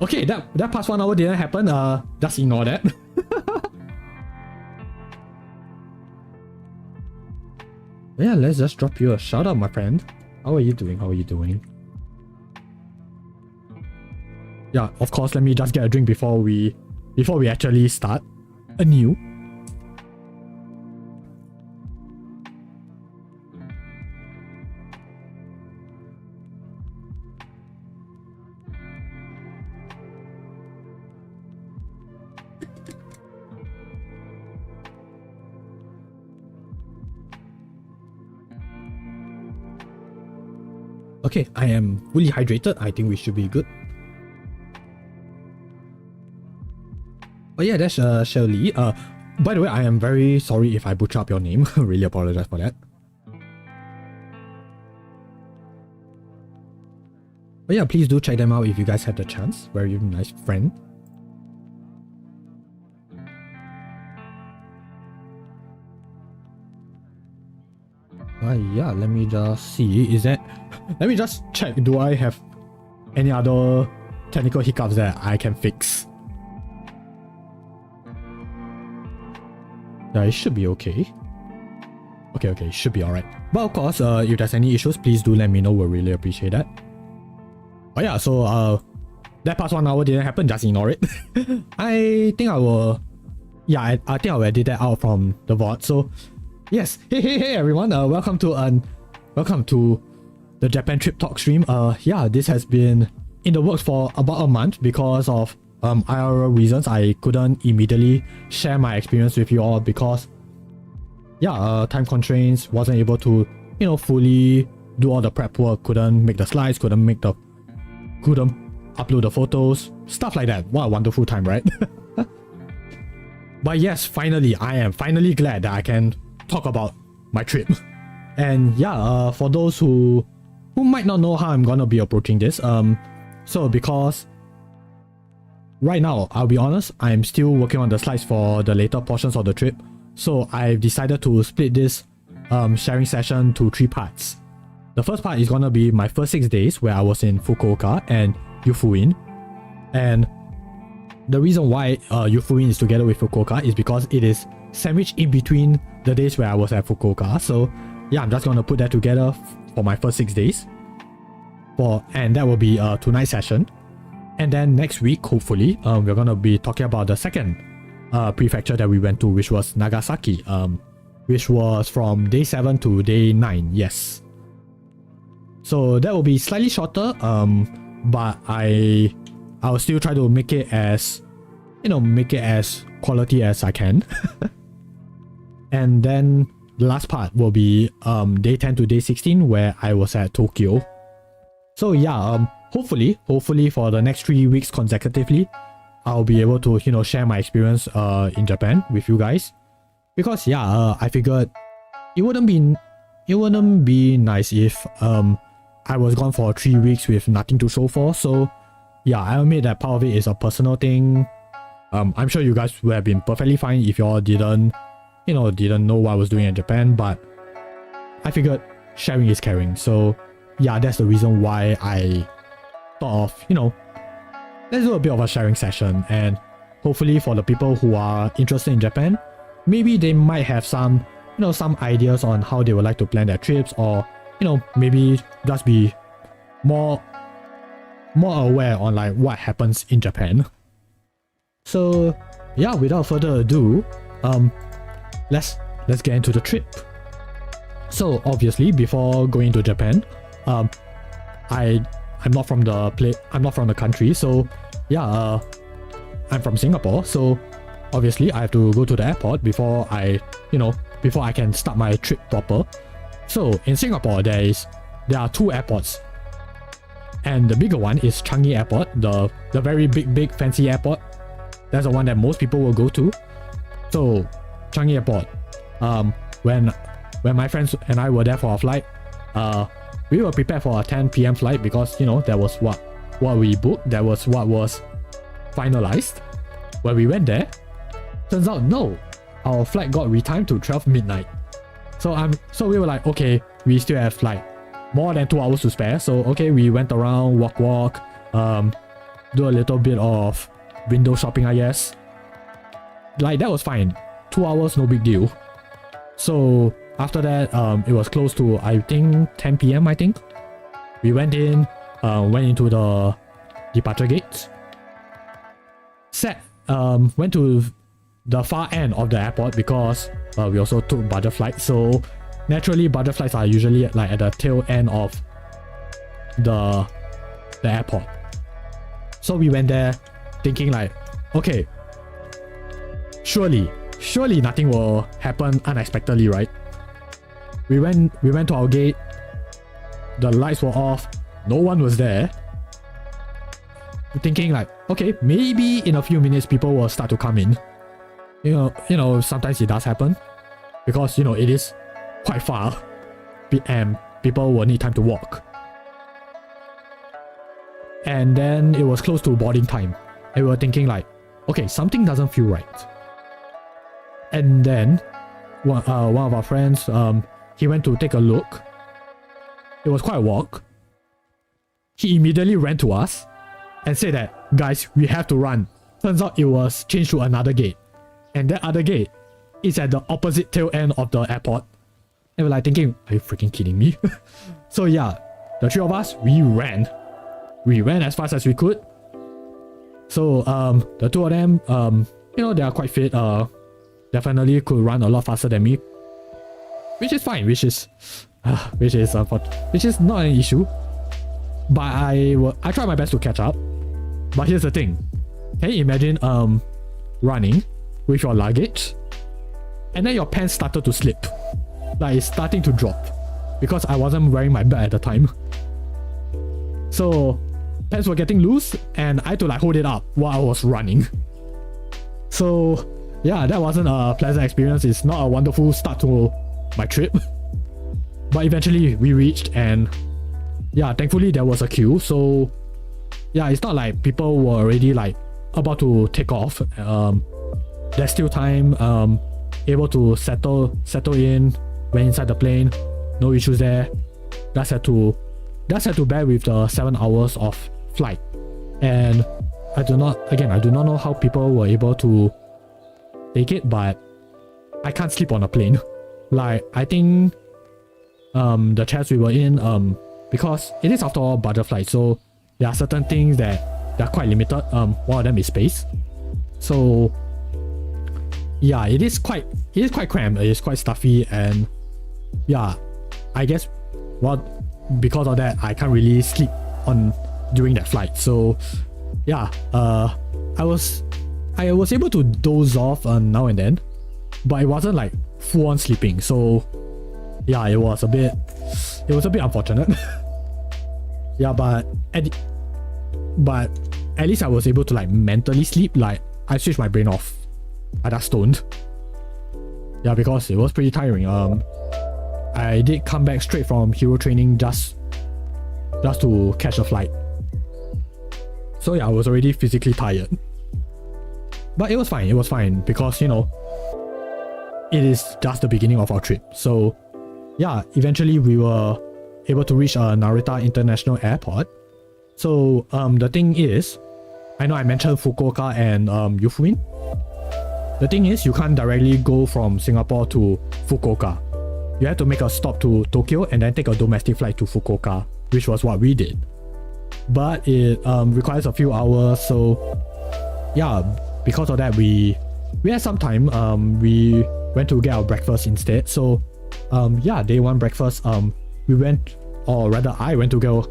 Okay, that past 1 hour didn't happen. Just ignore that. Yeah, let's just drop you a shout out, my friend. How are you doing? How are you doing? Yeah, of course, let me just get a drink before we actually start anew. Okay, I am fully hydrated. I think we should be good. Oh yeah, that's Shirley. By the way, I am very sorry if I butcher up your name. Really apologize for that. But yeah, please do check them out if you guys have the chance. Very nice friend. Yeah, let me just see. Let me just check. Do I have any other technical hiccups that I can fix? Yeah, it should be okay. Okay, should be alright. But of course, if there's any issues, please do let me know. We'll really appreciate that. Oh yeah, so that past 1 hour didn't happen. Just ignore it. I think I will. Yeah, I think I will edit that out from the VOD. So yes, hey everyone. Welcome to the Japan trip talk stream. Yeah, this has been in the works for about a month because of IRL reasons. I couldn't immediately share my experience with you all because time constraints, wasn't able to fully do all the prep work, couldn't make the slides, couldn't upload the photos, stuff like that. What a wonderful time, right? But yes, finally, I am finally glad that I can talk about my trip. And yeah, for those who might not know how I'm gonna be approaching this, so because right now, I'll be honest, I'm still working on the slides for the later portions of the trip. So I've decided to split this sharing session to 3 parts. The first part is gonna be my first 6 days where I was in Fukuoka and Yufuin. And the reason why Yufuin is together with Fukuoka is because it is sandwiched in between the days where I was at Fukuoka. So yeah, I'm just gonna put that together for my first 6 days. And that will be a 2-night session. And then next week, hopefully, we're gonna be talking about the second prefecture that we went to, which was Nagasaki, which was from day 7 to day 9. Yes. So that will be slightly shorter, but I'll still try to make it as quality as I can. And then the last part will be day 10 to day 16, where I was at Tokyo. So yeah, hopefully for the next 3 weeks consecutively, I'll be able to share my experience in Japan with you guys. Because yeah, I figured it wouldn't be nice if I was gone for 3 weeks with nothing to show for. So yeah, I admit that part of it is a personal thing. I'm sure you guys would have been perfectly fine if you all didn't know what I was doing in Japan, but I figured sharing is caring. So yeah, that's the reason why I thought of, let's do a bit of a sharing session. And hopefully for the people who are interested in Japan, maybe they might have some ideas on how they would like to plan their trips, or maybe just be more aware on like what happens in Japan. So yeah, without further ado, let's get into the trip. So obviously, before going to Japan, I'm not from the country. So yeah, I'm from Singapore. So obviously, I have to go to the airport before I can start my trip proper. So in Singapore, there are 2 airports, and the bigger one is Changi Airport, the very big fancy airport. That's the one that most people will go to. So Changi Airport, when my friends and I were there for our flight, we were prepared for a 10 PM flight because that was what we booked, that was what was finalized. When we went there, turns out no, our flight got retimed to 12 midnight. So we were like, okay, we still have like more than 2 hours to spare. So okay, we went around, walk, do a little bit of window shopping, I guess. Like, that was fine. 2 hours, no big deal. So after that, it was close to, I think, 10 p.m. I think. We went into the departure gates. Went to the far end of the airport because we also took budget flights. So naturally, budget flights are usually like at the tail end of the airport. So we went there thinking like, okay, surely nothing will happen unexpectedly, right? We went to our gate. The lights were off. No one was there. Thinking like, okay, maybe in a few minutes people will start to come in. You know, sometimes it does happen because, you know, it is quite far and people will need time to walk. And then it was close to boarding time. And we were thinking like, okay, something doesn't feel right. And then one of our friends, he went to take a look. It was quite a walk. He immediately ran to us and said that, guys, we have to run. Turns out it was changed to another gate. And that other gate is at the opposite tail end of the airport. And we're like thinking, are you freaking kidding me? So yeah, the three of us, we ran. We ran as fast as we could. So the two of them, you know, they are quite fit. Definitely could run a lot faster than me. Which is fine, which is not an issue. But I tried my best to catch up. But here's the thing. Can you imagine running with your luggage and then your pants started to slip? Like, it's starting to drop because I wasn't wearing my belt at the time. So pants were getting loose and I had to like hold it up while I was running. So yeah, that wasn't a pleasant experience. It's not a wonderful start to my trip. But eventually we reached, and yeah, thankfully there was a queue. So yeah, it's not like people were already like about to take off. There's still time, able to settle in, went inside the plane, no issues there. Just had to bear with the 7 hours of flight. And I do not know how people were able to take it, but I can't sleep on a plane. Like, I think the chairs we were in, because it is after all budget flight, so there are certain things that are quite limited. One of them is space. So yeah, it is quite cramped, it is quite stuffy, and yeah, I guess because of that I can't really sleep during that flight. So yeah, I was able to doze off now and then, but it wasn't like full on sleeping. So yeah, it was a bit unfortunate. Yeah, but at least I was able to like mentally sleep. Like, I switched my brain off. I just stoned. Yeah, because it was pretty tiring. I did come back straight from hero training just to catch a flight. So yeah, I was already physically tired. But it was fine because, you know, it is just the beginning of our trip. So yeah, eventually we were able to reach Narita International Airport. So the thing is, I know I mentioned Fukuoka and Yufuin. The thing is, you can't directly go from Singapore to Fukuoka. You have to make a stop to Tokyo and then take a domestic flight to Fukuoka, which was what we did. But it requires a few hours, so yeah, because of that we had some time. We went to get our breakfast instead. So yeah, day one breakfast, we went, or rather I went to go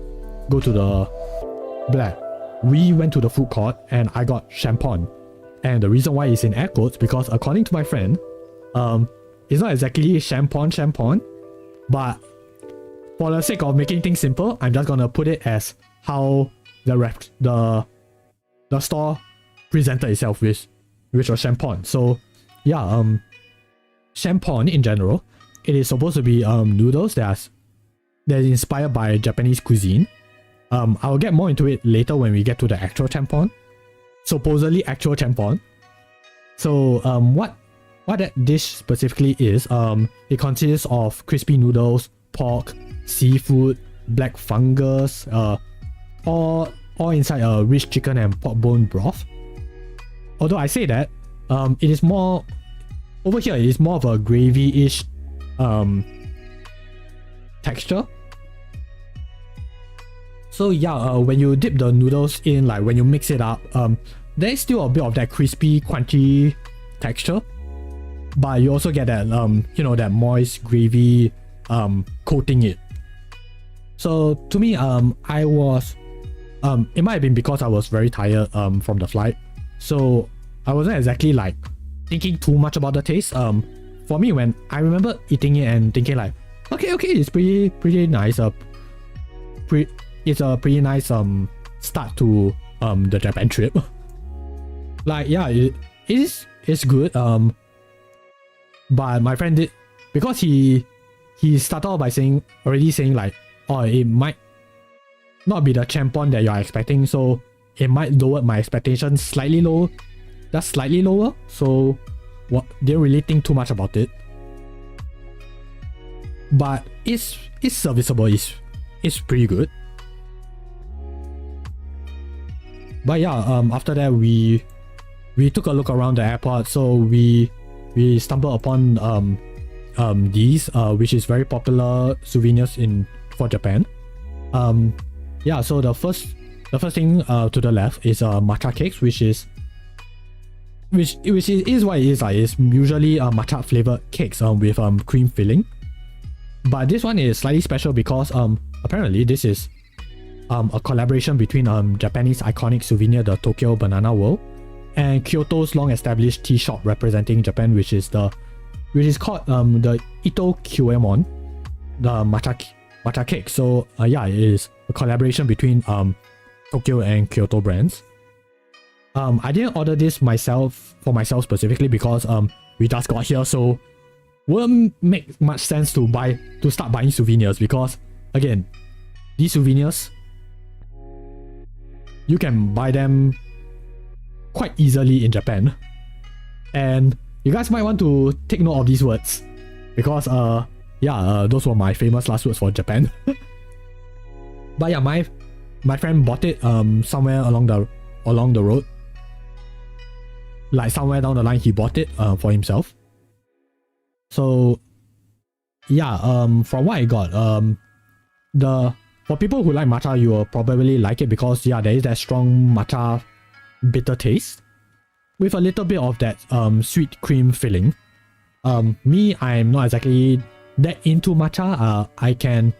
to we went to the food court and I got champagne. And the reason why it's in air quotes, because according to my friend, it's not exactly champagne, but for the sake of making things simple, I'm just gonna put it as how the store presented itself with, which was champagne. So yeah, champagne in general, it is supposed to be noodles that is inspired by Japanese cuisine. I'll get more into it later when we get to the actual champagne. Supposedly actual champagne. So what that dish specifically is, it consists of crispy noodles, pork, seafood, black fungus, or all inside a rich chicken and pork bone broth. Although I say that, it is more over here. It is more of a gravy-ish texture. So yeah, when you dip the noodles in, like when you mix it up, there is still a bit of that crispy, crunchy texture, but you also get that you know, that moist gravy coating it. So to me, I was it might have been because I was very tired from the flight, so I wasn't exactly like thinking too much about the taste. For me, when I remember eating it and thinking like, okay, it's pretty nice. It's a pretty nice start to the Japan trip. Like yeah, it's good. But my friend did, because he started off by saying like, oh, it might not be the champon that you are expecting, so it might lower my expectations slightly low, just slightly lower. So what, didn't really think too much about it. But it's serviceable. It's pretty good. But yeah, after that we took a look around the airport. So we stumbled upon these which is very popular souvenirs for Japan. Yeah, so the first thing to the left is matcha cakes, which is what it is. Like, it's usually matcha flavored cakes with cream filling. But this one is slightly special because apparently this is a collaboration between Japanese iconic souvenir, the Tokyo Banana World, and Kyoto's long-established tea shop representing Japan, which is called the Ito Kyuemon, the matcha cake. So yeah, it is a collaboration between Tokyo and Kyoto brands. I didn't order this for myself specifically because we just got here, so wouldn't make much sense to start buying souvenirs, because again, these souvenirs, you can buy them quite easily in Japan. And you guys might want to take note of these words, because those were my famous last words for Japan. But yeah, my friend bought it somewhere along the road. Like somewhere down the line he bought it for himself. So yeah, from what I got, for people who like matcha, you will probably like it because yeah, there is that strong matcha bitter taste with a little bit of that sweet cream filling. Me, I'm not exactly that into matcha. I can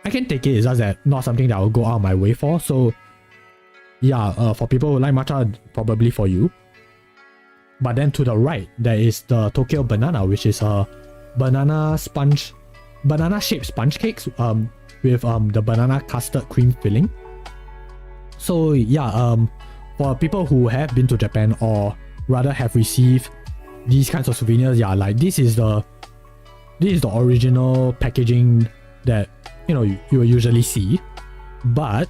take it. It's just that not something that I will go out of my way for. So yeah, for people who like matcha, probably for you. But then to the right, there is the Tokyo Banana, which is a banana shaped sponge cakes with the banana custard cream filling. So yeah, for people who have been to Japan or rather have received these kinds of souvenirs, yeah, like this is the original packaging that you will usually see. But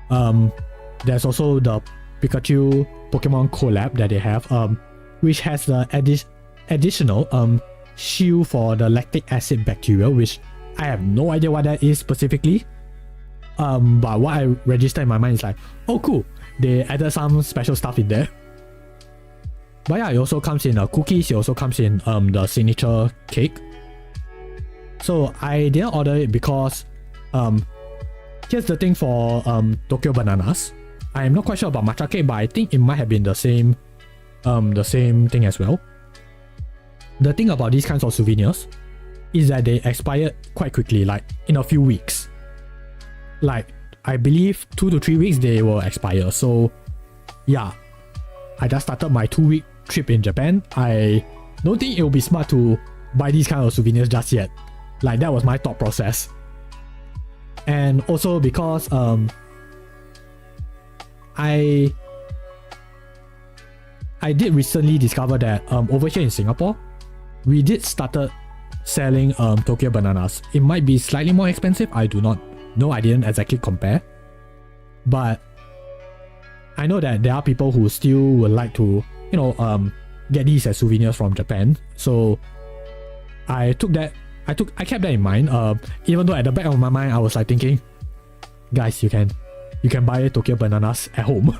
there's also the Pikachu Pokemon collab that they have, which has the additional shield for the lactic acid bacteria, which I have no idea what that is specifically. But what I registered in my mind is like, oh cool, they added some special stuff in there. But yeah, it also comes in cookies. It also comes in the signature cake. So I didn't order it because here's the thing for Tokyo Bananas. I am not quite sure about matcha cake, but I think it might have been the same thing as well. The thing about these kinds of souvenirs is that they expire quite quickly, like in a few weeks. Like I believe 2 to 3 weeks they will expire. So yeah, I just started my 2-week trip in Japan. I don't think it will be smart to buy these kind of souvenirs just yet. Like that was my thought process. And also because I did recently discover that over here in Singapore, we did started selling Tokyo Bananas. It might be slightly more expensive. I do not know. I didn't exactly compare. But I know that there are people who still would like to, get these as souvenirs from Japan. So I kept that in mind. Even though at the back of my mind I was like thinking, guys, you can you can buy Tokyo bananas at home.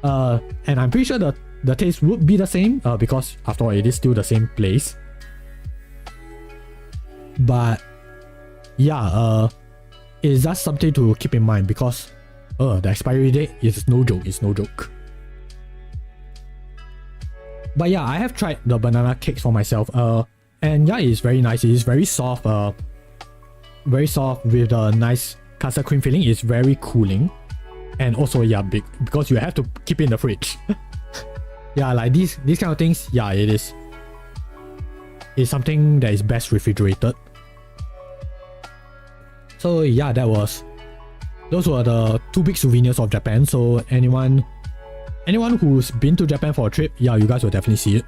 And I'm pretty sure the taste would be the same because after all, it is still the same place. But yeah, it's just something to keep in mind because the expiry date is no joke. It's no joke. But yeah, I have tried the banana cakes for myself. And yeah, it's very nice. It is very soft. Very soft with a nice custard cream filling. It's very cooling. And also, yeah, big because you have to keep it in the fridge. Yeah, like these kind of things. Yeah, it is. It's something that is best refrigerated. So yeah, those were the 2 big souvenirs of Japan. So anyone who's been to Japan for a trip, yeah, you guys will definitely see it.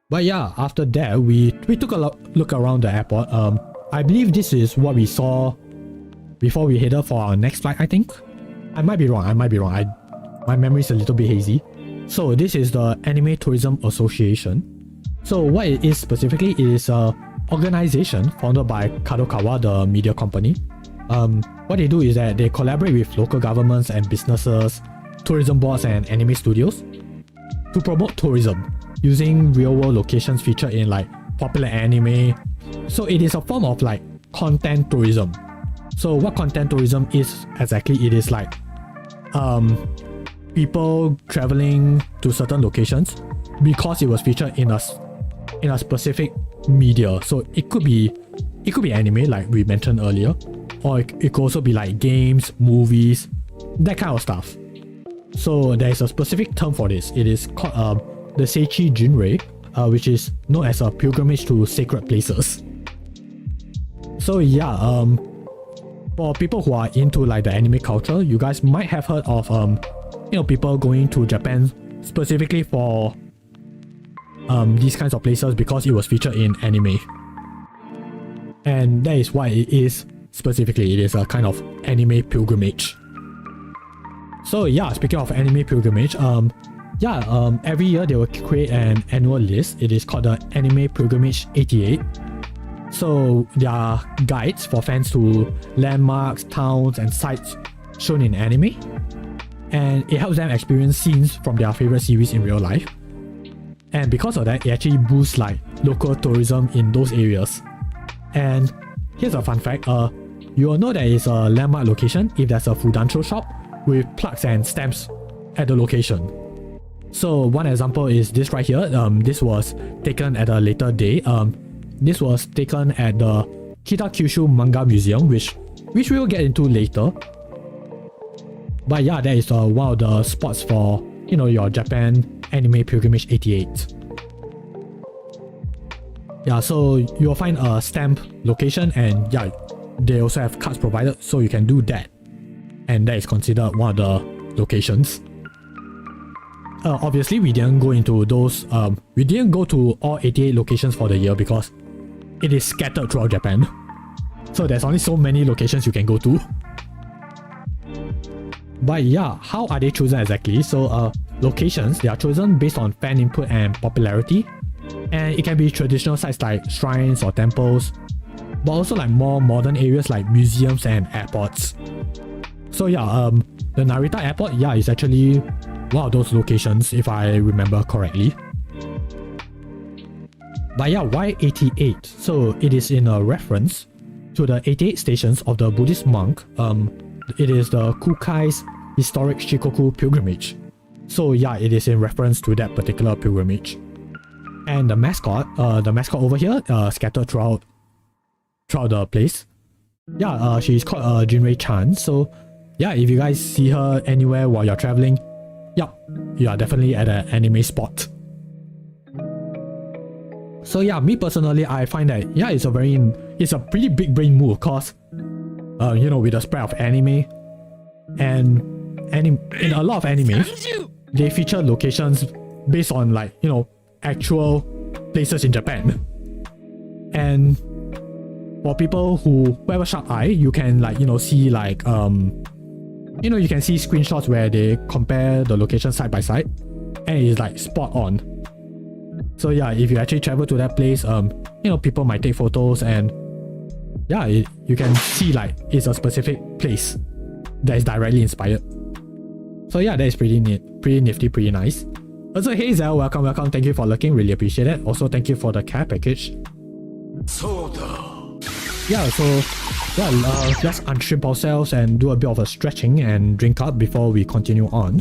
But yeah, after that, we took a look around the airport. I believe this is what we saw before we headed for our next flight, I think. I might be wrong. My memory is a little bit hazy. So this is the Anime Tourism Association. So what it is specifically is an organization founded by Kadokawa, the media company. What they do is that they collaborate with local governments and businesses, tourism boards and anime studios to promote tourism using real-world locations featured in like popular anime. So it is a form of like content tourism. So what content tourism is exactly, it is like people traveling to certain locations because it was featured in a specific media. So it could be anime like we mentioned earlier, or it could also be like games, movies, that kind of stuff. So there is a specific term for this. It is called the Seichi Jinrei, which is known as a pilgrimage to sacred places. So yeah, for people who are into like the anime culture, you guys might have heard of people going to Japan specifically for these kinds of places because it was featured in anime. And that is why it is specifically, it is a kind of anime pilgrimage. So yeah, speaking of anime pilgrimage, every year they will create an annual list. It is called the Anime Pilgrimage 88. So there are guides for fans to landmarks, towns and sites shown in anime. And it helps them experience scenes from their favorite series in real life. And because of that, it actually boosts like local tourism in those areas. And here's a fun fact, you will know there is a landmark location if there's a Fudancho shop with plaques and stamps at the location. So one example is this right here. This was taken at a later day. This was taken at the Kitakyushu Manga Museum, which we will get into later. But yeah, that is one of the spots for your Japan Anime Pilgrimage 88. Yeah, so you'll find a stamp location, and yeah, they also have cards provided, so you can do that. And that is considered one of the locations. Obviously, we didn't go into those. We didn't go to all 88 locations for the year because it is scattered throughout Japan. So there's only so many locations you can go to. But yeah, how are they chosen exactly? So locations, they are chosen based on fan input and popularity. And it can be traditional sites like shrines or temples, but also like more modern areas like museums and airports. So yeah, the Narita Airport, yeah, is actually one of those locations if I remember correctly. But yeah, why 88? So it is in a reference to the 88 stations of the Buddhist monk. It is the Kukai's historic Shikoku pilgrimage. So yeah, it is in reference to that particular pilgrimage. And the mascot over here, scattered throughout the place. Yeah, she's called Jinrei-chan. So yeah, if you guys see her anywhere while you're traveling, yeah, you are definitely at an anime spot. So yeah, me personally, I find that yeah, it's a pretty big brain move, cause with the spread of anime and in a lot of animes, they feature locations based on like actual places in Japan. And for people who have a sharp eye, you can see like you can see screenshots where they compare the location side by side, and it's like spot on. So yeah, if you actually travel to that place, people might take photos, and yeah, you can see like it's a specific place that is directly inspired. So yeah, that is pretty neat, pretty nifty, pretty nice. Also, hey Zell, welcome. Thank you for looking, really appreciate it. Also, thank you for the care package. Yeah, so yeah, let's unstrip ourselves and do a bit of a stretching and drink up before we continue on.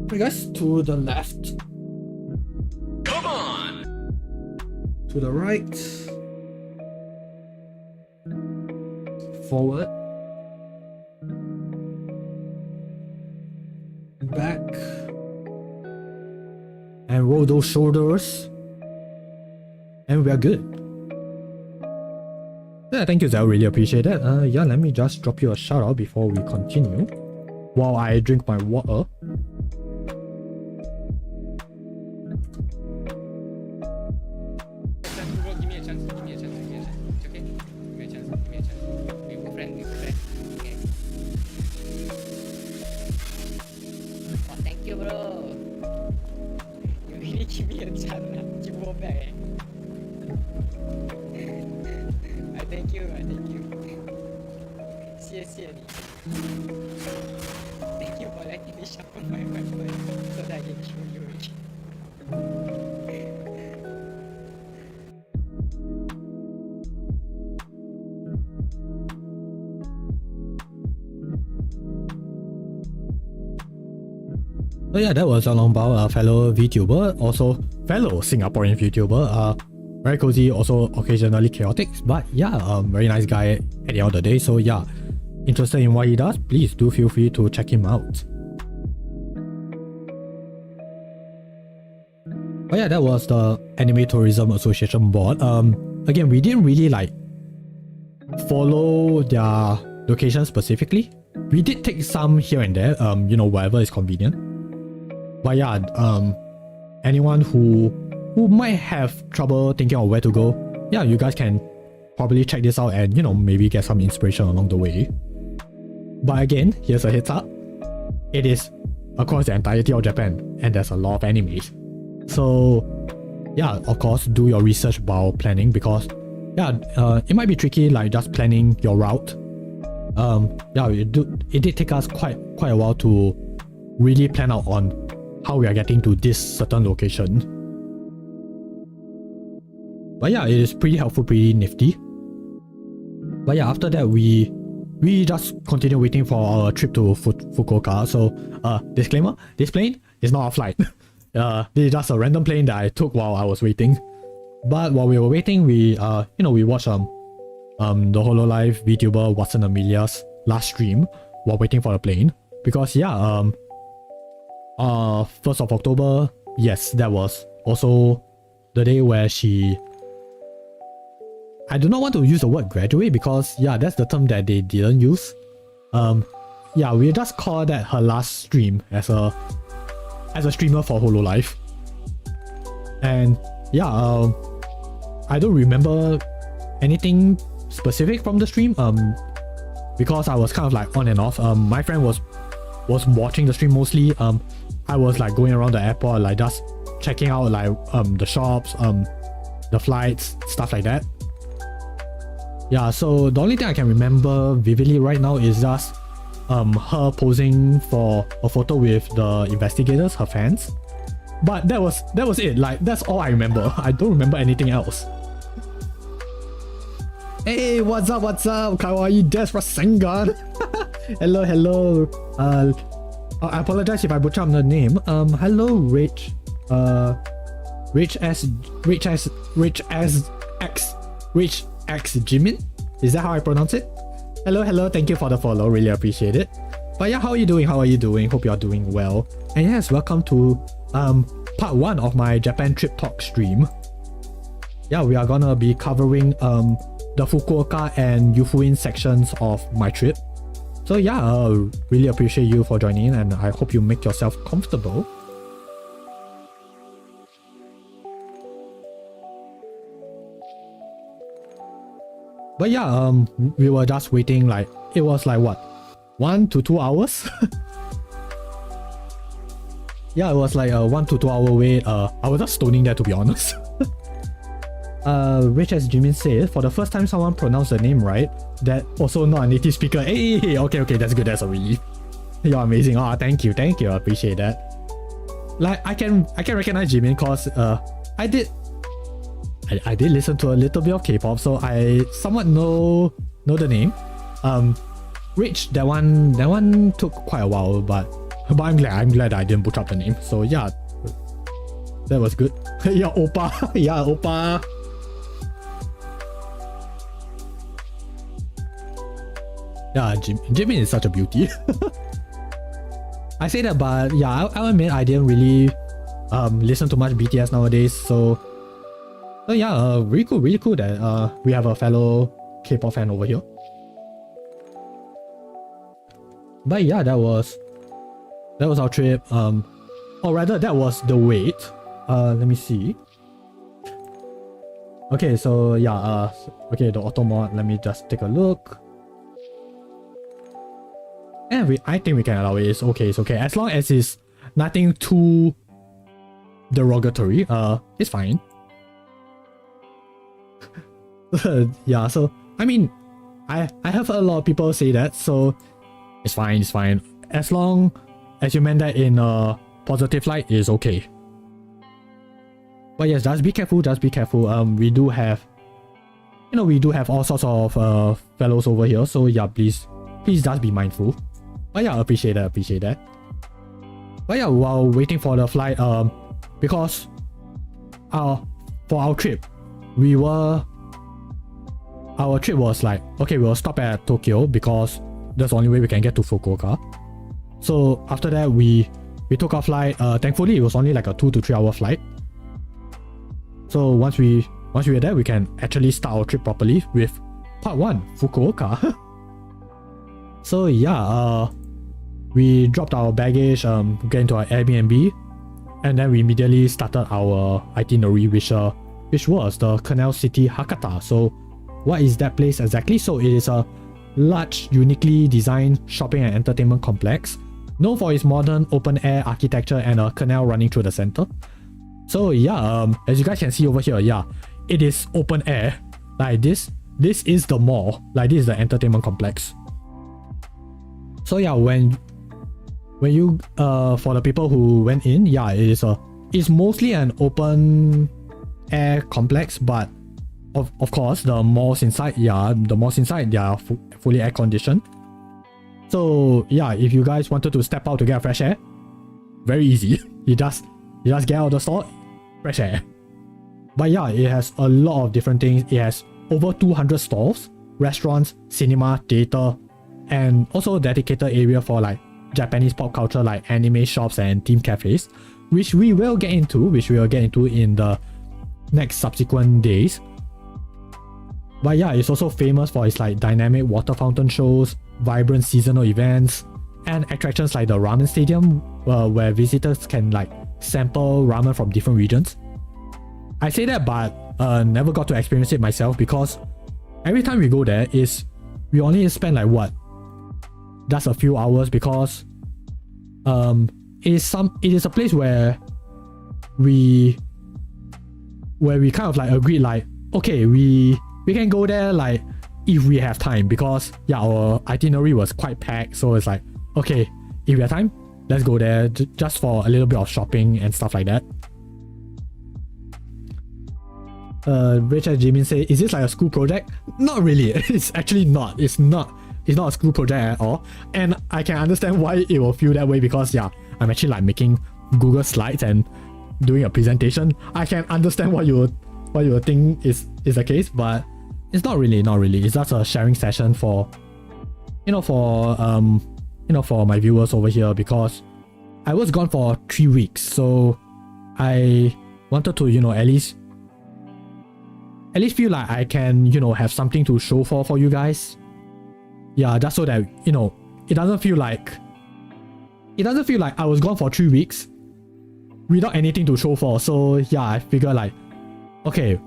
Okay guys, to the left. Come on! To the right. Forward. Back. And roll those shoulders. And we are good. Yeah, thank you Zell, really appreciate it. Yeah, let me just drop you a shout out before we continue. While I drink my water. Give me a chance. It's okay? Give me a chance. We were friends. Okay. Oh, thank you, bro. You really give me a chance. You go back. I thank you. 谢谢你. Thank you for letting me sharpen my weapon so that I can show you again. So yeah, that was Long Bao, a fellow VTuber, also fellow Singaporean VTuber. Very cozy, also occasionally chaotic, but yeah, very nice guy at the end of the day. So yeah, interested in what he does, please do feel free to check him out. But yeah, that was the Anime Tourism Association board. Again, we didn't really like follow their location specifically. We did take some here and there, you know, wherever is convenient. But yeah, anyone who might have trouble thinking of where to go, yeah, you guys can probably check this out and, you know, maybe get some inspiration along the way. But again, here's a heads up. It is across the entirety of Japan, and there's a lot of animes. So yeah, of course, do your research while planning, because yeah, it might be tricky, like just planning your route. Yeah, it did take us quite a while to really plan out on how we are getting to this certain location. But yeah, it is pretty helpful, pretty nifty. But yeah, after that we just continue waiting for our trip to Fukuoka. So disclaimer, this plane is not a flight. This is just a random plane that I took while I was waiting. But while we were waiting, we you know, we watched the Hololive VTuber Watson Amelia's last stream while waiting for the plane. Because yeah, 1st of October, yes, that was also the day where she, I do not want to use the word graduate, because yeah, that's the term that they didn't use. Yeah, we just call that her last stream as a streamer for Hololive. And yeah, I don't remember anything specific from the stream, because I was kind of like on and off. My friend was watching the stream mostly. I was like going around the airport, like just checking out like the shops, the flights, stuff like that. Yeah, so the only thing I can remember vividly right now is just her posing for a photo with the investigators, her fans. But that was it. Like, that's all I remember. I don't remember anything else. Hey, what's up? Kawaii Desu Rasengan. Hello. I apologize if I butcher the name. Hello, Rich X Jimin. Is that how I pronounce it? Hello. Thank you for the follow. Really appreciate it. But yeah, how are you doing? Hope you are doing well. And yes, welcome to part 1 of my Japan trip talk stream. Yeah, we are gonna be covering the Fukuoka and Yufuin sections of my trip. So yeah, really appreciate you for joining in, and I hope you make yourself comfortable. But yeah, we were just waiting, like, it was like what, 1 to 2 hours? Yeah, it was like a 1 to 2 hour wait. I was just stoning there, to be honest. Rich as Jimin said, for the first time someone pronounced the name right, that also not a native speaker. Hey, okay, that's good, that's a relief. You're amazing. Oh, thank you, I appreciate that. Like, I can recognize Jimin cause I did listen to a little bit of K-pop, so I somewhat know the name. Rich, that one took quite a while, but I'm glad I didn't butcher up the name. So yeah, that was good. Yeah, Oppa. Yeah, Oppa. Yeah, Jimin is such a beauty. I say that, but yeah, I'll admit I didn't really listen to much BTS nowadays. So yeah, really cool that we have a fellow K-pop fan over here. But yeah, that was our trip. Or rather, that was the wait. Let me see. Okay, so yeah, okay, the auto mod. Let me just take a look. And I think we can allow it. It's okay. As long as it's nothing too derogatory, it's fine. Yeah, so I mean, I have a lot of people say that, so it's fine. As long as you meant that in a positive light, it's okay. But yes, just be careful. We do have all sorts of fellows over here, so yeah, please just be mindful. But yeah, appreciate that. But yeah, while waiting for the flight, because for our trip, our trip was like, okay, we'll stop at Tokyo because that's the only way we can get to Fukuoka. So after that, we took our flight. Thankfully, it was only like a 2 to 3 hour flight. So once we were there, we can actually start our trip properly with part 1, Fukuoka. So yeah, we dropped our baggage, get into our Airbnb, and then we immediately started our itinerary, which was the Canal City Hakata. So what is that place exactly? So it is a large, uniquely designed shopping and entertainment complex, known for its modern open-air architecture and a canal running through the center. So yeah, as you guys can see over here, yeah, it is open air. Like this is the mall. Like this is the entertainment complex. So yeah, when you for the people who went in, yeah, it's mostly an open air complex, but of course the malls inside, they are fully air conditioned. So yeah, if you guys wanted to step out to get fresh air, very easy. You just get out of the store, fresh air. But yeah, it has a lot of different things. It has over 200 stalls, restaurants, cinema, theater, and also a dedicated area for like Japanese pop culture, like anime shops and theme cafes, which we will get into in the next subsequent days. But yeah, it's also famous for its like dynamic water fountain shows, vibrant seasonal events, and attractions like the ramen stadium, where visitors can like sample ramen from different regions. I say that, but never got to experience it myself because every time we go there we only spend like what, just a few hours, because it is a place where we kind of like agreed like, okay, we can go there like if we have time, because yeah, our itinerary was quite packed. So it's like, okay, if we have time, let's go there just for a little bit of shopping and stuff like that. Richard Jimin say, is this like a school project? Not really. It's actually not. It's not a school project at all. And I can understand why it will feel that way, because yeah, I'm actually like making Google Slides and doing a presentation. I can understand what you would think is the case, but it's not really. It's just a sharing session for my viewers over here, because I was gone for 3 weeks, so I wanted to at least feel like I can have something to show for you guys. Yeah, just so that it doesn't feel like I was gone for 3 weeks without anything to show for. So yeah, I figure like, okay,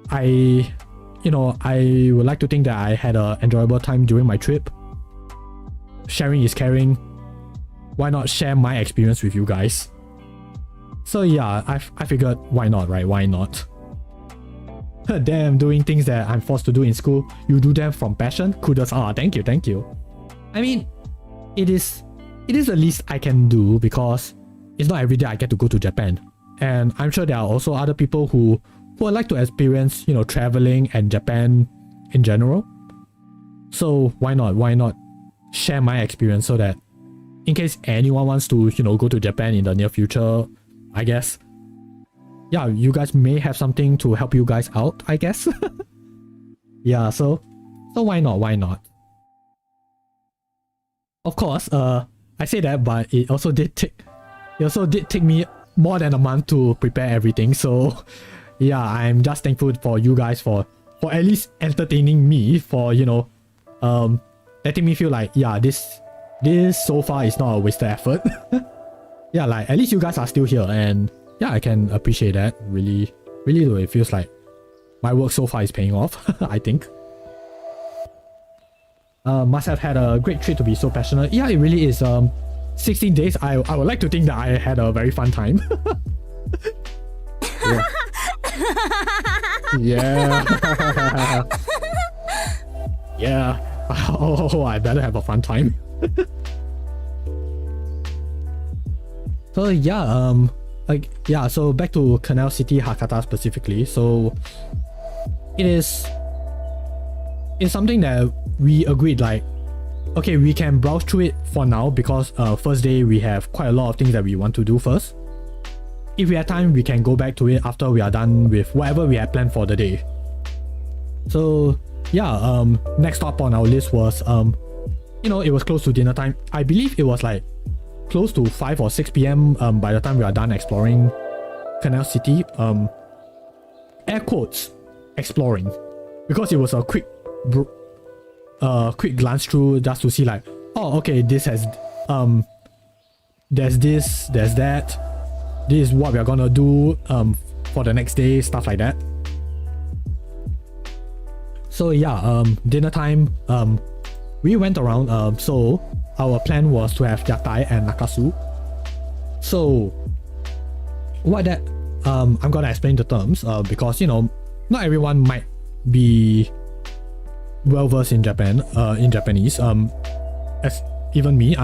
I would like to think that I had an enjoyable time during my trip. Sharing is caring. Why not share my experience with you guys? So yeah, I figured why not, right? Why not? Damn, doing things that I'm forced to do in school, you do them from passion? Kudos. Ah, thank you, thank you. I mean, it is the least I can do because it's not every day I get to go to Japan. And I'm sure there are also other people who would like to experience, you know, traveling and Japan in general. So why not share my experience so that in case anyone wants to, you know, go to Japan in the near future, I guess, yeah, you guys may have something to help you guys out, I guess. Yeah, so why not? Of course, I say that, but it also did take me more than a month to prepare everything. So yeah, I'm just thankful for you guys for at least entertaining me, for, you know, letting me feel like, yeah, this so far is not a wasted effort. Yeah, like at least you guys are still here, and yeah, I can appreciate that. Really though, it feels like my work so far is paying off. I think. Must have had a great trip to be so passionate. Yeah, it really is. 16 days, I would like to think that I had a very fun time. Yeah. Yeah. Yeah. Oh, I better have a fun time. So yeah, so back to Canal City Hakata specifically. So it's something that we agreed, like, okay, we can browse through it for now because first day we have quite a lot of things that we want to do first. If we have time, we can go back to it after we are done with whatever we had planned for the day. So yeah, next stop on our list was, you know, it was close to dinner time. I believe it was like close to 5 or 6 p.m. By the time we are done exploring Canal City. Air quotes exploring, because it was a quick glance through just to see like, oh, okay, this has there's this, there's that, this is what we are gonna do for the next day, stuff like that. So yeah, dinner time, we went around. So our plan was to have yatai and nakasu. So what that, I'm gonna explain the terms because, you know, not everyone might be well versed in Japanese. As even me,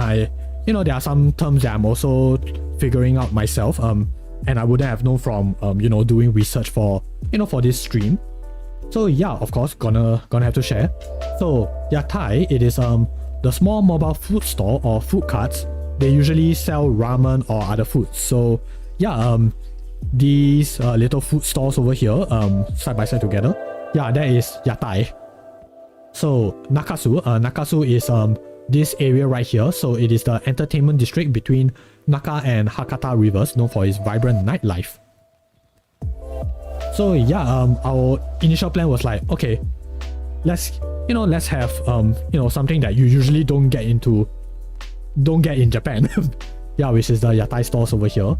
you know, there are some terms that I'm also figuring out myself, and I wouldn't have known from you know, doing research for, you know, for this stream. So yeah, of course, gonna have to share. So yatai, it is the small mobile food store or food carts. They usually sell ramen or other foods. So yeah, these little food stores over here, side by side together, yeah, that is yatai. So Nakasu is this area right here. So it is the entertainment district between Naka and Hakata rivers, known for its vibrant nightlife. So yeah, our initial plan was like, okay, let's have you know, something that you usually don't get in Japan. Yeah, which is the yatai stores over here.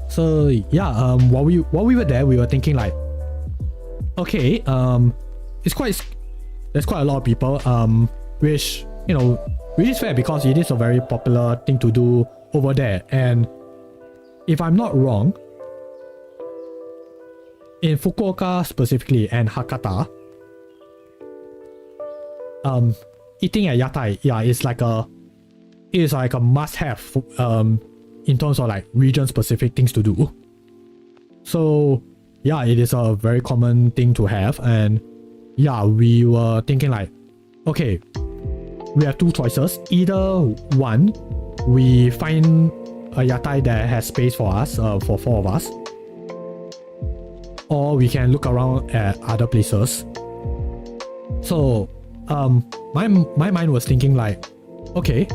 So yeah, while we were there, we were thinking like, okay, there's quite a lot of people, which, you know, which is fair because it is a very popular thing to do over there. And if I'm not wrong, in Fukuoka specifically and Hakata, eating at yatai, yeah, is like a must-have in terms of like region-specific things to do. So yeah, it is a very common thing to have. And yeah, we were thinking like, okay, we have two choices. Either one, we find a yatai that has space for us, for 4 of us, or we can look around at other places. So my mind was thinking like, okay,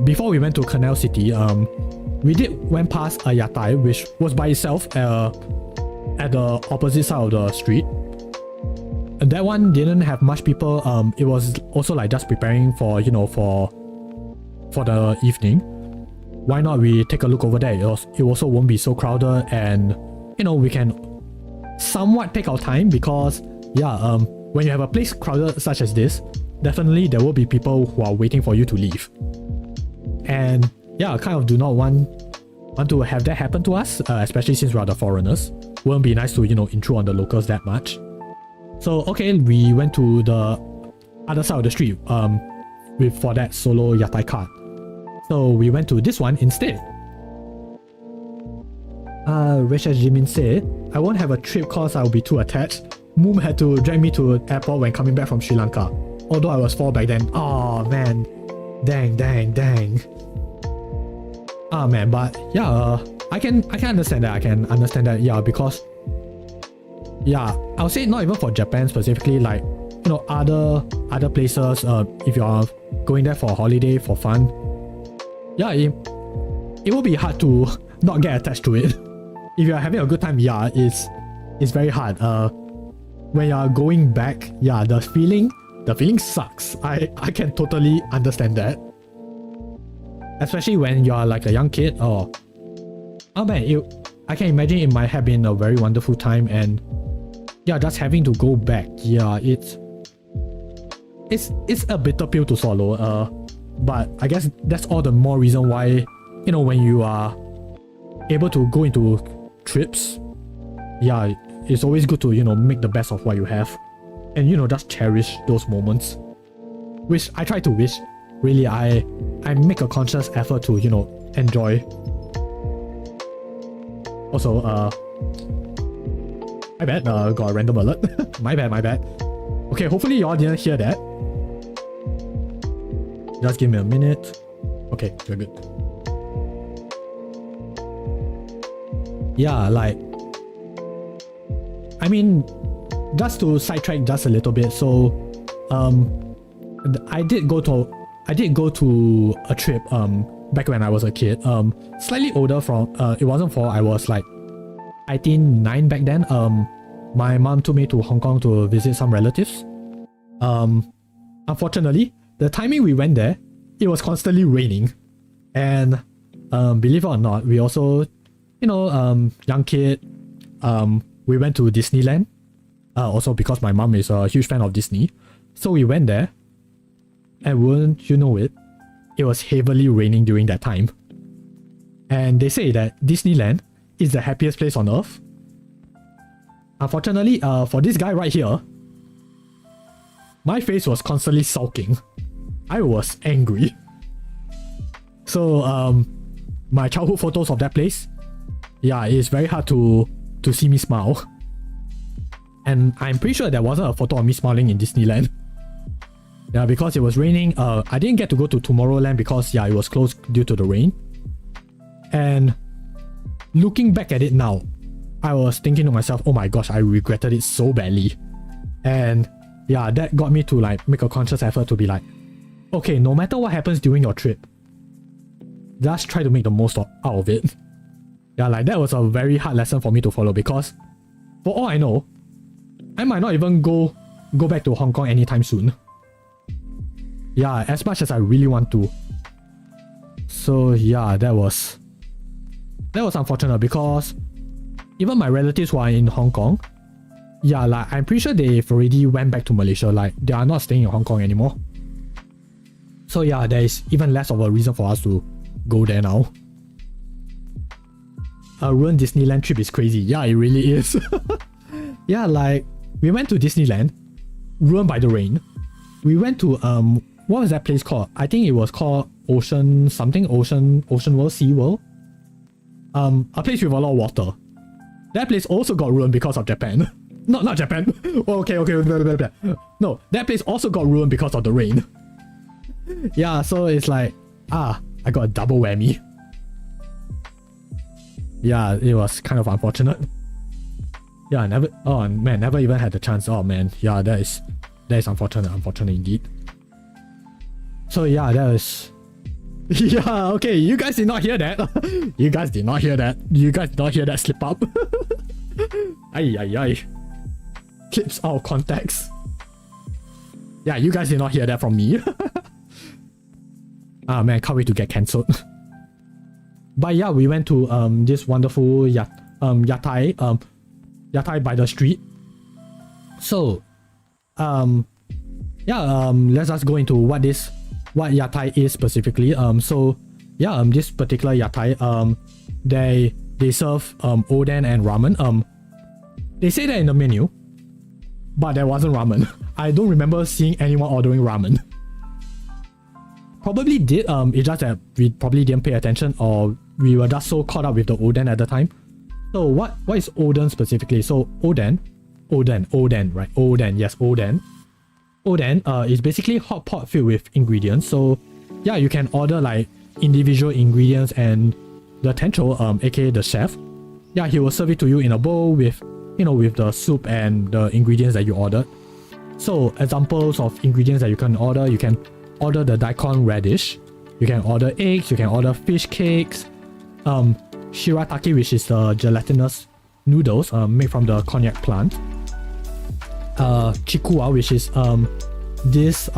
before we went to Canal City, we went past a yatai which was by itself at the opposite side of the street. And that one didn't have much people. It was also like just preparing for, you know, for the evening. Why not we take a look over there? It also won't be so crowded, and you know, we can somewhat take our time because yeah, when you have a place crowded such as this, definitely there will be people who are waiting for you to leave. And yeah, kind of do not want to have that happen to us, especially since we're the foreigners. Wouldn't be nice to, you know, intrude on the locals that much. So okay, we went to the other side of the street for that solo yatai cart. So we went to this one instead. Which, as Jimin said, I won't have a trip cause I'll be too attached. Moom had to drag me to the airport when coming back from Sri Lanka. Although I was 4 back then. Oh man. Dang. Ah man, but yeah, I can understand that. I can understand that, yeah, because yeah, I'll say not even for Japan specifically, like, you know, other places, if you're going there for a holiday, for fun, yeah, it will be hard to not get attached to it. If you're having a good time, yeah, it's very hard. When you're going back, yeah, the feeling sucks. I can totally understand that. Especially when you're like a young kid. Oh man, I can imagine it might have been a very wonderful time, and yeah, just having to go back, yeah, it's a bitter pill to swallow. But I guess that's all the more reason why, you know, when you are able to go into trips, yeah, it's always good to, you know, make the best of what you have, and, you know, just cherish those moments. Which I try to wish, really, I make a conscious effort to, you know, enjoy. Also, my bad, got a random alert. my bad. Okay, hopefully y'all didn't hear that. Just give me a minute. Okay, we're good. Yeah, like, I mean, just to sidetrack just a little bit, so I did go to a trip back when I was a kid, slightly older from it wasn't 4, I was like I think 9 back then. My mom took me to Hong Kong to visit some relatives. Unfortunately, the timing we went there, it was constantly raining, and believe it or not, we also, you know, young kid, we went to Disneyland, also because my mom is a huge fan of Disney, so we went there, and wouldn't you know it, it was heavily raining during that time. And they say that Disneyland is the happiest place on earth. Unfortunately, for this guy right here, my face was constantly sulking. I was angry. So my childhood photos of that place, yeah, it's very hard to see me smile. And I'm pretty sure there wasn't a photo of me smiling in Disneyland. Yeah, because it was raining. I didn't get to go to Tomorrowland because, yeah, it was closed due to the rain. And looking back at it now, I was thinking to myself, oh my gosh, I regretted it so badly. And yeah, that got me to like make a conscious effort to be like, okay, no matter what happens during your trip, just try to make the most out of it. Yeah, like that was a very hard lesson for me to follow, because for all I know, I might not even go back to Hong Kong anytime soon. Yeah, as much as I really want to. So yeah, that was unfortunate, because even my relatives who are in Hong Kong, yeah, like I'm pretty sure they've already went back to Malaysia, like they are not staying in Hong Kong anymore. So yeah, there is even less of a reason for us to go there now. A ruined Disneyland trip is crazy. Yeah, it really is. Yeah, like we went to Disneyland, ruined by the rain. We went to what was that place called? I think it was called Ocean World, Sea World. A place with a lot of water. That place also got ruined because of Japan. Not Japan. Okay. No, that place also got ruined because of the rain. Yeah, so it's like, I got a double whammy. Yeah, it was kind of unfortunate. Yeah, never even had the chance. Oh man, yeah, that is unfortunate indeed. So yeah, that was... Yeah, okay, you guys did not hear that. You guys did not hear that. You guys did not hear that slip up. Ay. Clips out of context. Yeah, you guys did not hear that from me. Ah man, can't wait to get cancelled. But yeah, we went to this wonderful yatai by the street. So let's just go into what yatai is specifically. So yeah, this particular yatai, they serve oden and ramen. They say that in the menu, but there wasn't ramen. I don't remember seeing anyone ordering ramen. Probably did, it's just that we probably didn't pay attention, or we were just so caught up with the oden at the time. So what is oden specifically? So oden, right? Oden, yes, oden. Oden is basically hot pot filled with ingredients. So yeah, you can order like individual ingredients, and the tencho, aka the chef, yeah, he will serve it to you in a bowl with, with the soup and the ingredients that you ordered. So examples of ingredients that you can order the daikon radish, you can order eggs, you can order fish cakes, shirataki, which is the gelatinous noodles made from the konjac plant, chikuwa, which is this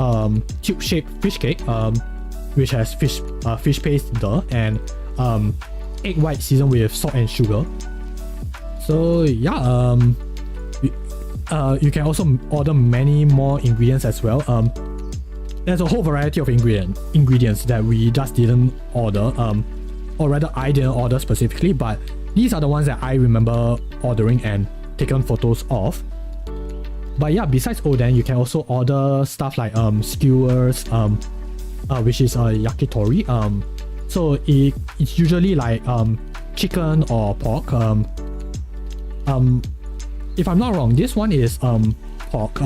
tube-shaped fish cake, which has fish paste there, and egg white seasoned with salt and sugar. So yeah, you can also order many more ingredients as well. There's a whole variety of ingredients that we just didn't order, or rather I didn't order specifically, but these are the ones that I remember ordering and taken photos of. But yeah, besides oden, you can also order stuff like skewers, which is yakitori. So it's usually like chicken or pork. If I'm not wrong, this one is pork.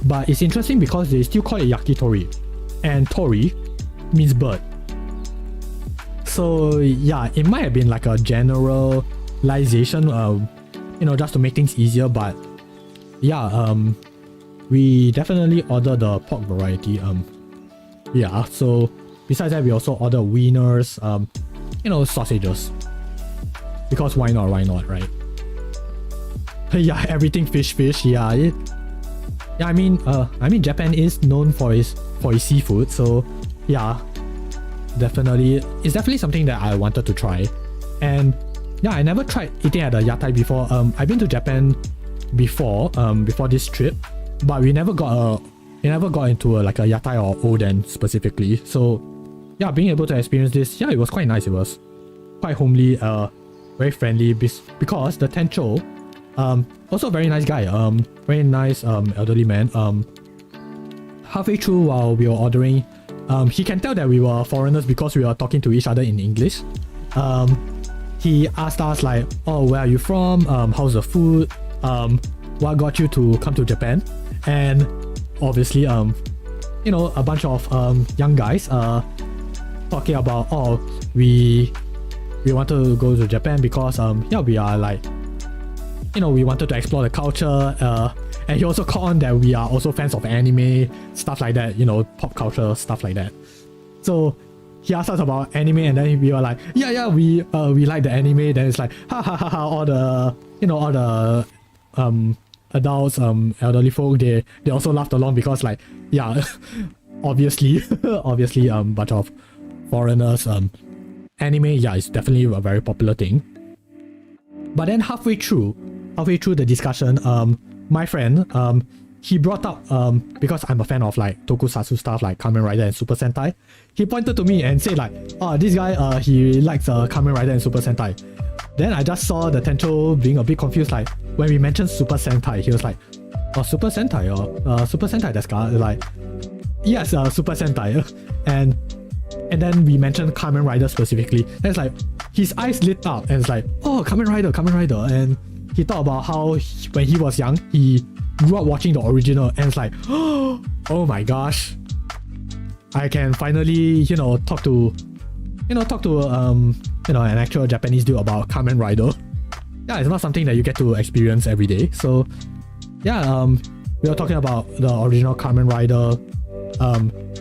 But it's interesting because they still call it yakitori, and tori means bird. So yeah, it might have been like a generalization, just to make things easier. But yeah, we definitely ordered the pork variety. Yeah. So besides that, we also ordered wieners, sausages. Because why not? Why not, right? Yeah, everything fish. Yeah. Yeah, I mean, Japan is known for its seafood, so yeah, it's definitely something that I wanted to try. And yeah, I never tried eating at a yatai before. I've been to Japan before this trip, but we never got into like a yatai or oden specifically. So yeah, being able to experience this, yeah, it was quite nice. It was quite homely, very friendly, because the tencho, also a very nice guy, very nice elderly man. Halfway through while we were ordering, he can tell that we were foreigners because we were talking to each other in English. He asked us like, oh, where are you from? How's the food? What got you to come to Japan? And obviously, a bunch of young guys talking about, oh, we want to go to Japan because yeah, we are like, we wanted to explore the culture, and he also caught on that we are also fans of anime, stuff like that, pop culture, stuff like that. So he asked us about anime, and then we were like, yeah, we like the anime. Then it's like, ha, all the adults, elderly folk, they also laughed along because like, yeah, obviously, bunch of foreigners, anime, yeah, it's definitely a very popular thing. But then halfway through the discussion, my friend, he brought up, because I'm a fan of like tokusatsu stuff like Kamen Rider and Super Sentai, he pointed to me and said like, oh, this guy, he likes Kamen Rider and Super Sentai. Then I just saw the Tencho being a bit confused, like when we mentioned Super Sentai, he was like, oh, Super Sentai, or Super Sentai desu ka? Like, yes, Super Sentai. And then we mentioned Kamen Rider specifically. And it's like, his eyes lit up and it's like, oh, Kamen Rider. And he thought about how when he was young, he grew up watching the original, and it's like, oh my gosh, I can finally, talk to an actual Japanese dude about Kamen Rider. Yeah, it's not something that you get to experience every day. So yeah, we were talking about the original Kamen Rider.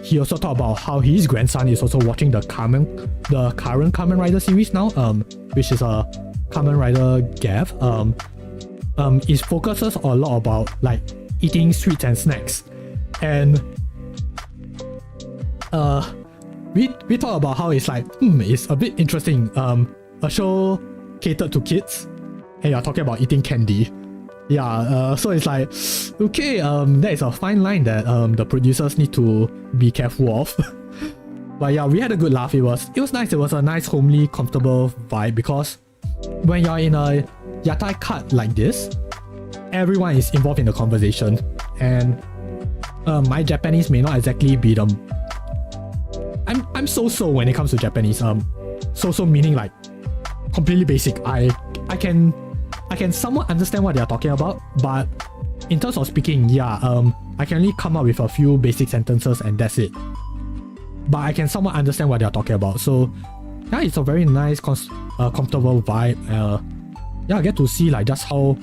He also talked about how his grandson is also watching the current Kamen Rider series now, which is a Kamen Rider Gav. It focuses a lot about like eating sweets and snacks, and we talk about how it's like, it's a bit interesting. A show catered to kids, and you're talking about eating candy. Yeah, so it's like, okay, that is a fine line that the producers need to be careful of. But yeah, we had a good laugh. It was nice. It was a nice, homely, comfortable vibe because when you're in a yatai cart like this, everyone is involved in the conversation. And my Japanese may not exactly be the... I'm so-so when it comes to Japanese. So-so meaning like completely basic. I can somewhat understand what they're talking about, but in terms of speaking, yeah, I can only come up with a few basic sentences and that's it. But I can somewhat understand what they're talking about. So yeah, it's a very nice, comfortable vibe. Yeah, I get to see like just how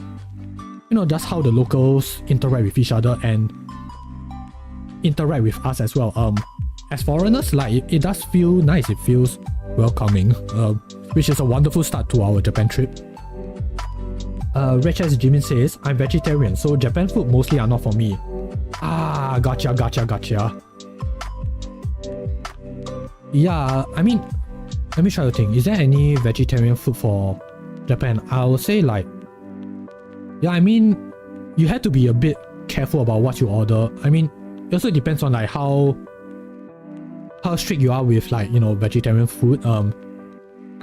the locals interact with each other and interact with us as well. As foreigners, like it does feel nice. It feels welcoming, which is a wonderful start to our Japan trip. Rich as Jimin says, I'm vegetarian, so Japan food mostly are not for me. Ah, gotcha. Yeah, I mean, let me try to think. Is there any vegetarian food for Japan? I would say like, yeah, I mean, you have to be a bit careful about what you order. I mean, it also depends on like how strict you are with like, vegetarian food.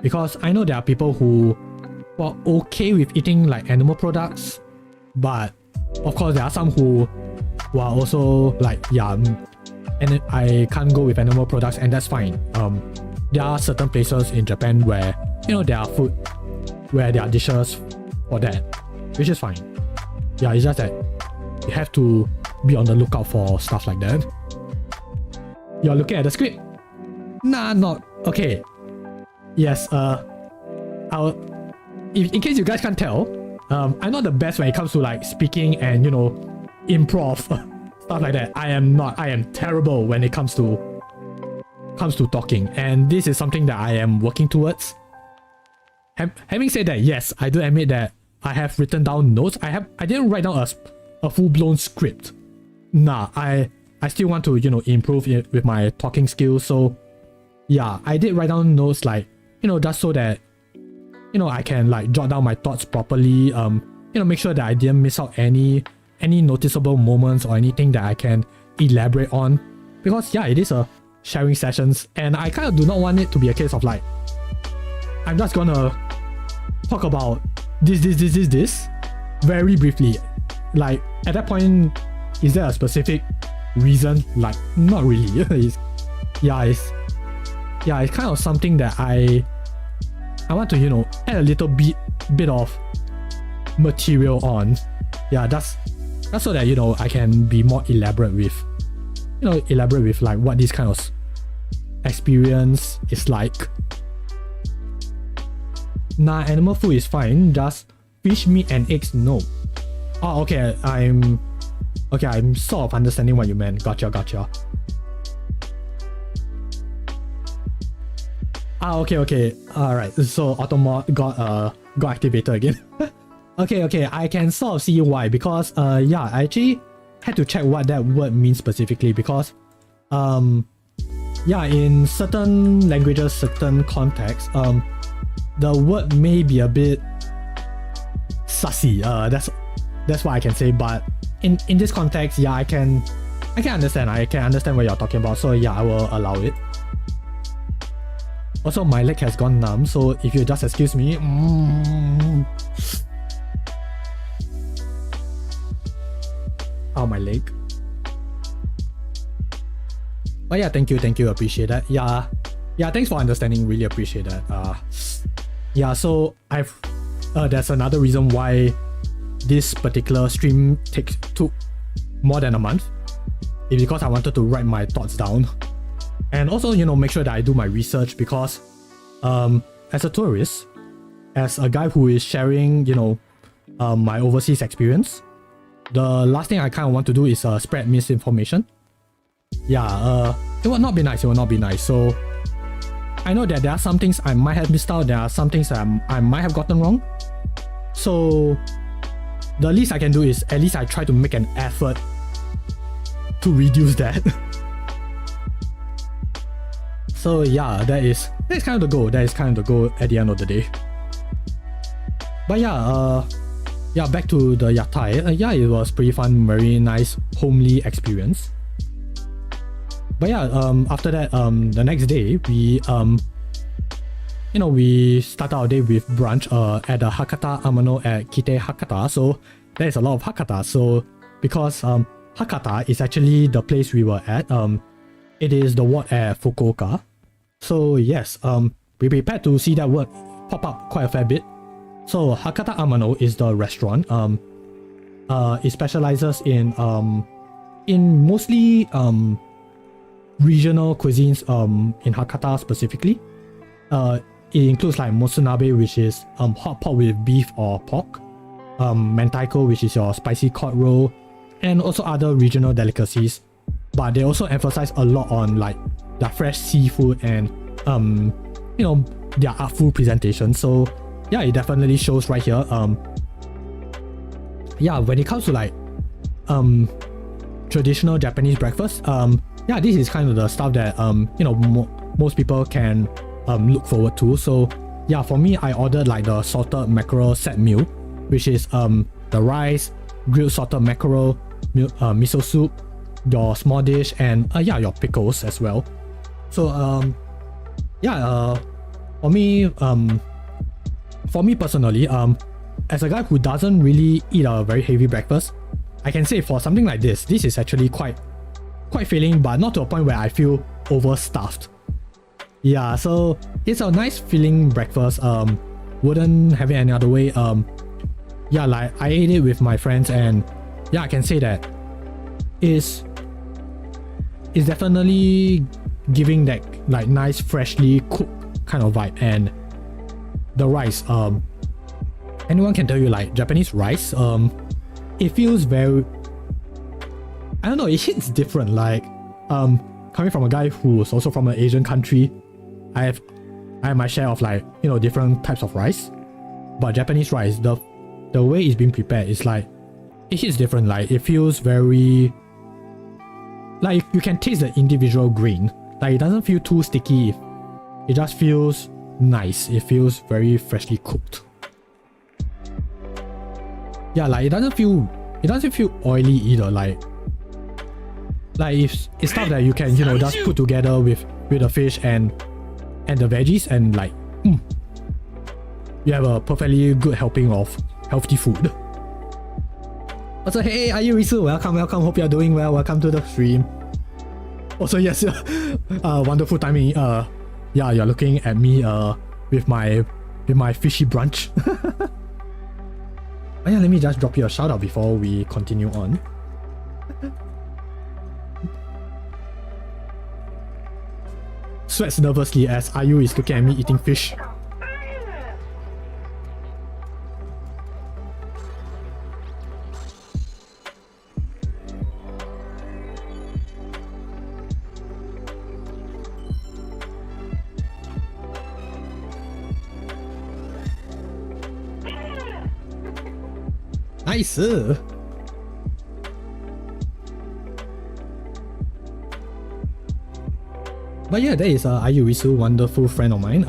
Because I know there are people who are okay with eating like animal products, but of course there are some who are also like, yeah, and I can't go with animal products, and that's fine. There are certain places in Japan where there are food, where there are dishes for that, which is fine. Yeah, it's just that you have to be on the lookout for stuff like that. You're looking at the script? Nah, not okay. Yes. In case you guys can't tell, I'm not the best when it comes to like speaking and improv. Stuff like that. I am terrible when it comes to talking, and this is something that I am working towards. Having said that, yes, I do admit that I have written down notes. I didn't write down a full-blown script. Nah, I still want to improve it with my talking skills. So yeah, I did write down notes like just so that I can like jot down my thoughts properly. Make sure that I didn't miss out any noticeable moments or anything that I can elaborate on, because yeah, it is a sharing sessions, and I kind of do not want it to be a case of like I'm just gonna talk about this very briefly. Like at that point, is there a specific reason? Like not really. it's kind of something that I want to add a little bit of material on. Yeah, that's so that I can be more elaborate with like what this kind of experience is like. Nah, animal food is fine, just fish, meat and eggs no. Oh, okay, I'm sort of understanding what you meant. Gotcha. Okay. Alright, so automod got activated again. Okay, I can sort of see why, because yeah, I actually had to check what that word means specifically, because yeah, in certain languages, certain contexts, the word may be a bit sussy. That's what I can say, but in this context, yeah, I can understand. I can understand what you're talking about, so yeah, I will allow it. Also, my leg has gone numb, so if you just excuse me. Oh, my leg. But yeah, thank you, appreciate that. Yeah, thanks for understanding, really appreciate that. Yeah, so there's another reason why this particular stream took more than a month. It's because I wanted to write my thoughts down, and also make sure that I do my research, because as a tourist, as a guy who is sharing my overseas experience, the last thing I kind of want to do is spread misinformation. Yeah, it would not be nice. So I know that there are some things I might have missed out. There are some things that I might have gotten wrong. So the least I can do is at least I try to make an effort to reduce that. So yeah, that's kind of the goal. That is kind of the goal at the end of the day. But yeah, back to the yatai. Yeah, it was pretty fun, very nice, homely experience. But yeah, after that, the next day, we we started our day with brunch at the Hakata Amano at Kite Hakata. So there's a lot of Hakata. So because Hakata is actually the place we were at, it is the ward at Fukuoka. So yes, we prepared to see that word pop up quite a fair bit. So Hakata Amano is the restaurant. It specializes in mostly regional cuisines in Hakata specifically. It includes like mosunabe, which is hot pot with beef or pork, mentaiko, which is your spicy cod roll, and also other regional delicacies. But they also emphasize a lot on like the fresh seafood and their artful presentation. So yeah, it definitely shows right here. Yeah, when it comes to like traditional Japanese breakfast, yeah, this is kind of the stuff that most people can look forward to. So yeah, for me, I ordered like the salted mackerel set meal, which is the rice, grilled salted mackerel, miso soup, your small dish, and yeah, your pickles as well. So yeah, for me personally, as a guy who doesn't really eat a very heavy breakfast, I can say for something like this is actually quite filling, but not to a point where I feel overstuffed. Yeah, so it's a nice filling breakfast. Wouldn't have it any other way. Yeah, like I ate it with my friends, and yeah, I can say that it's definitely giving that like nice freshly cooked kind of vibe. And the rice, anyone can tell you like Japanese rice, it feels very, I don't know, it hits different. Like coming from a guy who's also from an Asian country, I have my share of like different types of rice, but Japanese rice, the way it's being prepared is like it hits different. Like it feels very, like you can taste the individual grain. Like it doesn't feel too sticky. It just feels nice. It feels very freshly cooked. Yeah, like it doesn't feel oily either. Like it's stuff that you can just put together with the fish and the veggies, and like you have a perfectly good helping of healthy food. Also, hey, are you Risu? Welcome. Hope you're doing well. Welcome to the stream. Also, yes, wonderful timing. Yeah, you're looking at me with my fishy brunch. Oh yeah, let me just drop you a shout out before we continue on. Sweats nervously as Ayu is looking at me eating fish. Nice. But yeah, that is Ayu Risu, wonderful friend of mine.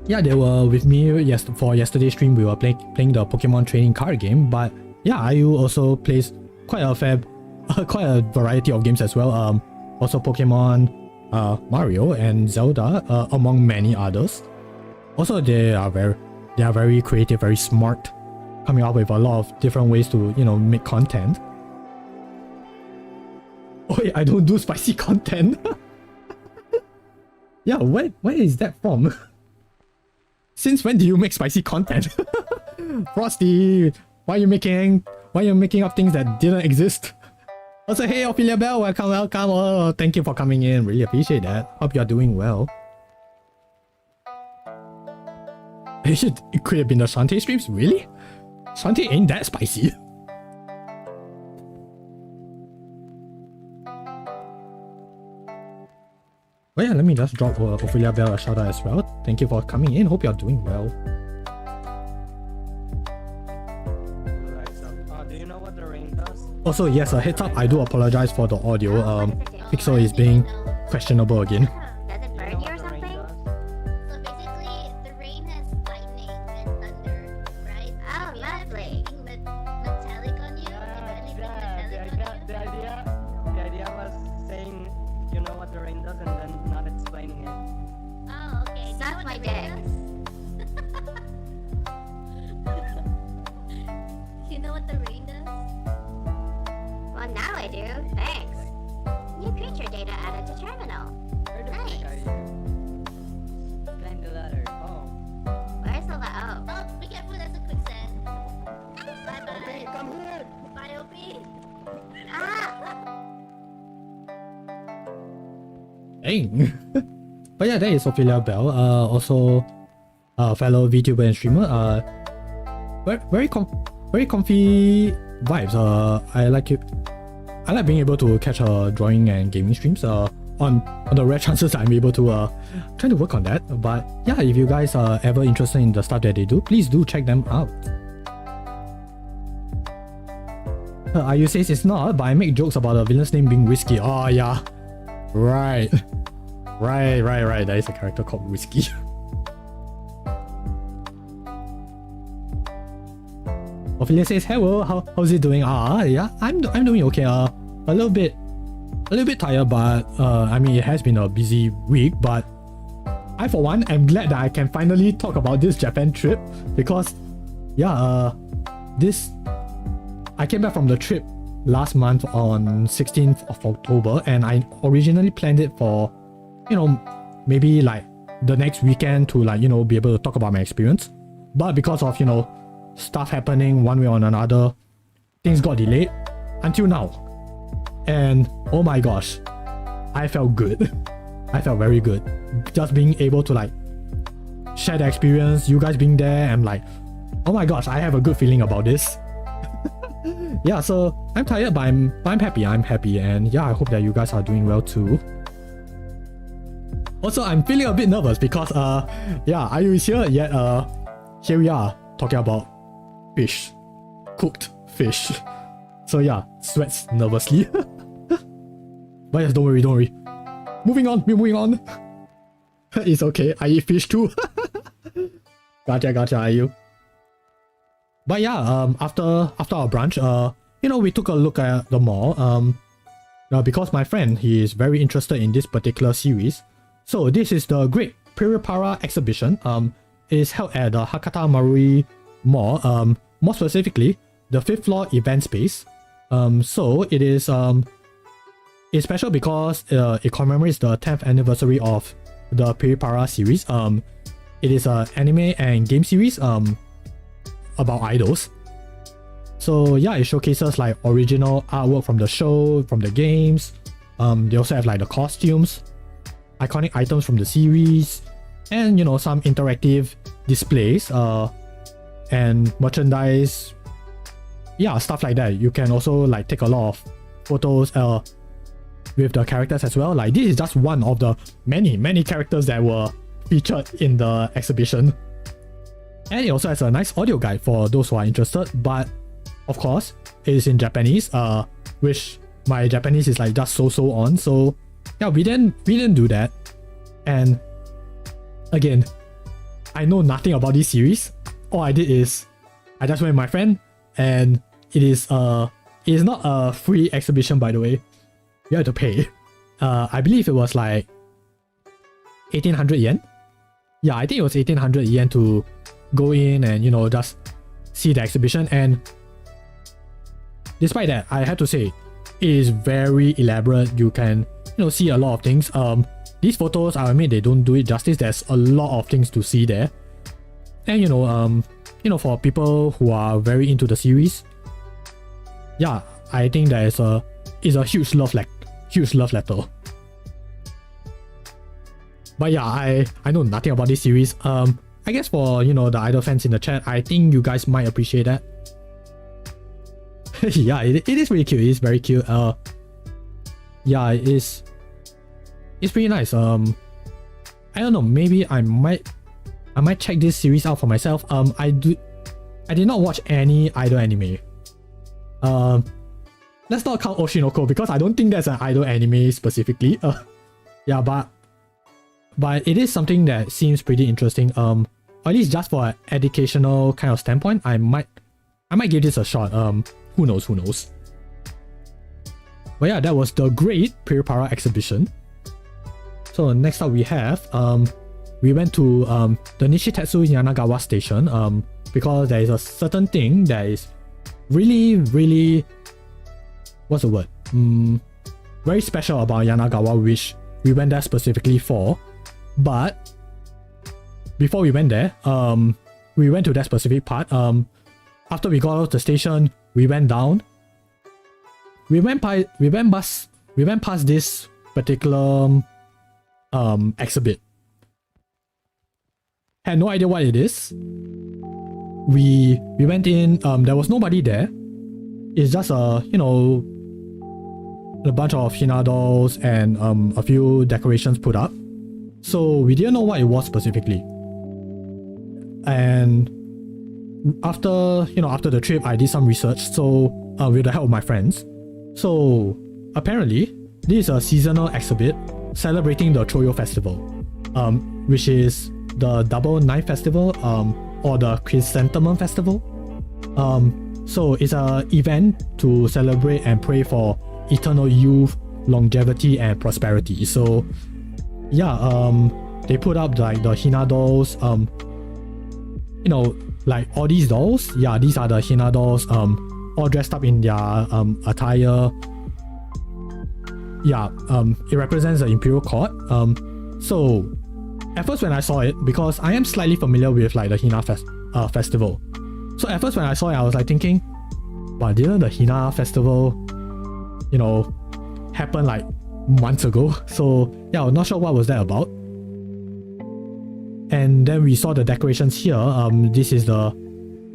Yeah, they were with me for yesterday's stream. We were playing the Pokemon training card game. But yeah, Ayu also plays quite a variety of games as well. Also Pokemon, Mario, and Zelda, among many others. Also, they are very creative, very smart, coming up with a lot of different ways to make content. Oh wait, I don't do spicy content. Yeah, where is that from? Since when do you make spicy content? Frosty, why are you making up things that didn't exist? Also, hey Ophelia Bell, welcome. Oh, thank you for coming in. Really appreciate that. Hope you're doing well. It could have been the Shantae streams, really? Shantae ain't that spicy. Well, yeah, let me just drop Ophelia Bell a shout out as well. Thank you for coming in. Hope you're doing well. Do you know what the rain does? Also, yes, a heads up, I do apologize for the audio. Pixel is being questionable again. Does it burn you or something? So basically, the rain has lightning and thunder, right? Oh, lovely. Metallic on you? The idea was saying Suck my dick. You know what the rain does? Well, now I do. Thanks. New creature data added to terminal. Where the fuck Nice. are you? Climb the ladder. Oh. Where's the oh? Oh, be careful. That's a quicksand. Bye bye. Come here! Bye, OP. Ah! Dang. But yeah, that is Ophelia Bell. Also a fellow VTuber and streamer. Very comfy vibes. I like it. I like being able to catch her drawing and gaming streams. On the rare chances I'm able to try to work on that. But yeah, if you guys are ever interested in the stuff that they do, please do check them out. Ayu says it's not, but I make jokes about the villain's name being Whiskey. Oh yeah, right. There is a character called Whiskey. Ophelia says hello. How's it doing? Yeah, I'm doing okay. A little bit tired, but I mean it has been a busy week. But I for one am glad that I can finally talk about this Japan trip because yeah, I came back from the trip last month on 16th of October, and I originally planned it for, you know, maybe like the next weekend to like, you know, be able to talk about my experience. But because of, you know, stuff happening one way or another, things got delayed until now. And oh my gosh, I felt good. I felt very good. Just being able to like share the experience, you guys being there, I'm like, oh my gosh, I have a good feeling about this. Yeah, so I'm tired, but I'm happy. And yeah, I hope that you guys are doing well too. Also, I'm feeling a bit nervous because yeah, Ayu is here, yet here we are talking about fish. Cooked fish. So yeah, sweats nervously. But yes, don't worry. Moving on. It's okay, I eat fish too. Gotcha, Ayu. But yeah, after our brunch, you know, we took a look at the mall. Because my friend, he is very interested in this particular series. So this is the Great Piripara exhibition. It is held at the Hakata Marui Mall. More specifically, the 5th floor event space. So it is it's special because it commemorates the 10th anniversary of the Piripara series. It is an anime and game series about idols. So yeah, it showcases like original artwork from the show, from the games. They also have like the costumes, iconic items from the series, and you know, some interactive displays and merchandise. Yeah, stuff like that. You can also like take a lot of photos with the characters as well. Like this is just one of the many characters that were featured in the exhibition. And it also has a nice audio guide for those who are interested, but of course it is in Japanese, which my Japanese is like just so on. So yeah, we didn't do that. And again, I know nothing about this series. All I did is I just went with my friend, and it is not a free exhibition, by the way. You have to pay. I believe it was like 1800 yen. Yeah, I think it was 1800 yen to go in and, you know, just see the exhibition. And despite that, I have to say it is very elaborate. You can, you know, see a lot of things. These photos, I admit, they don't do it justice. There's a lot of things to see there. And you know, for people who are very into the series, yeah, I think there is a huge love letter. But yeah, I know nothing about this series. I guess for, you know, the idol fans in the chat, I think you guys might appreciate that. Yeah, it is really cute. It is very cute. Yeah, it's pretty nice. I don't know, maybe I might check this series out for myself. I did not watch any idol anime. Let's not count Oshinoko because I don't think that's an idol anime specifically. Yeah, but it is something that seems pretty interesting. Or at least just for an educational kind of standpoint, I might give this a shot. Who knows? But yeah, that was the Great Piripara exhibition. So next up we have we went to the Nishitetsu Yanagawa station because there is a certain thing that is really what's the word? Very special about Yanagawa, which we went there specifically for. But before we went there, we went to that specific part. After we got out of the station, we went down. We went past this particular exhibit. Had no idea what it is. We went in. There was nobody there. It's just a bunch of Hina dolls and a few decorations put up. So we didn't know what it was specifically. And after the trip, I did some research. So with the help of my friends. So apparently, this is a seasonal exhibit celebrating the Choyo Festival, which is the Double Nine Festival, or the Chrysanthemum Festival. So it's an event to celebrate and pray for eternal youth, longevity, and prosperity. So yeah, they put up like the Hina dolls, like all these dolls. Yeah, these are the Hina dolls, all dressed up in their attire. Yeah, it represents the Imperial Court. So at first when I saw it, because I am slightly familiar with like the Hina festival. So at first when I saw it, I was like thinking, wow, didn't the Hina festival, happen like months ago? So yeah, I was not sure what was that about. And then we saw the decorations here. This is the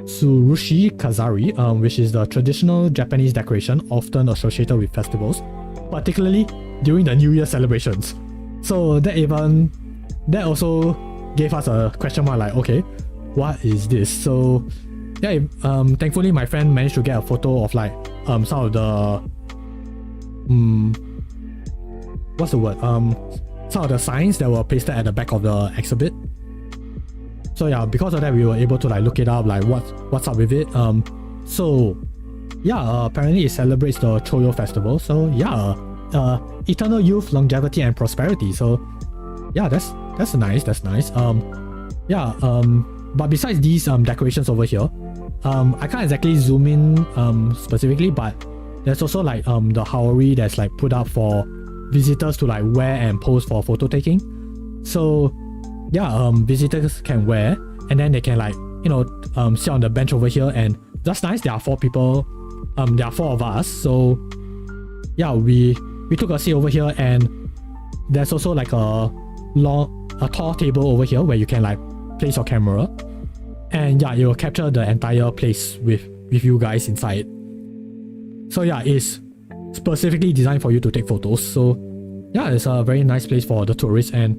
Tsurushi Kazari, which is the traditional Japanese decoration often associated with festivals, particularly during the New Year celebrations. So that also gave us a question mark, like, okay, what is this? So yeah, thankfully my friend managed to get a photo of like some of the what's the word? Some of the signs that were pasted at the back of the exhibit. So yeah, because of that, we were able to like look it up, like what's up with it. So yeah, apparently it celebrates the Choyo Festival. So yeah, eternal youth, longevity, and prosperity. So yeah, that's nice. That's nice. Yeah. But besides these decorations over here, I can't exactly zoom in specifically, but there's also like the haori that's like put up for visitors to like wear and pose for photo taking. So yeah, visitors can wear, and then they can like sit on the bench over here, and that's nice. There are 4 people. There are 4 of us. So yeah, we took a seat over here, and there's also like a tall table over here where you can like place your camera, and yeah, it will capture the entire place with you guys inside. So yeah, it's specifically designed for you to take photos. So yeah, it's a very nice place for the tourists, and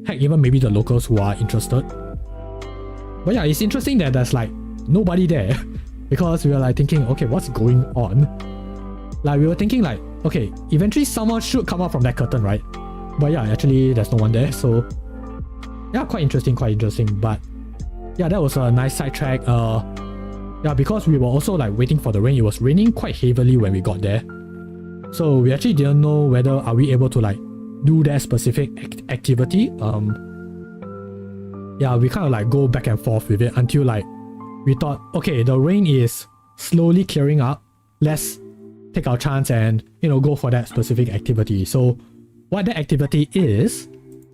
heck, even maybe the locals who are interested. But yeah, it's interesting that there's like nobody there, because we were like thinking, okay, what's going on? Like we were thinking like, okay, eventually someone should come out from that curtain, right? But yeah, actually there's no one there. So yeah, quite interesting. But yeah, that was a nice sidetrack. Yeah, because we were also like waiting for the rain. It was raining quite heavily when we got there. So we actually didn't know whether are we able to like do that specific activity. Yeah, we kind of like go back and forth with it until like we thought, okay, the rain is slowly clearing up. Let's take our chance and go for that specific activity. So what that activity is,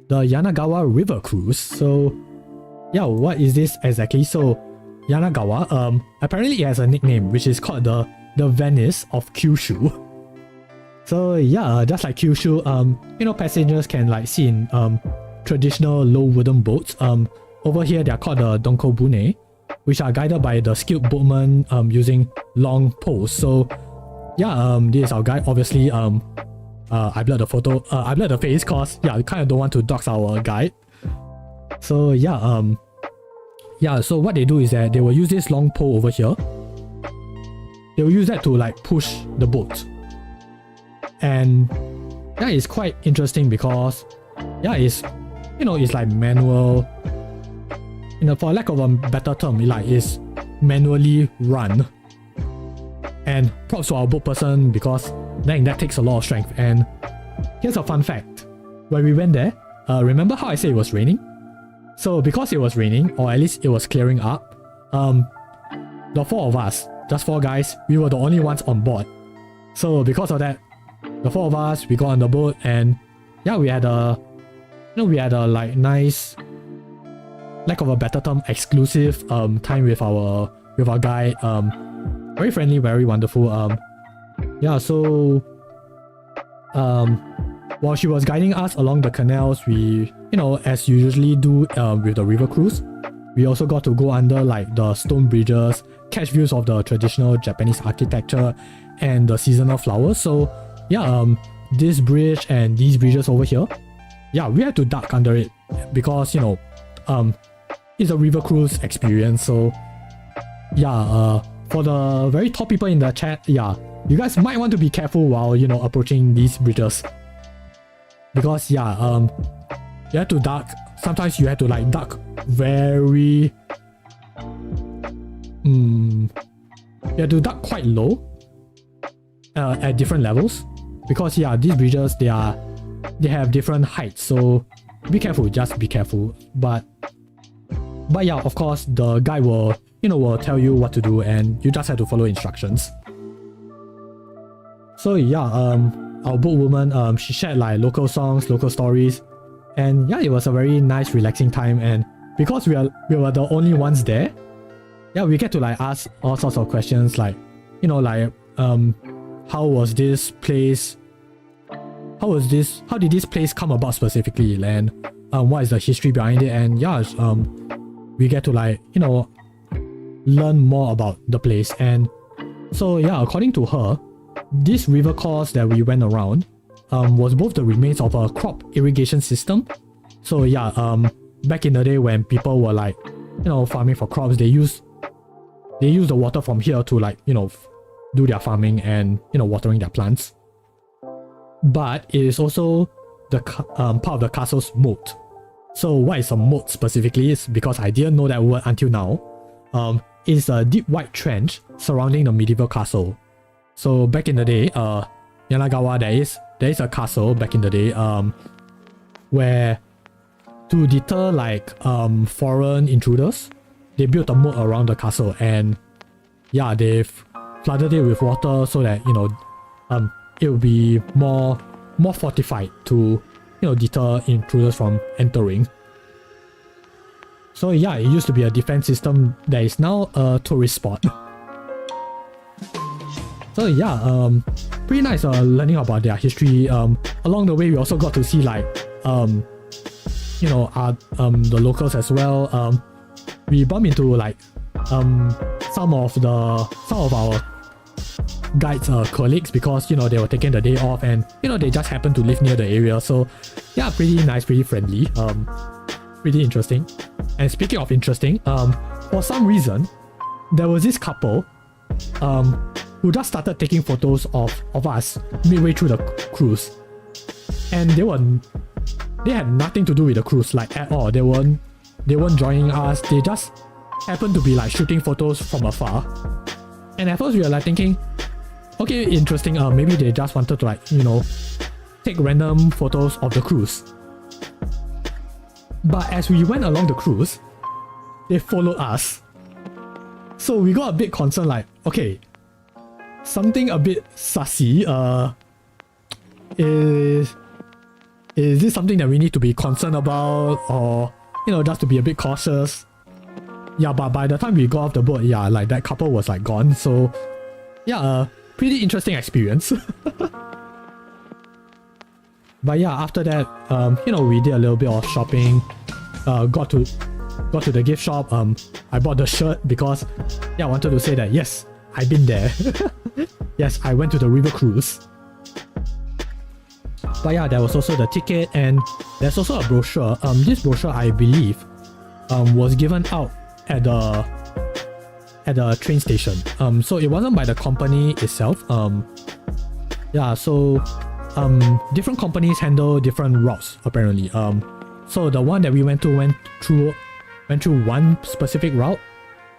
the Yanagawa River Cruise. So yeah, what is this exactly? So Yanagawa, apparently it has a nickname which is called the Venice of Kyushu. So yeah, just like Kyushu, passengers can like sit in traditional low wooden boats. Over here they are called the Donkobune, which are guided by the skilled boatmen using long poles. So yeah, this is our guide. Obviously, I blurred the photo. I blurred the face cause yeah, I kind of don't want to dox our guide. So yeah, so what they do is that they will use this long pole over here. They will use that to like push the boat. And yeah, it's quite interesting because yeah, it's it's like manual. For lack of a better term, it's manually run. And props to our boat person, because that takes a lot of strength. And here's a fun fact: when we went there, remember how I said it was raining? So because it was raining, or at least it was clearing up, the four of us, just four guys, we were the only ones on board. So because of that, the four of us, we got on the boat, and yeah, we had a, we had a like nice, lack of a better term, exclusive time with our guy. Very friendly, very wonderful. Yeah, so while she was guiding us along the canals, we, as you usually do with the river cruise, we also got to go under like the stone bridges, catch views of the traditional Japanese architecture and the seasonal flowers. So yeah, this bridge and these bridges over here, yeah, we had to duck under it because, it's a river cruise experience. So yeah, for the very top people in the chat, yeah, you guys might want to be careful while, approaching these bridges. Because yeah, you have to duck. Sometimes you have to like duck very... you have to duck quite low at different levels. Because yeah, these bridges, they have different heights. So be careful, just be careful. But yeah, of course, the guy will, will tell you what to do, and you just have to follow instructions. So yeah, our boatwoman, she shared like local songs, local stories, and yeah, it was a very nice, relaxing time. And because we were the only ones there, yeah, we get to like ask all sorts of questions, like, how was this place? How did this place come about specifically? And what is the history behind it? And yeah, we get to like, learn more about the place. And so yeah, according to her, this river course that we went around was both the remains of a crop irrigation system. So yeah, back in the day when people were like, farming for crops, they use the water from here to like, do their farming and, watering their plants. But it is also the part of the castle's moat. So what is a moat specifically is, because I didn't know that word until now, is a deep white trench surrounding the medieval castle. So back in the day, Yanagawa, there is a castle back in the day, where to deter like foreign intruders, they built a moat around the castle, and yeah, they've flooded it with water so that it will be more fortified to deter intruders from entering. So yeah, it used to be a defense system that is now a tourist spot. So yeah, pretty nice learning about their history. Along the way, we also got to see like the locals as well. We bumped into like some of our guides colleagues, because they were taking the day off, and they just happened to live near the area. So yeah, pretty nice, pretty friendly, pretty interesting. And speaking of interesting, for some reason there was this couple who just started taking photos of us midway through the cruise, and they had nothing to do with the cruise, like at all. They weren't joining us. They just happened to be like shooting photos from afar. And at first we were like thinking, okay, interesting, maybe they just wanted to like, take random photos of the cruise. But as we went along the cruise, they followed us. So we got a bit concerned, like, okay, something a bit sussy. Is this something that we need to be concerned about, or just to be a bit cautious? Yeah, but by the time we got off the boat, yeah, like that couple was like gone. So yeah, pretty interesting experience. But yeah, after that, we did a little bit of shopping. Got to the gift shop. I bought the shirt because yeah, I wanted to say that yes, I've been there. Yes, I went to the river cruise. But yeah, there was also the ticket, and there's also a brochure. This brochure, I believe, was given out at the train station. So it wasn't by the company itself. Yeah, so different companies handle different routes apparently. So the one that we went through one specific route.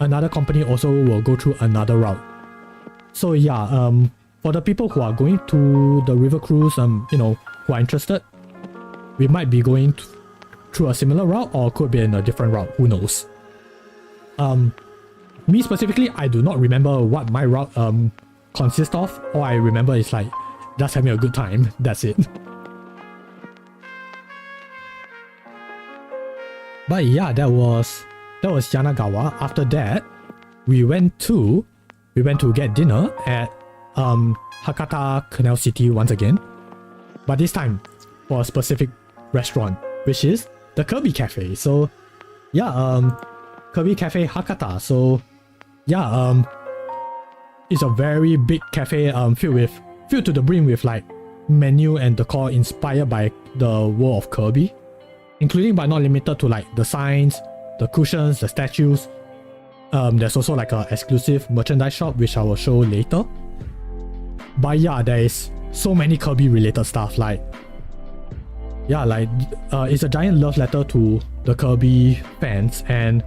Another company also will go through another route. So yeah, for the people who are going to the river cruise, who are interested, we might be going through a similar route or could be in a different route, who knows. Me specifically, I do not remember what my route consists of. All I remember is like just having a good time, that's it. But yeah, that was Yanagawa. After that, we went to get dinner at Hakata Canal City once again, but this time for a specific restaurant, which is the Kirby Cafe. So yeah, Kirby Cafe Hakata. So yeah, it's a very big cafe filled to the brim with like menu and decor inspired by the world of Kirby, including but not limited to like the signs, the cushions, the statues. There's also like an exclusive merchandise shop which I will show later. But yeah, there is so many Kirby related stuff, like yeah, like it's a giant love letter to the Kirby fans, and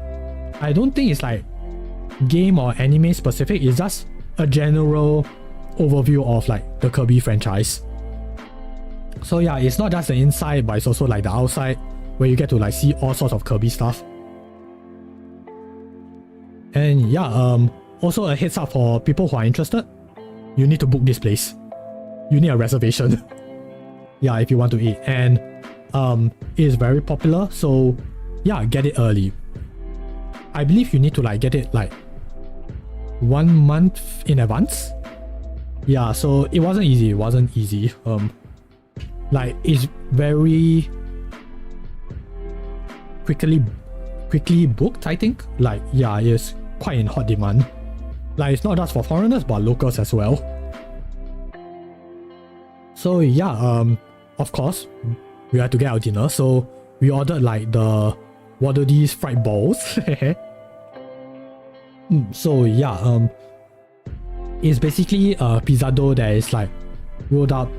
I don't think it's like game or anime specific, it's just a general overview of like the Kirby franchise. So yeah, it's not just the inside, but it's also like the outside, where you get to like see all sorts of Kirby stuff. And yeah, also a heads up for people who are interested, you need to book this place. You need a reservation. Yeah, if you want to eat. And it is very popular, so yeah, get it early. I believe you need to like get it like 1 month in advance. Yeah, so it wasn't easy. Like it's very quickly booked, I think. Like yeah, it's quite in hot demand. Like it's not just for foreigners but locals as well. So yeah, of course we had to get our dinner, so we ordered like the Waddle Dee's fried balls. So yeah, it's basically a pizza dough that is like rolled up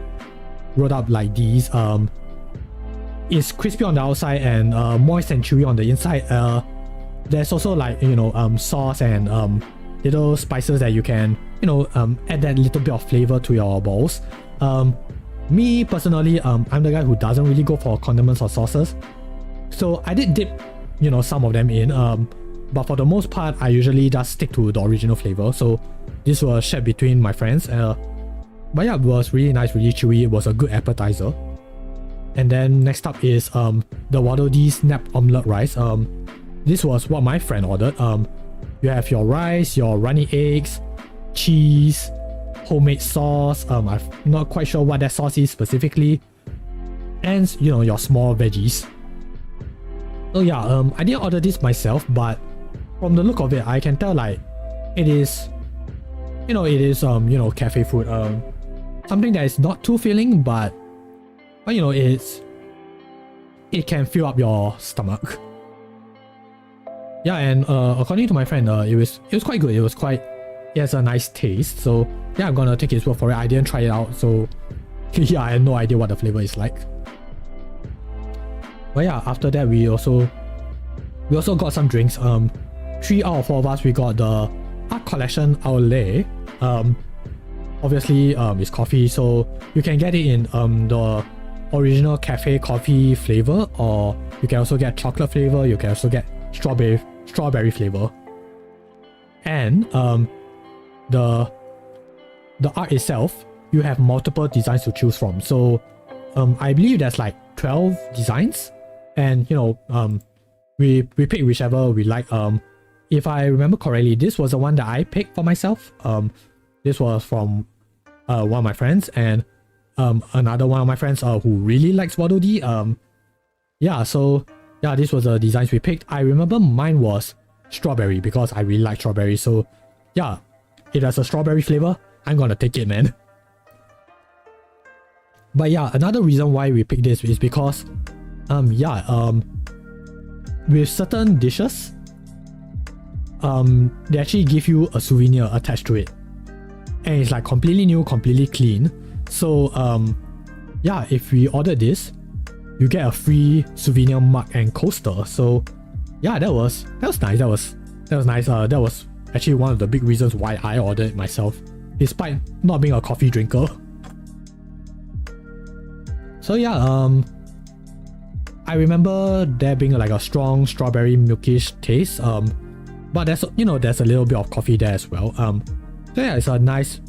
like these. It's crispy on the outside and moist and chewy on the inside. There's also like, you know, sauce and little spices that you can, you know, add that little bit of flavor to your balls. Me personally, I'm the guy who doesn't really go for condiments or sauces, so I did dip, you know, some of them in. But for the most part, I usually just stick to the original flavor. So this was shared between my friends. But yeah, it was really nice, really chewy. It was a good appetizer. And then next up is the Waddle Dee snap omelette rice. This was what my friend ordered. You have your rice, your runny eggs, cheese, homemade sauce. I'm not quite sure what that sauce is specifically, and you know, your small veggies. So yeah, I didn't order this myself, but from the look of it, I can tell like it is, you know, cafe food. Something that is not too filling, but you know, it can fill up your stomach. Yeah, and according to my friend, it was quite good. It has a nice taste. So yeah, I'm gonna take his word for it. I didn't try it out, so yeah, I had no idea what the flavor is like. But yeah, after that we also got some drinks. 3 out of 4 of us, we got the Art Collection Outlet. Obviously it's coffee, so you can get it in the original cafe coffee flavor, or you can also get chocolate flavor, you can also get strawberry flavor. And the art itself, you have multiple designs to choose from. So I believe there's like 12 designs, and you know, we pick whichever we like. If I remember correctly, this was the one that I picked for myself. This was from one of my friends, and another one of my friends who really likes Waddle Dee. Yeah, so yeah, this was the designs we picked. I remember mine was strawberry because I really like strawberry. So yeah, it has a strawberry flavor. I'm gonna take it, man. But yeah, another reason why we picked this is because with certain dishes, they actually give you a souvenir attached to it, and it's like completely new, completely clean. So yeah, if we order this, you get a free souvenir mug and coaster. So yeah, that was nice. That was nice. That was actually one of the big reasons why I ordered it myself, despite not being a coffee drinker. So yeah, I remember there being like a strong strawberry milkish taste. But there's there's a little bit of coffee there as well. So yeah, it's a nice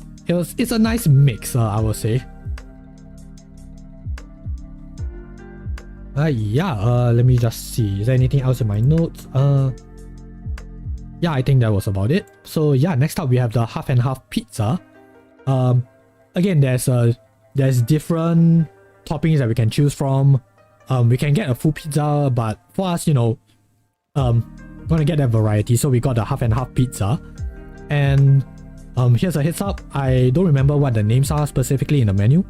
mix, I would say. Let me just see. Is there anything else in my notes? Yeah, I think that was about it. So yeah, next up we have the half and half pizza. Again, there's different toppings that we can choose from. We can get a full pizza, but for us, gonna get that variety, so we got the half and half pizza. And here's a heads up, I don't remember what the names are specifically in the menu.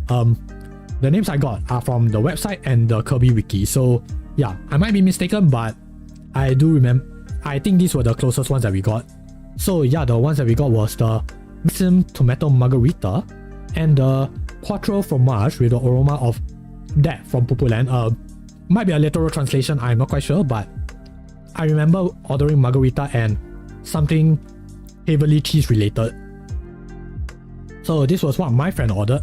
The names I got are from the website and the Kirby wiki, so yeah, I might be mistaken, but I do remember, I think these were the closest ones that we got. So yeah, the ones that we got was the Maxim tomato margarita and the quattro fromage with the aroma of that from Pupuland. Might be a literal translation, I'm not quite sure, but I remember ordering margarita and something heavily cheese related. So this was what my friend ordered,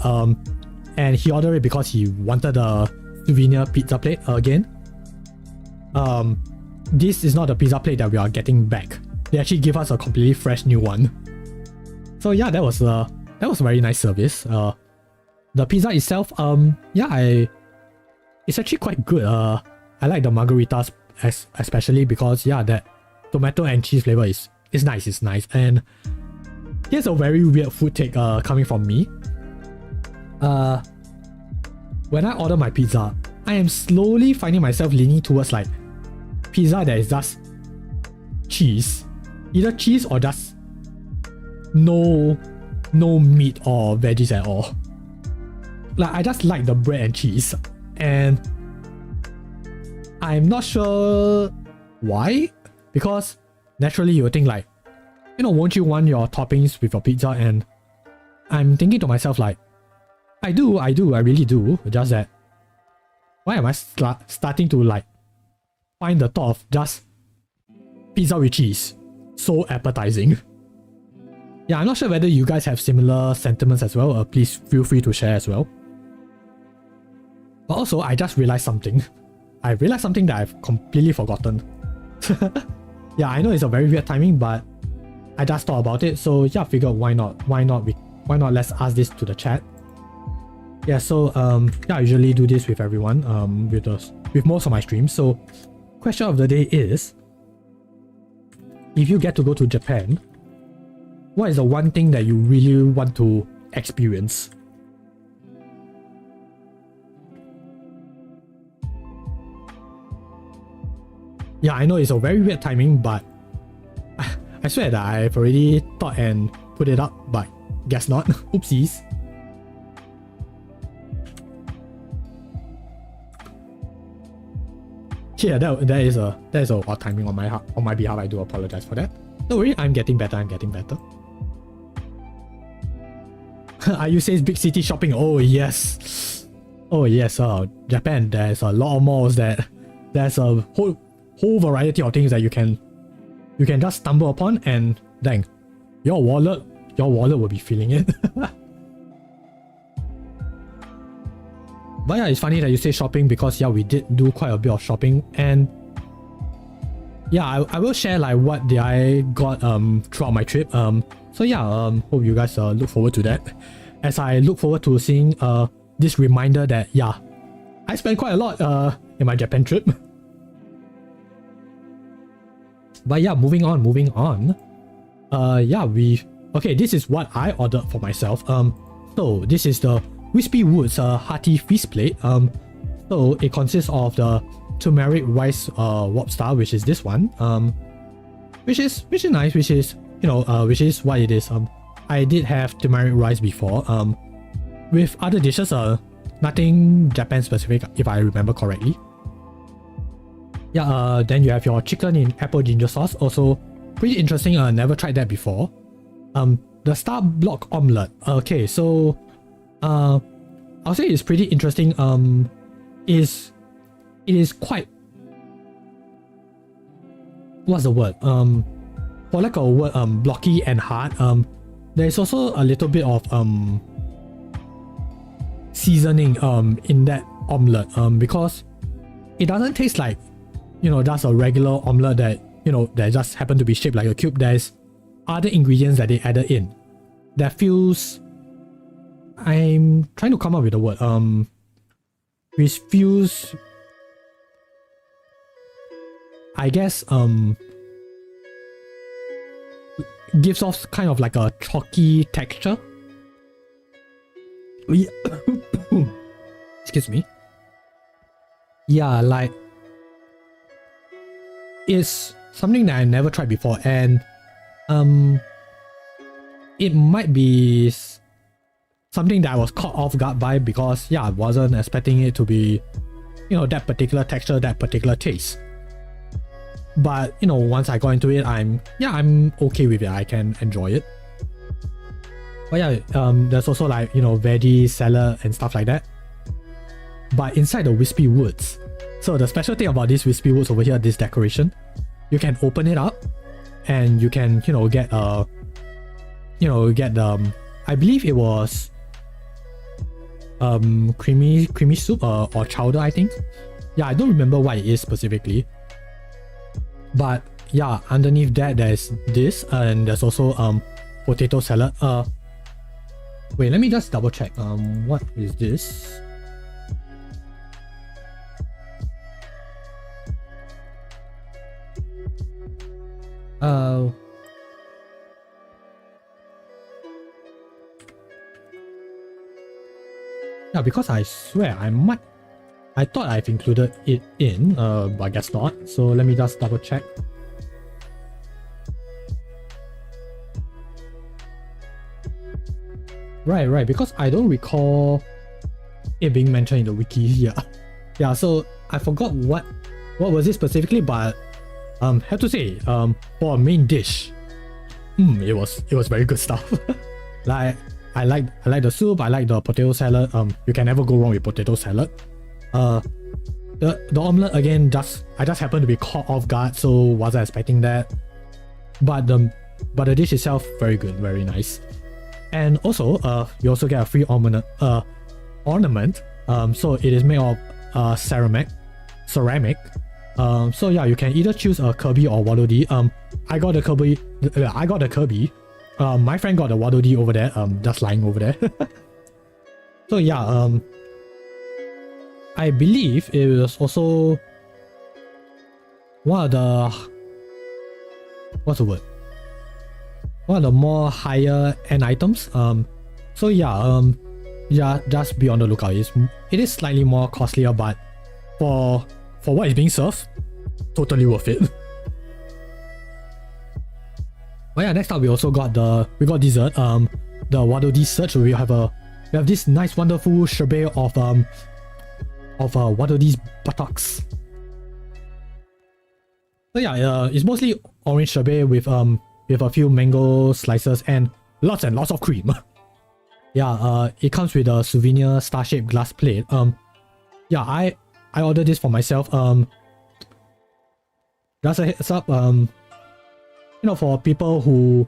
and he ordered it because he wanted a souvenir pizza plate again. This is not the pizza plate that we are getting back. They actually give us a completely fresh new one. So yeah, that was a very nice service. The pizza itself, it's actually quite good. I like the margaritas especially because yeah, that tomato and cheese flavor is nice. It's nice. And here's a very weird food take coming from me. When I order my pizza, I am slowly finding myself leaning towards like pizza that is just cheese, either cheese or just no meat or veggies at all. Like, I just like the bread and cheese, and I'm not sure why, because naturally you would think like, won't you want your toppings with your pizza? And I'm thinking to myself like, I really do, just that why am I starting to like find the thought of just pizza with cheese so appetizing? Yeah, I'm not sure whether you guys have similar sentiments as well. Please feel free to share as well. But also, I just realized something. I realized something that I've completely forgotten. Yeah, I know it's a very weird timing, but I just thought about it. So yeah, figured why not let's ask this to the chat. Yeah, so yeah, I usually do this with everyone with most of my streams. So question of the day is, if you get to go to Japan, what is the one thing that you really want to experience? Yeah, I know it's a very weird timing, but I swear that I've already thought and put it up, but guess not. Oopsies. Yeah, that is a odd timing on my behalf. I do apologize for that. Don't worry, I'm getting better. Ayu says big city shopping. Oh yes. Japan, there's a lot of malls there's a whole variety of things that you can just stumble upon, and dang, your wallet will be feeling it. But yeah, it's funny that you say shopping because yeah, we did do quite a bit of shopping, and yeah, I will share like what I got throughout my trip. So yeah, hope you guys look forward to that, as I look forward to seeing this reminder that yeah, I spent quite a lot in my Japan trip. But yeah, moving on. Okay, this is what I ordered for myself. So this is the Wispy Woods hearty feast plate. So it consists of the turmeric rice lobster, which is this one. Which is nice, which is which is what it is. I did have turmeric rice before. With other dishes, nothing Japan specific if I remember correctly. Yeah, then you have your chicken in apple ginger sauce, also pretty interesting. Never tried that before. The star block omelette. Okay, so I'll say it's pretty interesting. It is quite, what's the word? For lack of a word, blocky and hard. There's also a little bit of seasoning in that omelette. Because it doesn't taste like, just a regular omelette that, that just happened to be shaped like a cube. There's other ingredients that they added in that feels, I'm trying to come up with a word, which feels, I guess, gives off kind of like a chalky texture. Excuse me. Yeah, like, it's something that I never tried before, and it might be something that I was caught off guard by, because I wasn't expecting it to be, that particular texture, that particular taste. But once I got into it, I'm okay with it. I can enjoy it. But there's also like veggie salad and stuff like that. But inside the wispy woods. So the special thing about this wispy woods over here, this decoration, you can open it up, and you can get I believe it was creamy soup or chowder, I think. I don't remember what it is specifically. But underneath that there's this, and there's also potato salad. Wait, let me just double check. What is this? Because I swear I thought I've included it in, but I guess not. So let me just double check. Right, because I don't recall it being mentioned in the wiki. So I forgot what was it specifically, but have to say, for a main dish, it was very good stuff. Like, I like the soup, I like the potato salad. You can never go wrong with potato salad. The omelette, again, I just happened to be caught off guard, so wasn't expecting that. But the dish itself, very good, very nice. And also, you also get a free ornament. So it is made of ceramic. So you can either choose a Kirby or Waddle Dee. I got the Kirby. My friend got the Waddle Dee over there, just lying over there. So I believe it was also one of the, what's the word? One of the more higher end items. So just be on the lookout. It is slightly more costlier, but for what is being served, totally worth it. But next up we also got dessert. The Waddle Dee Surge. We have this nice wonderful sherbet of Waddle Dee's buttocks. So it's mostly orange sherbet with a few mango slices and lots of cream. It comes with a souvenir star-shaped glass plate. I ordered this for myself. Just a heads up, for people who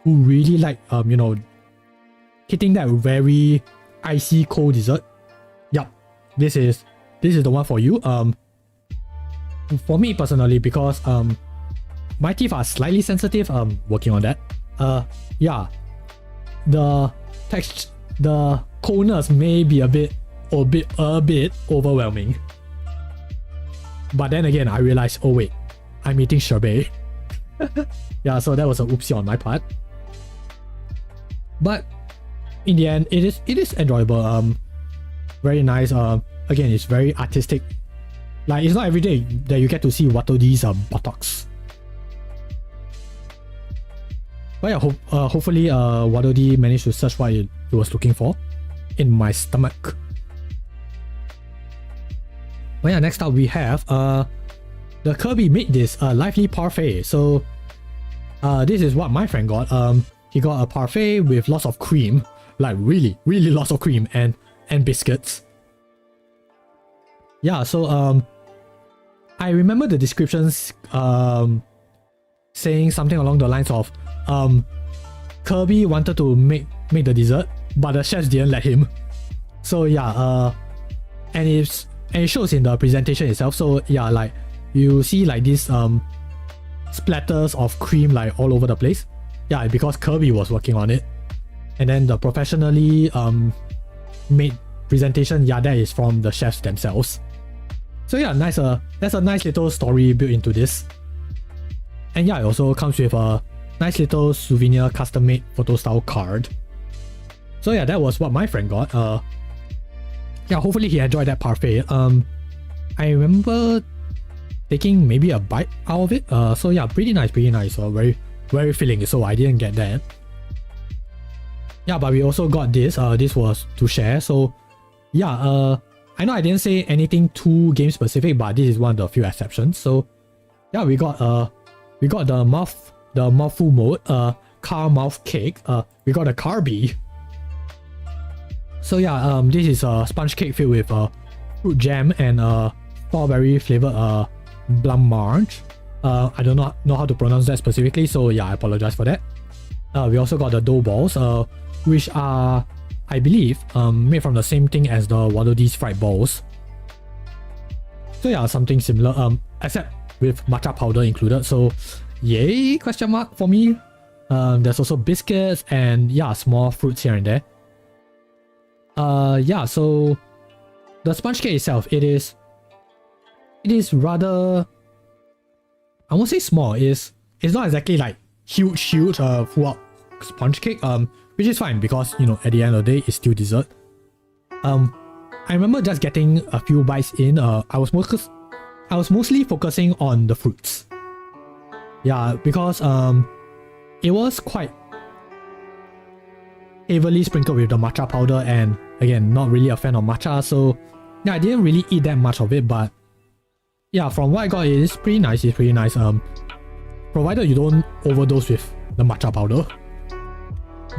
really like hitting that very icy cold dessert. This is the one for you. For me personally, because my teeth are slightly sensitive, working on that. The coldness may be a bit overwhelming. But then again, I realized, oh wait, I'm eating sherbet. So that was a oopsie on my part. But in the end, it is enjoyable. Very nice. Again, it's very artistic. Like, it's not every day that you get to see Waddle Dee's buttocks. But hopefully Waddle Dee managed to search what it was looking for in my stomach. But next up we have the Kirby made this lively parfait. So this is what my friend got. He got a parfait with lots of cream, like really lots of cream and biscuits. So I remember the descriptions saying something along the lines of Kirby wanted to make the dessert, but the chefs didn't let him. So and it's and it shows in the presentation itself. So yeah, like you see like these splatters of cream like all over the place. Yeah, because Kirby was working on it. And then the professionally made presentation, yeah, that is from the chefs themselves. So yeah, nice. That's a nice little story built into this. And yeah, it also comes with a nice little souvenir custom-made photo style card. So yeah, that was what my friend got. Yeah, hopefully he enjoyed that parfait. I remember taking maybe a bite out of it. So yeah, pretty nice, pretty nice. Very, very filling. So I didn't get that. Yeah, but we also got this. This was to share. So yeah, I know I didn't say anything too game specific, but this is one of the few exceptions. So yeah, we got the mouthful mode, car mouth cake. We got a R.B.I. So yeah, this is a sponge cake filled with fruit jam and strawberry flavored blancmange. I do not know how to pronounce that specifically, so yeah, I apologize for that. We also got the dough balls, which are, I believe, made from the same thing as the Waddle Dee's fried balls. So yeah, something similar, except with matcha powder included. So yay, question mark for me. There's also biscuits and yeah, small fruits here and there. Yeah, so the sponge cake itself, it is rather, I won't say small. It's not exactly like huge full out sponge cake, which is fine because, you know, at the end of the day, it's still dessert. I remember just getting a few bites in. I was mostly focusing on the fruits. Yeah, because it was quite heavily sprinkled with the matcha powder, and again, not really a fan of matcha, so yeah, I didn't really eat that much of it, but yeah, from what I got, it's pretty nice. It's pretty nice. Provided you don't overdose with the matcha powder.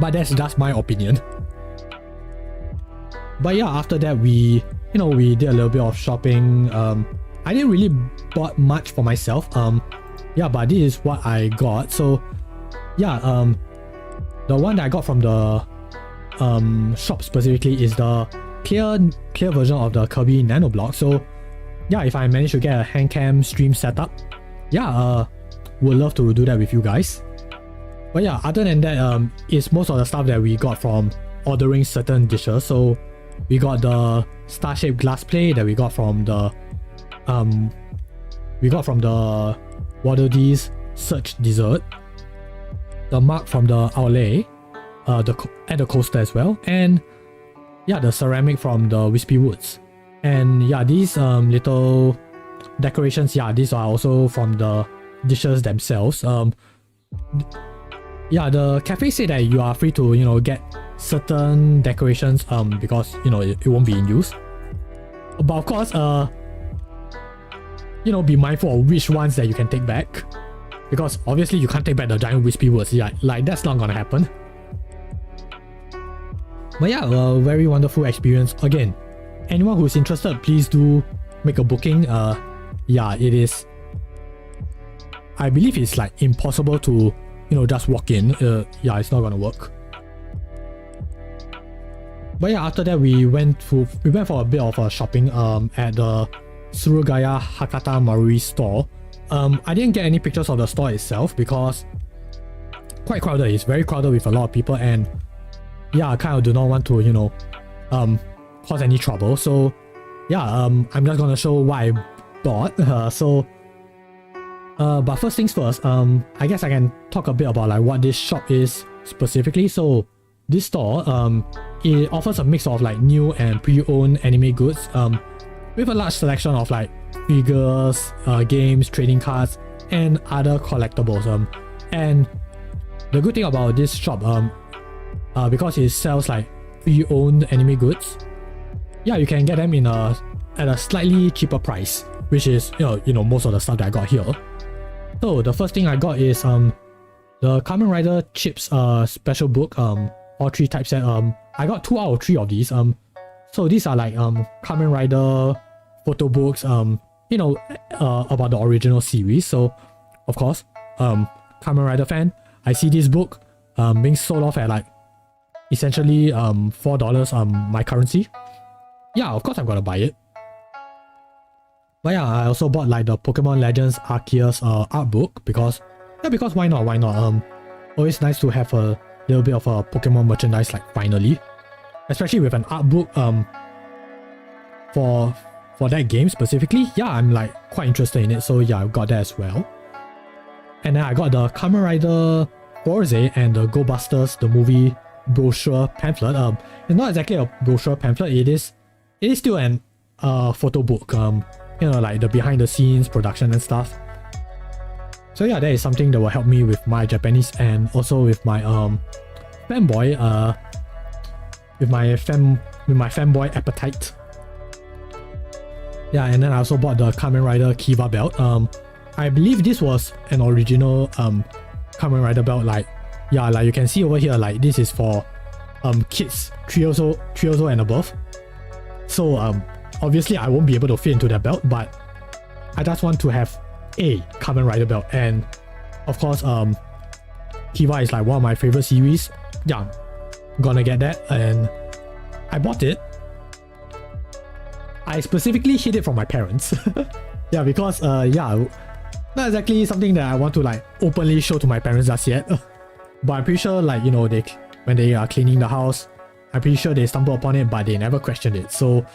But that's just my opinion. But yeah, after that we did a little bit of shopping. I didn't really bought much for myself. Yeah, but this is what I got. So yeah, the one that I got from the shop specifically is the clear version of the Kirby Nano Block. So yeah, if I manage to get a hand cam stream setup, yeah, would love to do that with you guys. But yeah, other than that, it's most of the stuff that we got from ordering certain dishes. So we got the star-shaped glass plate that we got from the Waddle Dee's Search dessert, the mug from the Outlet, and the coaster as well, and yeah, the ceramic from the Wispy Woods. And yeah, these little decorations, yeah, these are also from the dishes themselves. Yeah, the cafe said that you are free to, you know, get certain decorations because, you know, it won't be in use. But of course, you know, be mindful of which ones that you can take back, because obviously you can't take back the giant Wispy Woods. Yeah, like that's not gonna happen. But yeah, a very wonderful experience. Again, anyone who's interested, please do make a booking. Yeah, it is, I believe it's like impossible to, you know, just walk in. Yeah, it's not gonna work. But yeah, after that we went for a bit of shopping at the Surugaya Hakata Marui store. I didn't get any pictures of the store itself because quite crowded. It's very crowded with a lot of people, and yeah, I kind of do not want to, you know, cause any trouble. So yeah, I'm just gonna show what I bought. But first things first, I guess I can talk a bit about like what this shop is specifically. So this store, it offers a mix of like new and pre-owned anime goods, with a large selection of like figures, games, trading cards, and other collectibles. And the good thing about this shop, because it sells like pre-owned anime goods, yeah, you can get them at a slightly cheaper price, which is you know most of the stuff that I got here. So the first thing I got is the Kamen Rider Chips special book, all 3 type set. I got 2 out of 3 of these. So these are like Kamen Rider photo books, you know, about the original series. So of course, Kamen Rider fan, I see this book being sold off at like essentially $4 my currency. Yeah, of course I'm gonna buy it. But yeah, I also bought like the Pokemon Legends Arceus art book because why not? Always nice to have a little bit of a Pokemon merchandise like finally, especially with an art book for that game specifically. Yeah, I'm like quite interested in it, so yeah, I got that as well. And then I got the Kamen Rider Forze and the Go Busters, the movie brochure pamphlet. It's not exactly a brochure pamphlet. It is still an photo book. You know, like the behind the scenes production and stuff. So yeah, that is something that will help me with my Japanese and also with my fanboy with my fanboy appetite. Yeah, and then I also bought the Kamen Rider Kiva belt. I believe this was an original Kamen Rider belt. Like, yeah, like you can see over here, like this is for kids 3 years old and above. So obviously I won't be able to fit into that belt, but I just want to have a Kamen Rider belt, and of course Kiva is like one of my favorite series. Yeah, I'm gonna get that, and I bought it. I specifically hid it from my parents. Yeah, because yeah, not exactly something that I want to like openly show to my parents just yet. But I'm pretty sure, like, you know, when they are cleaning the house, I'm pretty sure they stumble upon it, but they never questioned it. So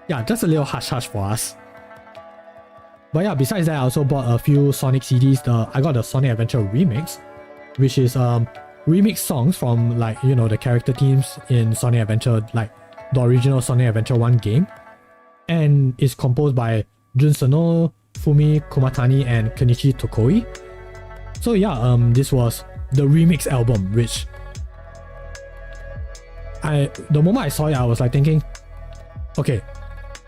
yeah, just a little hush hush for us. But yeah, besides that, I also bought a few Sonic CDs. I got the Sonic Adventure Remix, which is remix songs from, like, you know, the character themes in Sonic Adventure, like the original Sonic Adventure 1 game. And it's composed by Jun Seno, Fumi Kumatani, and Kenichi Tokoi. So yeah, this was the remix album, which the moment I saw it, I was like thinking, okay,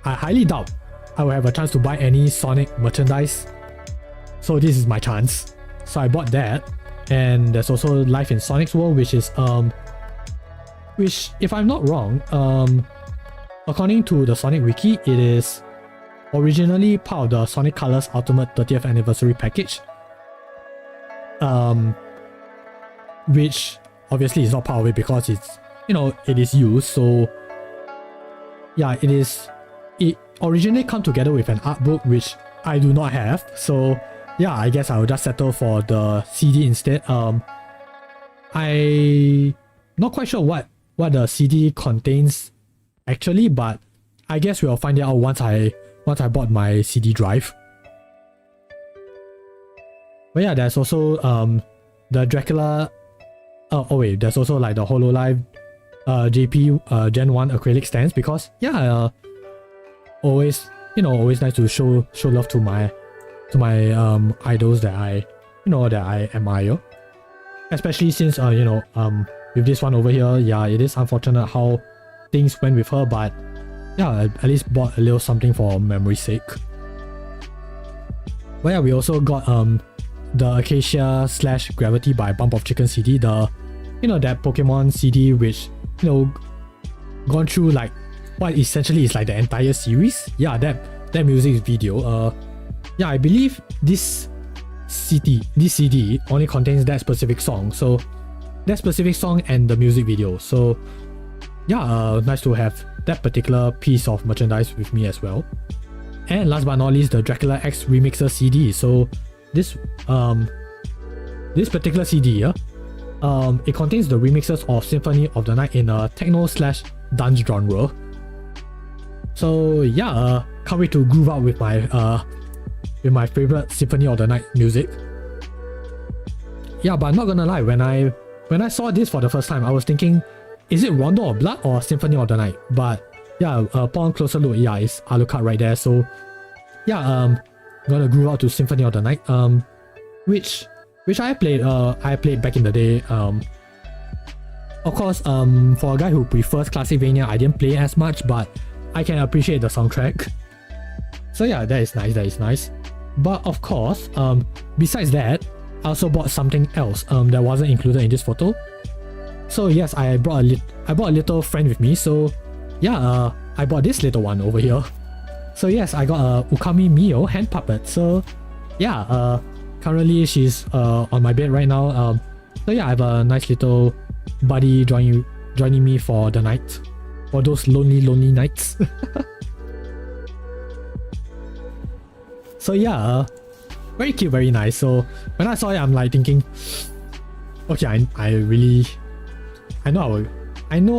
I highly doubt I will have a chance to buy any Sonic merchandise, so this is my chance. So I bought that. And there's also Life in Sonic's World, which is which, if I'm not wrong, according to the Sonic Wiki, it is originally part of the Sonic Colors Ultimate 30th Anniversary package, which obviously is not part of it because it's, you know, it is used. So yeah, it originally come together with an art book, which I do not have. So yeah, I guess I will just settle for the CD instead. I not quite sure what the CD contains actually, but I guess we'll find it out once I bought my CD drive. But yeah, there's also the Dracula. Oh wait, there's also like the HoloLive JP Gen 1 acrylic stands, because yeah, always nice to show love to my idols that I admire, especially since with this one over here, yeah, it is unfortunate how things went with her, but yeah, I at least bought a little something for memory's sake. But yeah, we also got the Acacia / Gravity by Bump of Chicken CD, the that Pokemon CD, which gone through like what essentially is like the entire series. Yeah, that music video. Yeah, I believe this CD only contains that specific song. So that specific song and the music video. So yeah, nice to have that particular piece of merchandise with me as well. And last but not least, the Dracula X Remixer CD. So this particular CD here, it contains the remixes of Symphony of the Night in a techno / dance genre. So yeah, can't wait to groove out with my favorite Symphony of the Night music. Yeah, but I'm not gonna lie, when I saw this for the first time, I was thinking, is it Rondo of Blood or Symphony of the Night? But yeah, upon closer look, yeah, it's Alucard right there. So yeah, gonna groove out to Symphony of the Night, which I played back in the day. Of course, for a guy who prefers Classicvania, I didn't play as much, but I can appreciate the soundtrack. So yeah, that is nice. But of course, besides that, I also bought something else that wasn't included in this photo. So yes, I brought a little friend with me. So yeah, I bought this little one over here. So yes, I got a Ukami Mio hand puppet. So yeah, currently she's on my bed right now. So yeah, I have a nice little buddy joining me for the night, for those lonely nights. So yeah, very cute, very nice. So when I saw it, I'm like thinking, okay, I know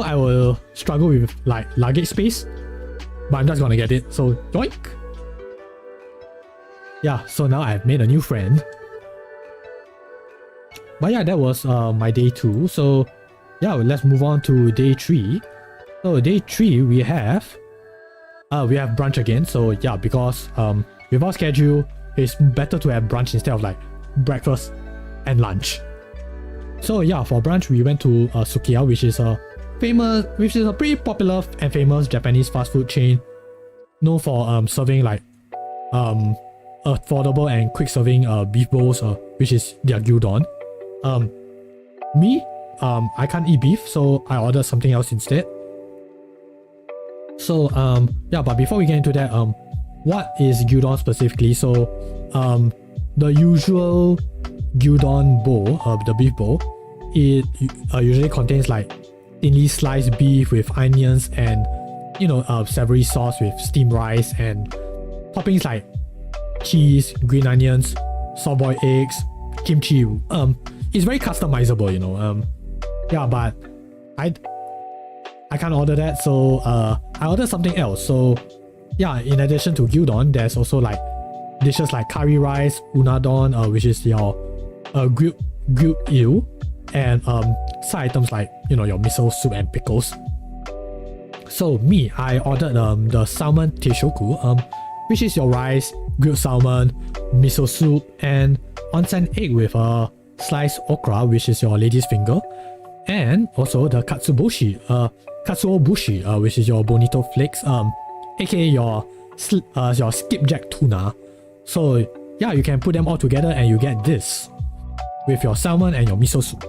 I will struggle with like luggage space, but I'm just gonna get it. So yoink. Yeah, so now I've made a new friend. But yeah, that was my day 2. So yeah, let's move on to day 3. So day 3 we have brunch again. So yeah, because with our schedule, it's better to have brunch instead of like breakfast and lunch. So yeah, for brunch we went to Sukiya, which is a pretty popular and famous Japanese fast food chain, known for serving like affordable and quick serving beef bowls, which is their gyudon. I can't eat beef, so I ordered something else instead. So yeah, but before we get into that, what is gyudon specifically? So the usual gyudon bowl, the beef bowl, it usually contains like thinly sliced beef with onions and savory sauce with steamed rice and toppings like cheese, green onions, soft-boiled eggs, kimchi. It's very customizable, yeah, but I can't order that, so I ordered something else. So yeah, in addition to gyudon, there's also like dishes like curry rice, unadon, which is your grilled eel, and side items like your miso soup and pickles. So I ordered the salmon teishoku, which is your rice, grilled salmon, miso soup, and onsen egg with a sliced okra, which is your lady's finger, and also the katsuobushi, which is your bonito flakes, aka your skipjack tuna. So yeah, you can put them all together and you get this with your salmon and your miso soup.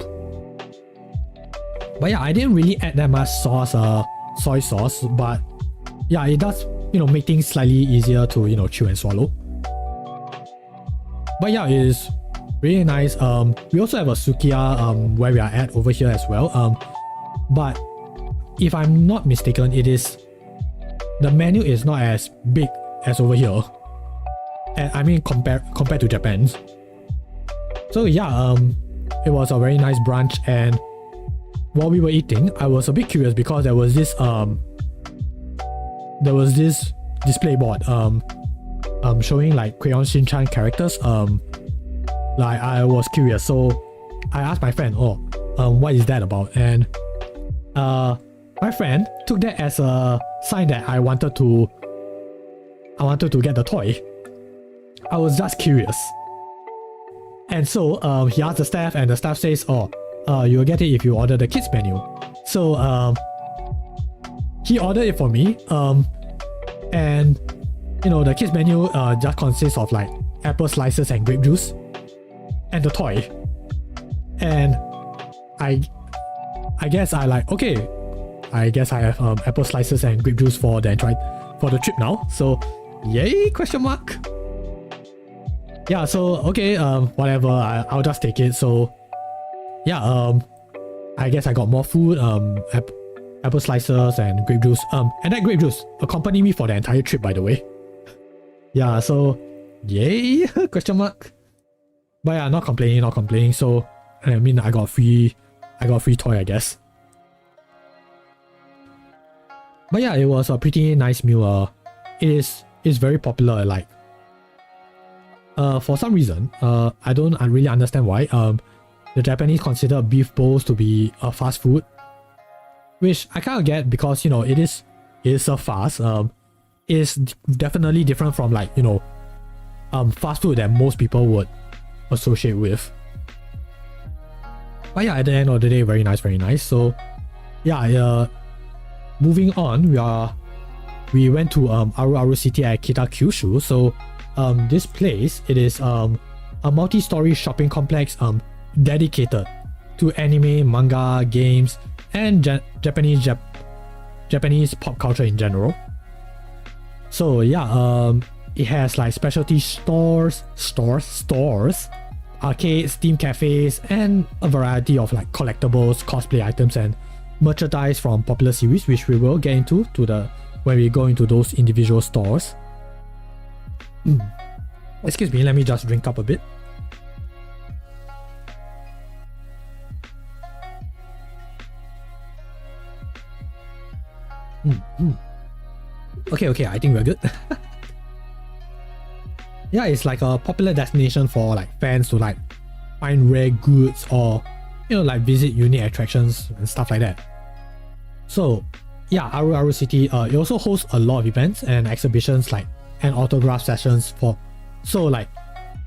But yeah, I didn't really add that much sauce, soy sauce, but yeah, it does make things slightly easier to chew and swallow. But yeah, it is really nice. We also have a Sukiya where we are at over here as well. But if I'm not mistaken, the menu is not as big as over here. And I mean compared to Japan. So yeah, it was a very nice brunch, and while we were eating, I was a bit curious because there was this display board showing like Crayon Shin-chan characters. Like I was curious, so I asked my friend, what is that about? And my friend took that as a sign that I wanted to get the toy. I was just curious. And so he asked the staff, and the staff says, you'll get it if you order the kids menu. So he ordered it for me, and the kids menu just consists of like apple slices and grape juice and the toy. And I guess I guess I have apple slices and grape juice for the trip now. So yay, question mark. Yeah, so okay, whatever, I'll just take it. So yeah, I guess I got more food, apple slices and grape juice. And that grape juice accompanied me for the entire trip, by the way. Yeah, so yay, question mark. But yeah, not complaining. So I mean, I got a free toy, I guess. But yeah, it was a pretty nice meal. It's very popular. Like, for some reason, I don't really understand why. The Japanese consider beef bowls to be a fast food, which I kind of get because it is a fast. It's definitely different from like fast food that most people would associate with. But yeah, at the end of the day, very nice. So yeah, moving on, we went to Aru City at Kita-Kyushu. So this place, it is a multi-story shopping complex dedicated to anime, manga, games, and Japanese pop culture in general. So yeah, it has like specialty stores, arcades, theme cafes, and a variety of like collectibles, cosplay items, and merchandise from popular series, which we will get into when we go into those individual stores. Excuse me, let me just drink up a bit. Okay, I think we're good. Yeah, it's like a popular destination for like fans to like find rare goods or like visit unique attractions and stuff like that. So yeah, Aru City it also hosts a lot of events and exhibitions like and autograph sessions for like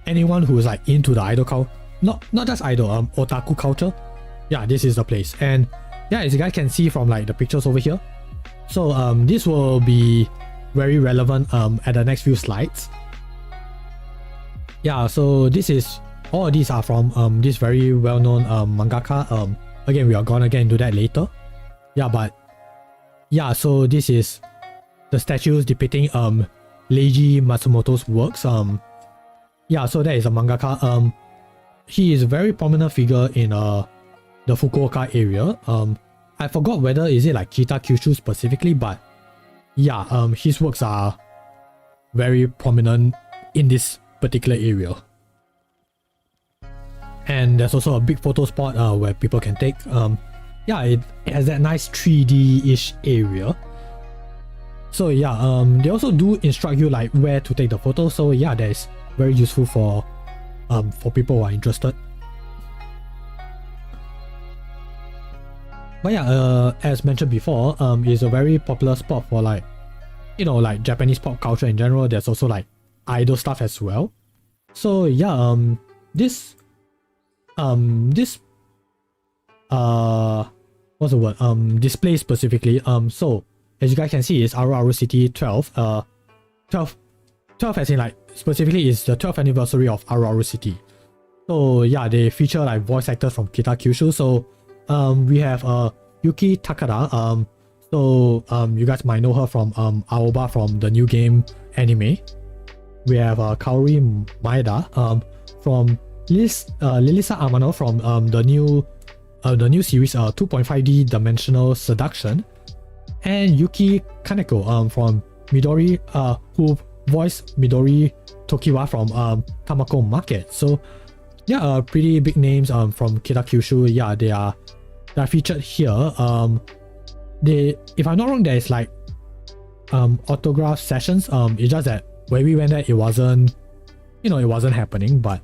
anyone who is like into the idol culture, not just idol, otaku culture. Yeah, this is the place. And yeah, as you guys can see from like the pictures over here, so this will be very relevant at the next few slides. Yeah, so all of these are from this very well-known mangaka. Again, we are gonna get into that later. Yeah, but yeah, so this is the statues depicting Leiji Matsumoto's works. Yeah, so that is a mangaka. He is a very prominent figure in the Fukuoka area. I forgot whether is it like Kita-Kyushu specifically, but yeah, his works are very prominent in this particular area. And there's also a big photo spot where people can take. Yeah, it has that nice 3D-ish area. So yeah, they also do instruct you like where to take the photo. So yeah, that is very useful for people who are interested. But yeah, as mentioned before, it's a very popular spot for like, like Japanese pop culture in general. There's also like idol stuff as well. So yeah, this what's the word? Display specifically. So as you guys can see, it's Aru City 12. 12 as in like specifically is the 12th anniversary of Aru City. So yeah, they feature like voice actors from Kita-Kyushu. So we have Yuki Takada. So you guys might know her from Aoba from the new game anime. We have Kaori Maeda from Lilisa Amano from the new series 2.5D Dimensional Seduction, and Yuki Kaneko from Midori, who voiced Midori Tokiwa from Tamako Market. So yeah, pretty big names from Kita-Kyushu. Yeah, they are featured here. If I'm not wrong, there is like autograph sessions. It's just that when we went there, it wasn't happening. But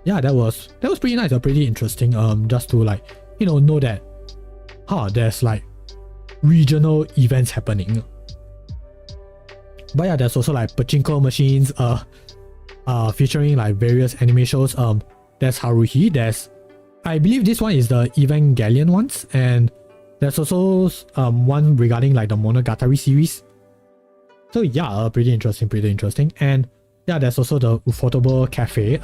yeah, that was pretty nice, pretty interesting. Just to like know that there's like regional events happening. But yeah, there's also like pachinko machines featuring like various anime shows. There's Haruhi. I believe this one is the Evangelion ones, and there's also one regarding like the Monogatari series. So yeah, pretty interesting. And yeah, there's also the Ufotable Cafe.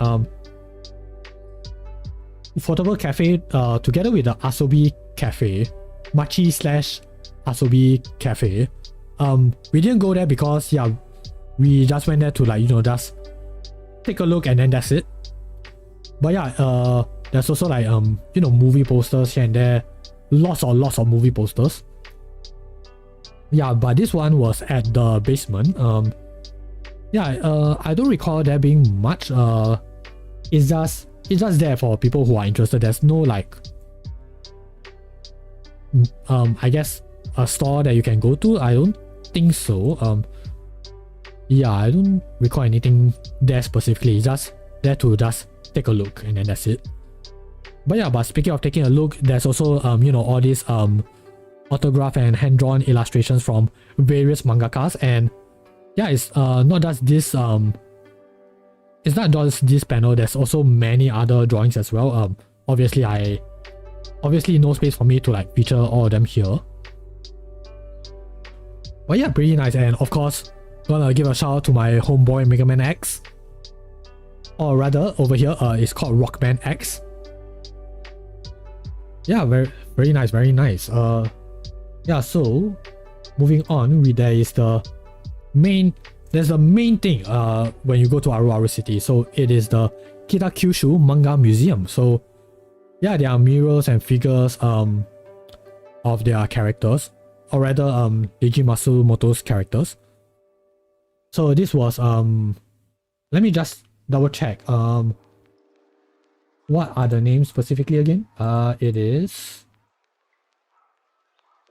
Ufotable Cafe together with the Asobi Cafe, Machi / Asobi Cafe. We didn't go there because yeah, we just went there to like just take a look and then that's it. But yeah, there's also like movie posters here and there, lots of movie posters. Yeah, but this one was at the basement. Yeah, I don't recall there being much. It's just there for people who are interested. There's no like I guess a store that you can go to. I don't think so. Yeah, I don't recall anything there specifically. It's just there to just take a look and then that's it. But yeah, but speaking of taking a look, there's also all these autograph and hand-drawn illustrations from various mangakas. And yeah, it's not just this it's not just this panel, there's also many other drawings as well. Obviously no space for me to like feature all of them here. But yeah, pretty nice. And of course, gonna give a shout out to my homeboy Mega Man X, or rather over here it's called Rockman X. Yeah, very nice. Yeah, so moving on, there's the main thing when you go to Aru City. So it is the Kita-Kyushu Manga Museum. So yeah, there are murals and figures of their characters, or rather Leiji Matsumoto's characters. So this was let me just double check. What are the names specifically again? It is...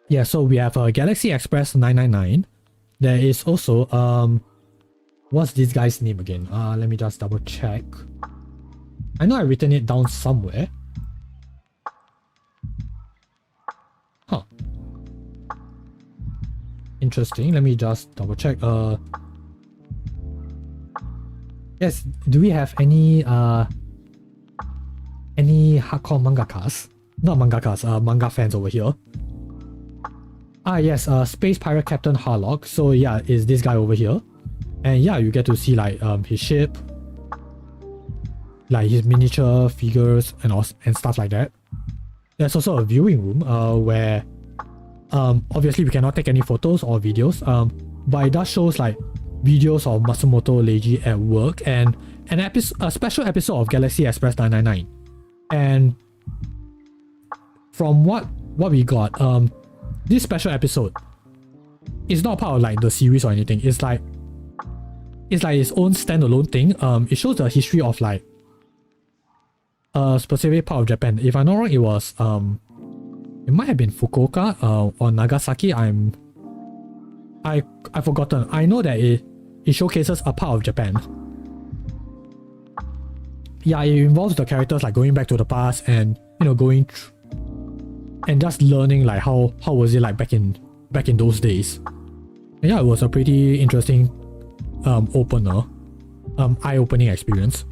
Yeah, so we have Galaxy Express 999. There is also, what's this guy's name again? Let me just double check. I know I've written it down somewhere. Huh. Interesting. Let me just double check. Yes, do we have any hardcore mangakas? Not mangakas, manga fans over here. Ah yes, Space Pirate Captain Harlock. So yeah, is this guy over here. And yeah, you get to see like his ship, like his miniature figures and stuff like that. There's also a viewing room where obviously we cannot take any photos or videos, but it does shows like videos of Matsumoto Leiji at work and a special episode of Galaxy Express 999. And from what we got, this special episode is not part of like the series or anything. It's like its own standalone thing. It shows the history of like a specific part of Japan. If I'm not wrong, it was it might have been Fukuoka or Nagasaki. I've forgotten. I know that it showcases a part of Japan. Yeah, it involves the characters like going back to the past and going and just learning like how was it like back in those days. And yeah, it was a pretty interesting eye-opening experience.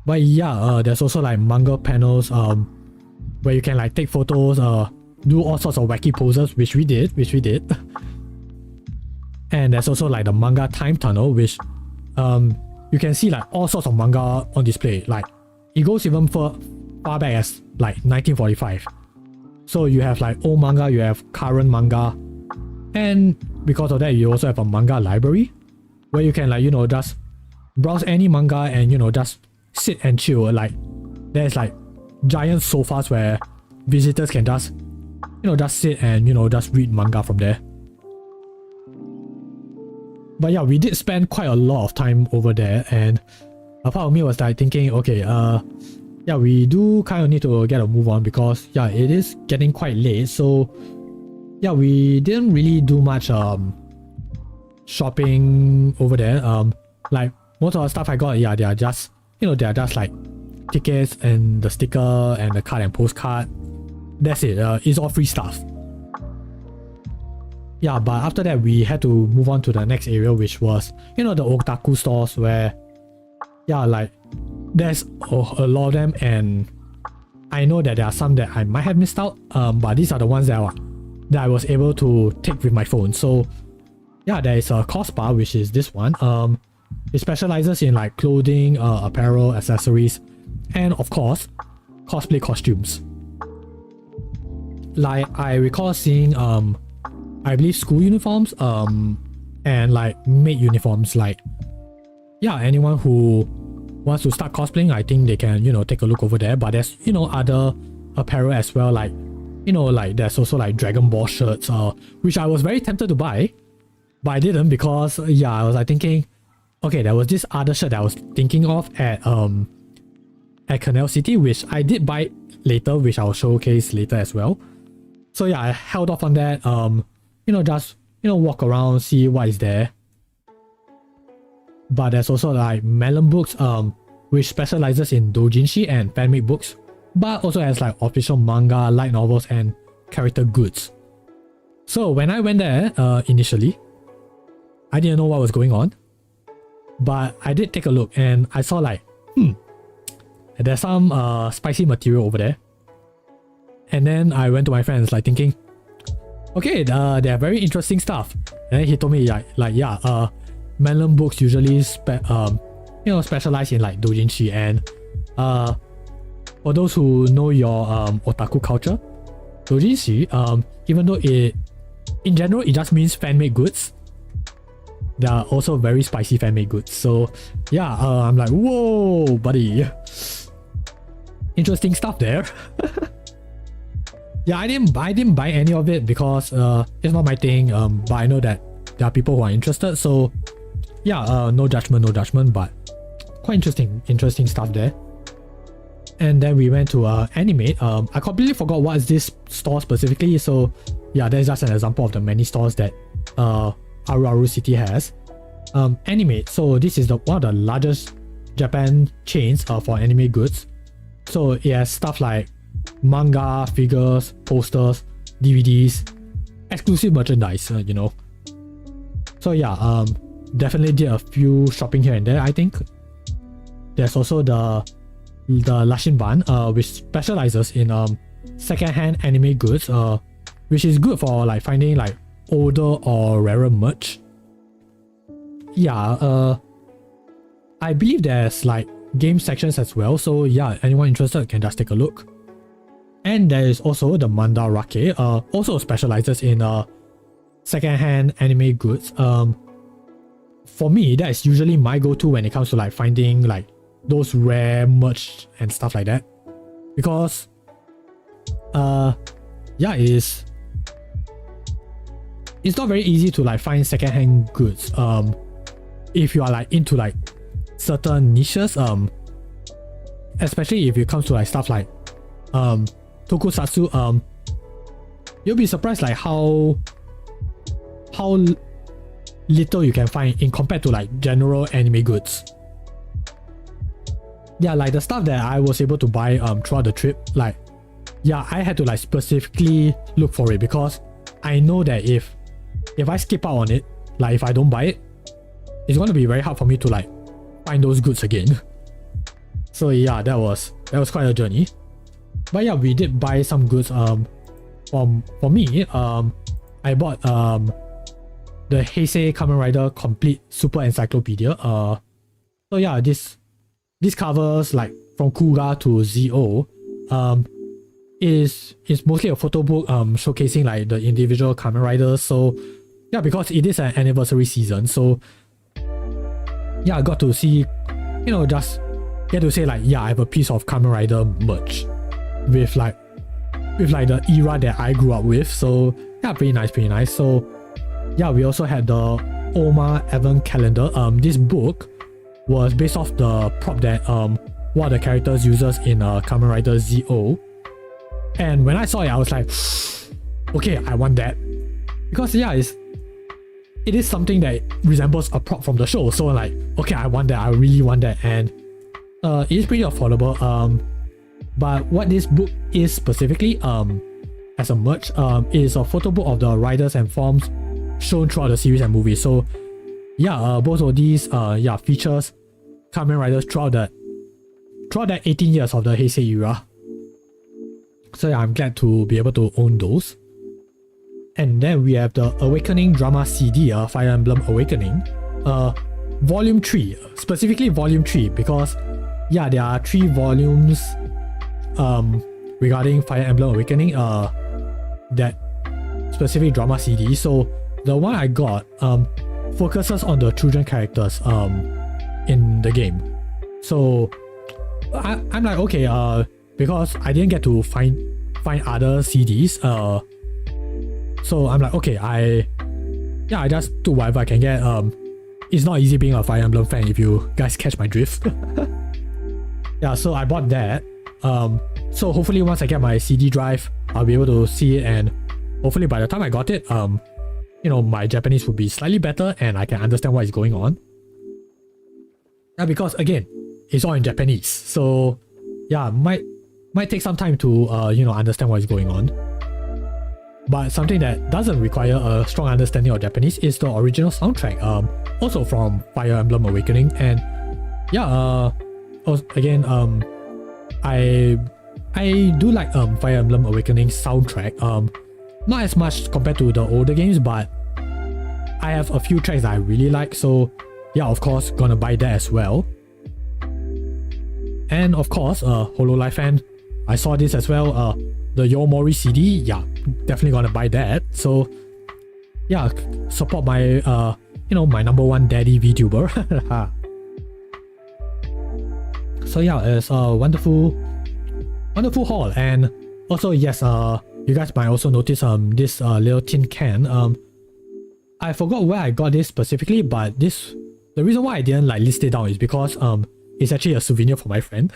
But yeah, there's also like manga panels where you can like take photos, do all sorts of wacky poses, which we did. And there's also like the manga time tunnel, which you can see like all sorts of manga on display. Like it goes even far back as like 1945. So you have like old manga, you have current manga, and because of that you also have a manga library where you can like just browse any manga and just sit and chill. Like there's like giant sofas where visitors can just sit and just read manga from there. But yeah, we did spend quite a lot of time over there, and a part of me was like thinking, okay, yeah, we do kind of need to get a move on because yeah, it is getting quite late. So yeah, we didn't really do much shopping over there. Like most of the stuff I got, yeah, they are just like tickets and the sticker and the card and postcard. That's it. It's all free stuff. Yeah, but after that we had to move on to the next area, which was the otaku stores, where yeah, like there's a lot of them, and I know that there are some that I might have missed out, but these are the ones that I was able to take with my phone. So yeah, there is a Cospa, which is this one. It specializes in like clothing, apparel, accessories, and of course cosplay costumes. Like I recall seeing I believe school uniforms and like maid uniforms. Like yeah, anyone who wants to start cosplaying, I think they can take a look over there. But there's other apparel as well, like like there's also like Dragon Ball shirts, which I was very tempted to buy, but I didn't because yeah, I was like thinking, okay, there was this other shirt that I was thinking of at Canal City, which I did buy later, which I'll showcase later as well. So yeah, I held off on that. Just walk around, see what is there. But there's also like Melon Books, which specializes in doujinshi and fanmade books, but also has like official manga, light novels, and character goods. So when I went there initially, I didn't know what was going on, but I did take a look and I saw like, there's some spicy material over there. And then I went to my friends like thinking, okay, they have very interesting stuff. And then he told me like yeah, Melon Books usually specialize in like doujinshi, and for those who know your otaku culture, doujinshi, even though in general it just means fan-made goods, there are also very spicy fan-made goods. So yeah, I'm like, whoa, buddy, interesting stuff there. Yeah, I didn't buy any of it because it's not my thing, but I know that there are people who are interested. So yeah, no judgment, but quite interesting stuff there. And then we went to Animate. I completely forgot what is this store specifically, so yeah, that's just an example of the many stores that Aru City has. Animate, so this is one of the largest Japan chains for anime goods. So it has stuff like manga, figures, posters, DVDs, exclusive merchandise, you know. So yeah, definitely did a few shopping here and there, I think. There's also the Lashinban, which specializes in second-hand anime goods, which is good for like finding like older or rarer merch. Yeah, I believe there's like game sections as well, so yeah, anyone interested can just take a look. And there is also the Mandarake, also specializes in second-hand anime goods. For me, that is usually my go-to when it comes to like finding like those rare merch and stuff like that, because yeah, it's not very easy to like find second-hand goods if you are like into like certain niches, especially if it comes to like stuff like tokusatsu. You'll be surprised like how little you can find in compared to like general anime goods. Yeah, like the stuff that I was able to buy throughout the trip, like yeah, I had to like specifically look for it, because I know that if I skip out on it, like if I don't buy it, it's going to be very hard for me to like find those goods again. So yeah, that was quite a journey. But yeah, we did buy some goods. For me, I bought the Heisei Kamen Rider Complete Super Encyclopedia. So yeah, this covers like from Kuga to Zo. Is mostly a photo book showcasing like the individual Kamen Riders. So yeah, because it is an anniversary season, so yeah, I got to see, you know, just get to say like, yeah, I have a piece of Kamen Rider merch with like the era that I grew up with. So yeah, pretty nice. So yeah, we also had the Oma Advent Calendar. This book was based off the prop that one of the characters uses in Kamen Rider Zo. And when I saw it, I was like, okay, I want that, because yeah, it is something that resembles a prop from the show. So like, okay, I want that. I really want that, and it is pretty affordable. But what this book is specifically, as a merch, is a photo book of the riders and forms shown throughout the series and movies. So yeah, both of these features Kamen Riders throughout that 18 years of the Heisei era. So yeah, I'm glad to be able to own those. And then we have the Awakening Drama CD, Fire Emblem Awakening, Volume 3, specifically Volume 3, because yeah, there are 3 volumes regarding Fire Emblem Awakening, that specific drama CD. So the one I got focuses on the children characters in the game. So I'm like, okay, because I didn't get to find other CDs, so I'm like, okay, I just do whatever I can get. It's not easy being a Fire Emblem fan, if you guys catch my drift. Yeah, so I bought that. So hopefully once I get my CD drive, I'll be able to see it, and hopefully by the time I got it, you know, my Japanese will be slightly better and I can understand what is going on. Yeah, because again, it's all in Japanese, so yeah, might take some time to you know, understand what is going on. But something that doesn't require a strong understanding of Japanese is the original soundtrack, also from Fire Emblem Awakening. And yeah, again, I do like Fire Emblem Awakening soundtrack, not as much compared to the older games, but I have a few tracks that I really like, so yeah, of course, gonna buy that as well. And of course, Hololive fan, I saw this as well, the Yomori CD, yeah, definitely gonna buy that. So yeah, support my you know, my #1 daddy VTuber. So yeah, it's a wonderful haul. And also, yes, you guys might also notice this little tin can. I forgot where I got this specifically, but this the reason why I didn't like list it down is because it's actually a souvenir for my friend.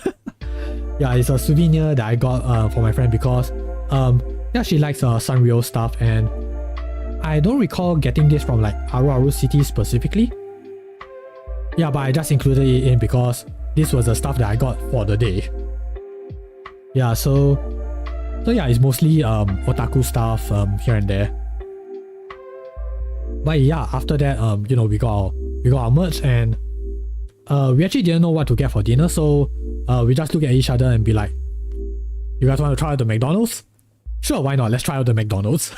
Yeah, it's a souvenir that I got for my friend because yeah, she likes Sanrio stuff, and I don't recall getting this from like Aru City specifically. Yeah, but I just included it in because this was the stuff that I got for the day. Yeah, so yeah, it's mostly otaku stuff here and there. But yeah, after that, you know, we got our merch, and we actually didn't know what to get for dinner, so we just look at each other and be like, "You guys want to try out the McDonald's?" Sure, why not? Let's try out the McDonald's.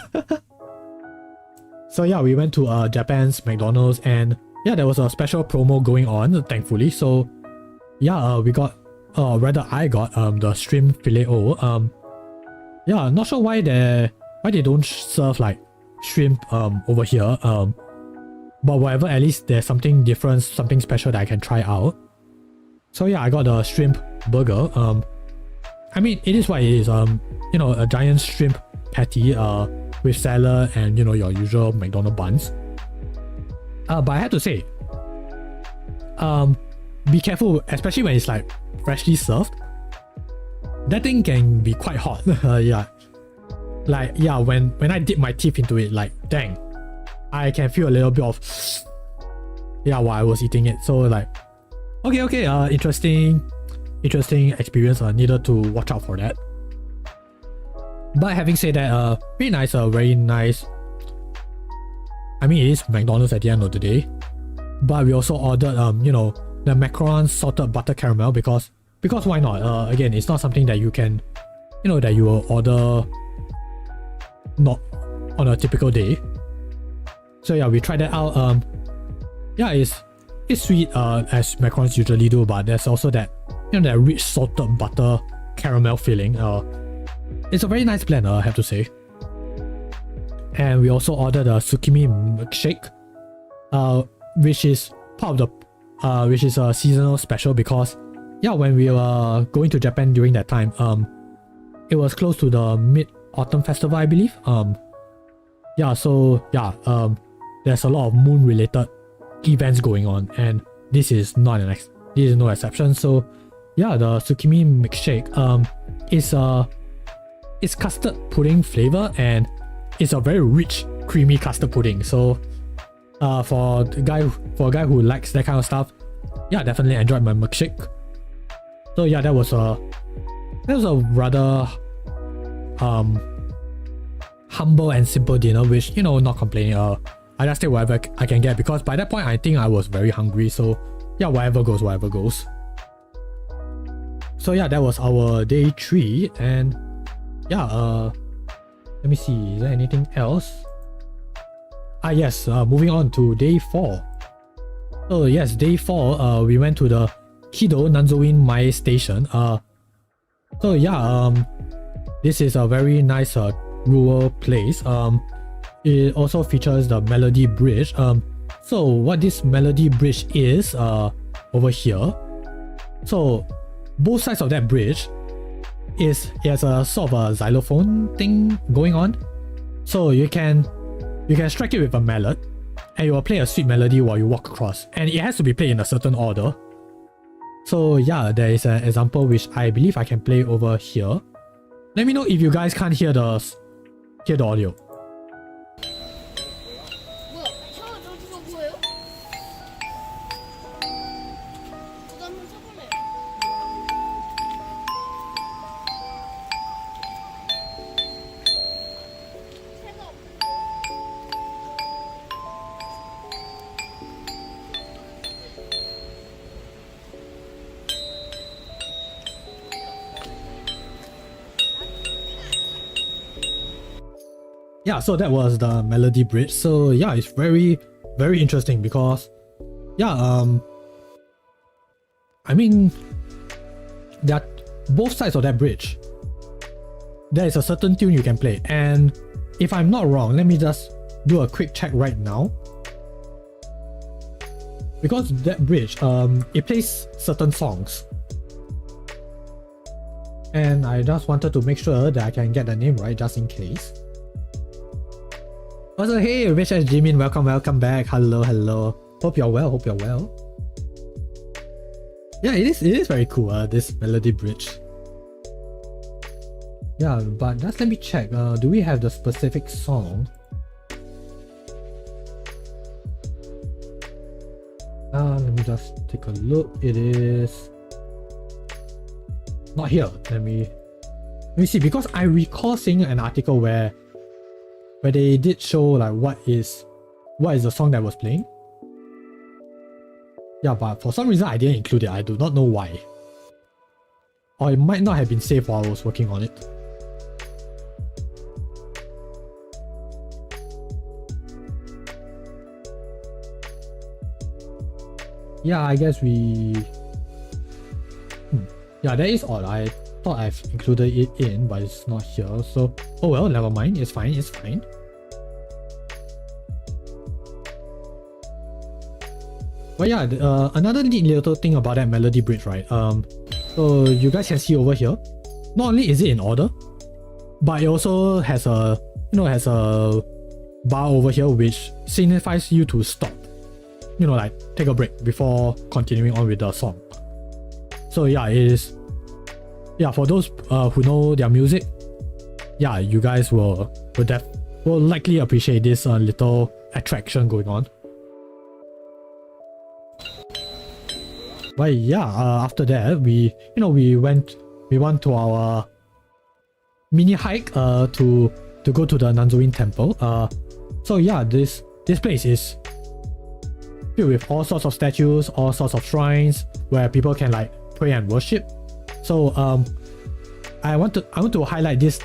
So yeah, we went to Japan's McDonald's, and yeah, there was a special promo going on, thankfully. So yeah, we got, rather I got the shrimp filet-o. Yeah, not sure why they don't serve like shrimp over here. But whatever, at least there's something different, something special that I can try out. So yeah, I got the shrimp burger. I mean, it is what it is. You know, a giant shrimp patty with salad and, you know, your usual McDonald's buns. But I have to say, be careful, especially when it's like freshly served. That thing can be quite hot. Yeah, like yeah, when I dip my teeth into it, like dang, I can feel a little bit of yeah while I was eating it. So like, okay, interesting experience. Needed to watch out for that. But having said that, very nice, very nice. I mean, it is McDonald's at the end of the day. But we also ordered, you know, the macaron salted butter caramel because why not? Again, it's not something that you can, you know, that you will order not on a typical day. So yeah, we tried that out. Yeah, it's sweet as macarons usually do, but there's also that, you know, that rich salted butter caramel feeling. It's a very nice blend, I have to say. And we also ordered a tsukimi milkshake, which is part of the which is a seasonal special because yeah, when we were going to Japan during that time, it was close to the Mid-Autumn Festival, I believe. Yeah, so yeah, there's a lot of moon-related events going on, and this is not this is no exception. So yeah, the tsukimi milkshake it's custard pudding flavor, and it's a very rich, creamy custard pudding. So for a guy who likes that kind of stuff, yeah, definitely enjoyed my milkshake. So yeah, that was a rather humble and simple dinner, which, you know, not complaining. I just take whatever I can get because by that point I think I was very hungry. So yeah, whatever goes. So yeah, that was our day 3, and yeah, let me see, is there anything else? Yes, moving on to day 4. So yes, day 4, we went to the Kido Nanzoin Mai station. So yeah, this is a very nice rural place. It also features the Melody Bridge. So what this Melody Bridge is over here, so both sides of that bridge it has a sort of a xylophone thing going on. So you can strike it with a mallet and it will play a sweet melody while you walk across, and it has to be played in a certain order. So yeah, there is an example which I believe I can play over here. Let me know if you guys can't hear the audio. 뭐야? 샤워 저기서 뭐예요? 저도 한번 쳐볼래요. 새가 없는데. Yeah, so that was the Melody Bridge. So yeah, it's very, very interesting because yeah, I mean, that both sides of that bridge, there is a certain tune you can play, and if I'm not wrong, let me just do a quick check right now. Because that bridge, it plays certain songs, and I just wanted to make sure that I can get the name right just in case. Also, hey, Rich as Jimin, welcome back. Hello. Hope you're well. Hope you're well. Yeah, it is very cool. This melody bridge. Yeah, but just let me check. Do we have the specific song? Let me just take a look. It is not here. Let me see, because I recall seeing an article where they did show like what is the song that was playing. Yeah, but for some reason I didn't include it. I do not know why. Or it might not have been saved while I was working on it. Yeah, I guess we... Yeah, that is odd. I thought I've included it in, but it's not here. So, oh well, never mind. It's fine. It's fine. But yeah, another neat little thing about that melody bridge, right? So you guys can see over here. Not only is it in order, but it also has a bar over here which signifies you to stop. You know, like take a break before continuing on with the song. So yeah, it is. Yeah, for those who know their music, yeah, you guys will likely appreciate this little attraction going on. But yeah, after that we went to our mini hike to go to the Nanzoin temple. So yeah, this place is filled with all sorts of statues, all sorts of shrines where people can like pray and worship. So I want to highlight this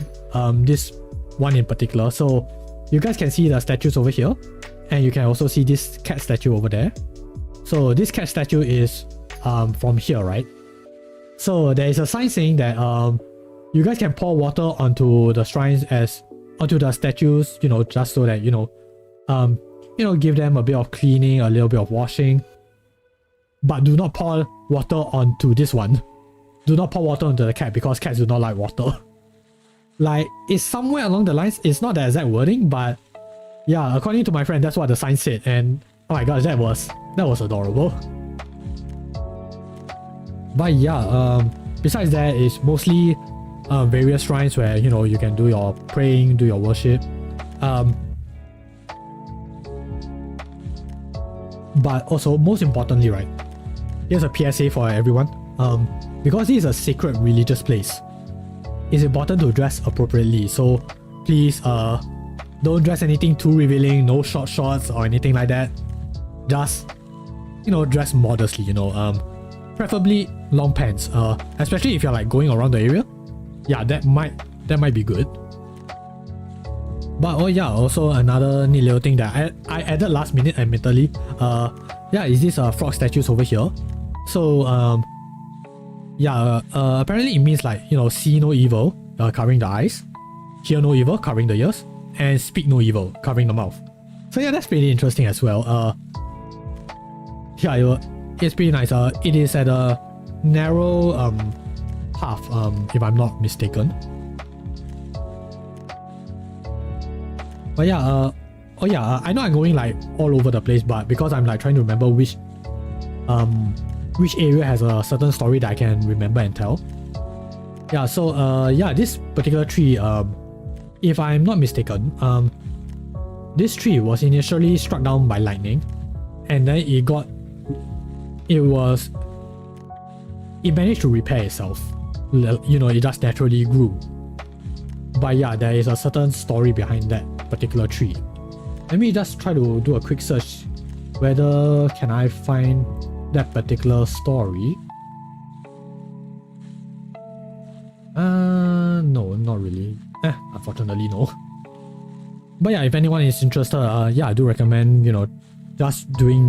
one in particular. So you guys can see the statues over here, and you can also see this cat statue over there. So this cat statue is from here, right? So there is a sign saying that you guys can pour water onto the shrines onto the statues, just so that give them a bit of cleaning, a little bit of washing. But do not pour water onto this one. Do not pour water onto the cat, because cats do not like water. Like, it's somewhere along the lines. It's not the exact wording, but yeah, according to my friend, that's what the sign said. And oh my gosh, that was adorable. But yeah, besides that, it's mostly various shrines where you can do your praying, do your worship. But also, most importantly, right, here's a PSA for everyone. Because this is a sacred religious place, it's important to dress appropriately. So please don't dress anything too revealing, no short shorts or anything like that. Just dress modestly, preferably long pants, especially if you're like going around the area. Yeah, that might be good. But oh yeah, also another neat little thing that I added last minute, admittedly. Yeah, is this frog statues over here. So yeah, apparently it means like, see no evil, covering the eyes, hear no evil, covering the ears, and speak no evil, covering the mouth. So yeah, that's pretty interesting as well. Yeah, it's pretty nice. It is at a narrow path, if I'm not mistaken. But yeah, oh yeah, I know I'm going like all over the place, but because I'm like trying to remember which area has a certain story that I can remember and tell. Yeah, so yeah, this particular tree, if I'm not mistaken, this tree was initially struck down by lightning, and then it managed to repair itself. It just naturally grew. But yeah, there is a certain story behind that particular tree. Let me just try to do a quick search whether can I find that particular story. No, not really. Unfortunately, no. But yeah, if anyone is interested, yeah, I do recommend, just doing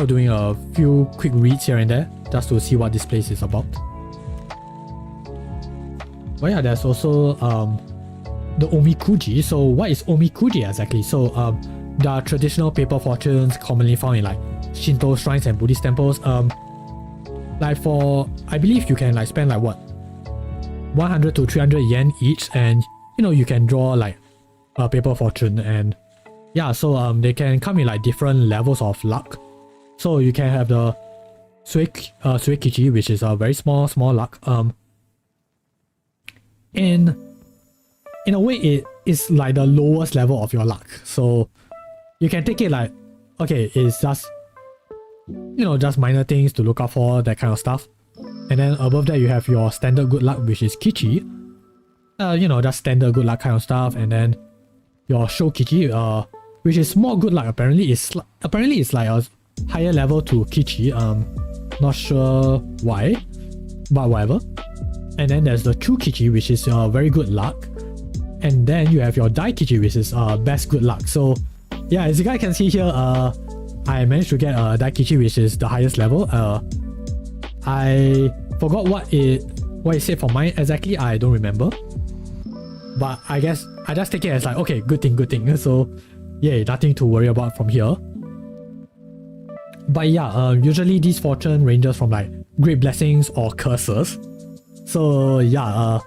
doing a few quick reads here and there, just to see what this place is about. But yeah, there's also the omikuji. So what is omikuji exactly? So there are traditional paper fortunes commonly found in like Shinto shrines and Buddhist temples. Like I believe you can like spend like what, 100 to 300 yen each, and you can draw like a paper fortune, and yeah, so they can come in like different levels of luck. So you can have the Suikichi, which is a very small luck. In a way, it is like the lowest level of your luck. So you can take it like, okay, it's just, you know, just minor things to look out for, that kind of stuff. And then above that, you have your standard good luck, which is Kichi. You know, just standard good luck kind of stuff. And then your Shokichi, which is more good luck. Apparently, it's like a higher level to Kichi. Not sure why, but whatever. And then there's the True Kichi, which is very good luck. And then you have your Dai Kichi, which is best good luck. So yeah, as you guys can see here, I managed to get Dai Kichi, which is the highest level. I forgot what it said for mine exactly. I don't remember. But I guess I just take it as like, okay, good thing. So yeah, nothing to worry about from here. But yeah, usually these fortune ranges from like great blessings or curses. So yeah,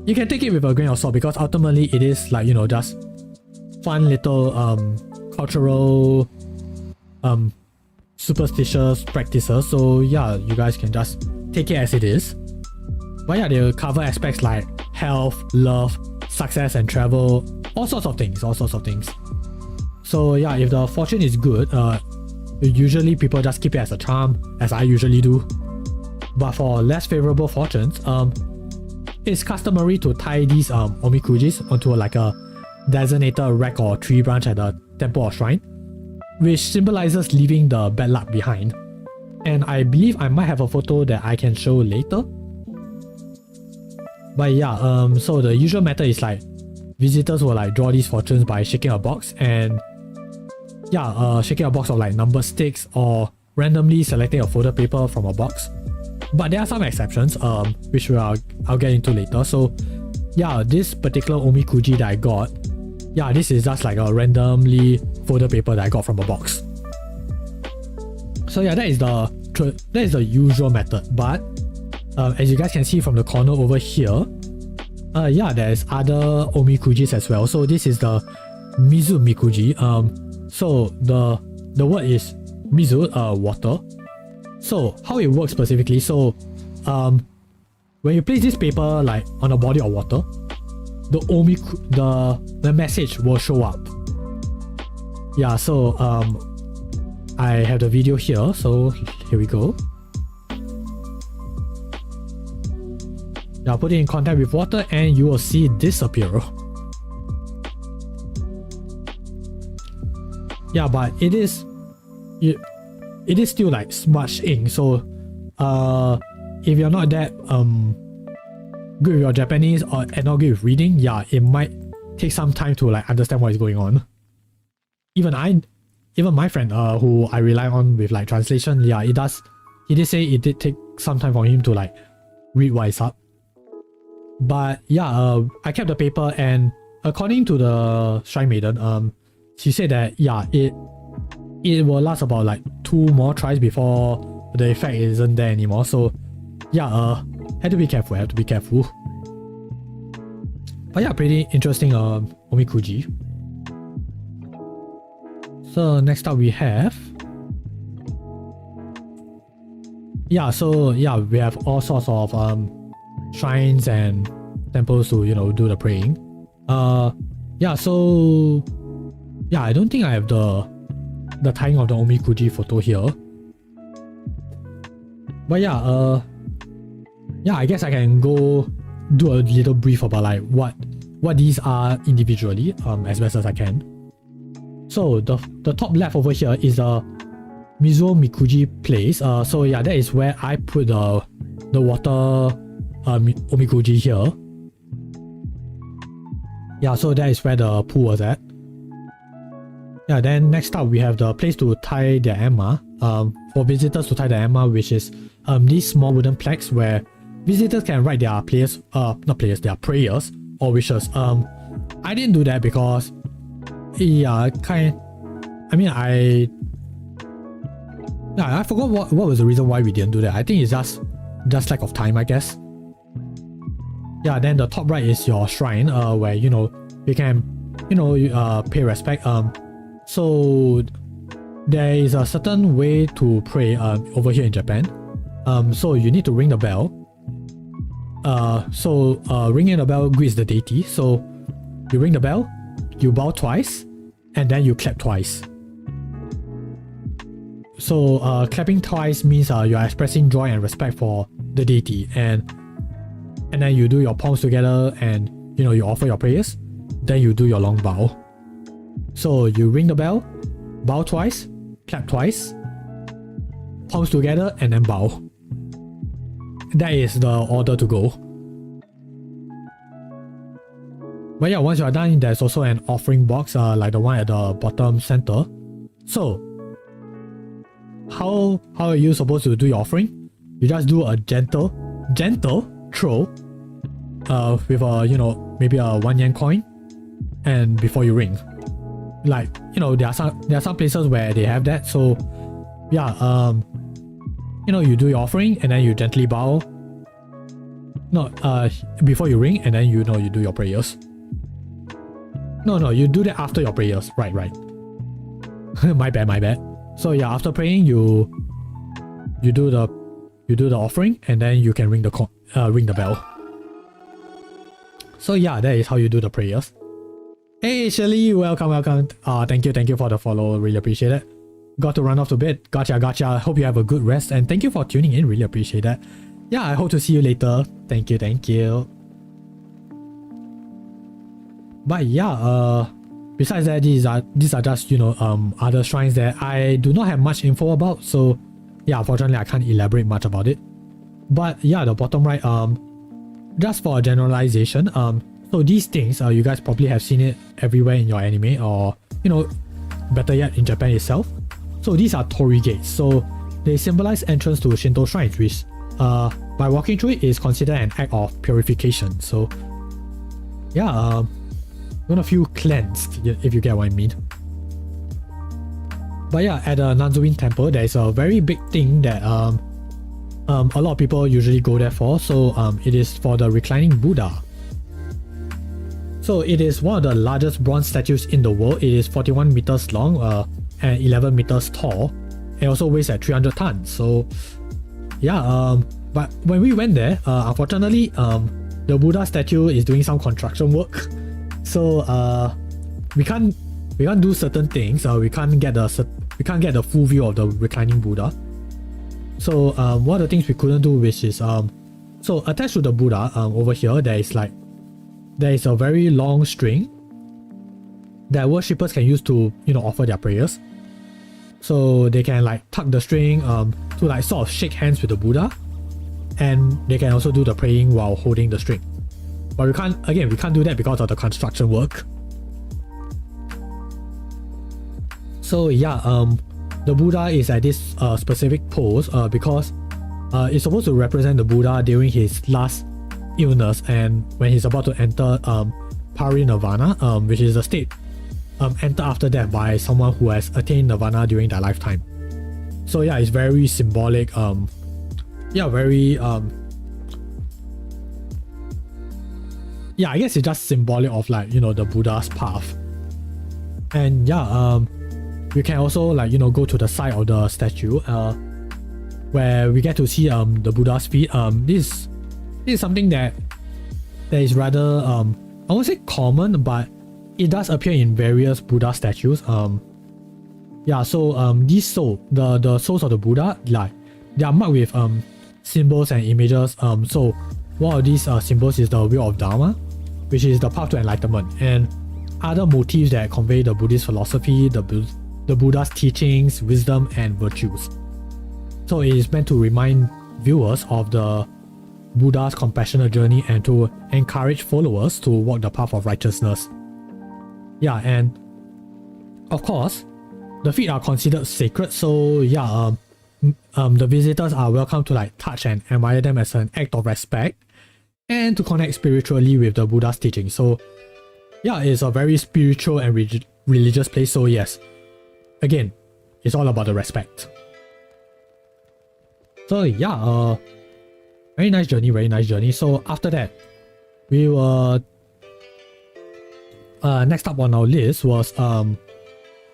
you can take it with a grain of salt because ultimately it is like, you know, just fun little cultural superstitious practices. So yeah, you guys can just take it as it is. But yeah, they'll cover aspects like health, love, success and travel, all sorts of things. So yeah, if the fortune is good, usually people just keep it as a charm, as I usually do. But for less favorable fortunes, it's customary to tie these omikujis onto like a designated rack or tree branch at the temple or shrine, which symbolizes leaving the bad luck behind. And I believe I might have a photo that I can show later. But yeah, so the usual method is like visitors will like draw these fortunes by shaking a box, and yeah, shaking a box of like numbered sticks or randomly selecting a folded paper from a box. But there are some exceptions, which I'll get into later. So yeah, this particular omikuji that I got, yeah, this is just like a randomly folded paper that I got from a box. So yeah, that is the usual method. But as you guys can see from the corner over here, yeah, there's other omikujis as well. So this is the Mizu Mikuji. So the word is Mizu, water. So how it works specifically, so when you place this paper like on a body of water, the message will show up. Yeah, so I have the video here, so here we go. Yeah, put it in contact with water and you will see this appear. Yeah, but it is still like smudged ink, so if you're not that good with your Japanese and not good with reading, yeah, it might take some time to like understand what is going on. Even my friend who I rely on with like translation, yeah, he did say it did take some time for him to like read what is up. But yeah, I kept the paper, and according to the Shrine Maiden, she said that yeah, it will last about like 2 more tries before the effect isn't there anymore. So yeah, have to be careful. But yeah, pretty interesting omikuji. So next up we have, yeah, so yeah, we have all sorts of shrines and temples to, you know, do the praying. Yeah, so yeah, I don't think I have the tying of the omikuji photo here. But yeah, yeah, I guess I can go do a little brief about like what these are individually, as best as I can. So the top left over here is the Mizuo Mikuji place. So yeah, that is where I put the water omikuji here. Yeah, so that is where the pool was at. Yeah, then next up we have the place to tie their emma. For visitors to tie their emma, which is these small wooden plaques where visitors can write their their prayers or wishes. I didn't do that because yeah, I forgot what was the reason why we didn't do that. I think it's just lack of time, I guess. Yeah, then the top right is your shrine, where, you know, you can pay respect. So there is a certain way to pray over here in Japan. So you need to ring the bell. Ringing the bell greets the deity. So you ring the bell, you bow twice, and then you clap twice. So clapping twice means you are expressing joy and respect for the deity, and then you do your palms together, and you offer your prayers. Then you do your long bow. So you ring the bell, bow twice, clap twice, palms together, and then bow. That is the order to go. But yeah, once you are done, there's also an offering box like the one at the bottom center. So how are you supposed to do your offering? You just do a gentle throw with a maybe a 1 yen coin, and before you ring. Like there are some places where they have that. So yeah, you do your offering and then you gently bow. No, before you ring, and then you do your prayers. No, you do that after your prayers. Right. my bad. So yeah, after praying, you do the offering, and then you can ring the bell. So yeah, that is how you do the prayers. Hey Shirley, welcome. Thank you for the follow. Really appreciate it. Got to run off to bed. Gotcha. Hope you have a good rest, and thank you for tuning in. Really appreciate that. Yeah, I hope to see you later. Thank you. But yeah, besides that, these are just other shrines that I do not have much info about. So yeah, unfortunately I can't elaborate much about it. But yeah, the bottom right, just for a generalization, so these things, you guys probably have seen it everywhere in your anime, or better yet in Japan itself. So these are torii gates. So they symbolize entrance to Shinto shrines, which by walking through it is considered an act of purification. So yeah, gonna feel cleansed, if you get what I mean. But yeah, at the Nanzuin temple, there is a very big thing that a lot of people usually go there for. So it is for the reclining Buddha. So it is one of the largest bronze statues in the world. It is 41 meters long and 11 meters tall. It also weighs at 300 tons. So yeah, but when we went there, unfortunately, the Buddha statue is doing some construction work. So we can't do certain things. We can't get the full view of the reclining Buddha. So one of the things we couldn't do, which is so attached to the Buddha over here, there is a very long string that worshippers can use to offer their prayers. So they can like tuck the string to like sort of shake hands with the Buddha, and they can also do the praying while holding the string. But we can't do that because of the construction work. So yeah, the Buddha is at this specific pose because it's supposed to represent the Buddha during his last illness, and when he's about to enter parinirvana, which is a state entered after death by someone who has attained nirvana during their lifetime. So yeah, it's very symbolic. I guess it's just symbolic of like the Buddha's path. And yeah, we can also like go to the side of the statue where we get to see the Buddha's feet. This is something that is rather I won't say common, but it does appear in various Buddha statues. Yeah, so these soles, the soles of the Buddha, like they are marked with symbols and images. So one of these symbols is the wheel of Dharma, which is the path to enlightenment, and other motifs that convey the Buddhist philosophy, the Buddha's teachings, wisdom, and virtues. So it is meant to remind viewers of the Buddha's compassionate journey and to encourage followers to walk the path of righteousness. Yeah, and of course, the feet are considered sacred. So yeah, the visitors are welcome to like touch and admire them as an act of respect and to connect spiritually with the Buddha's teaching. So yeah, it's a very spiritual and religious place. So yes, again, it's all about the respect. So yeah, very nice journey. So after that, we were next up on our list was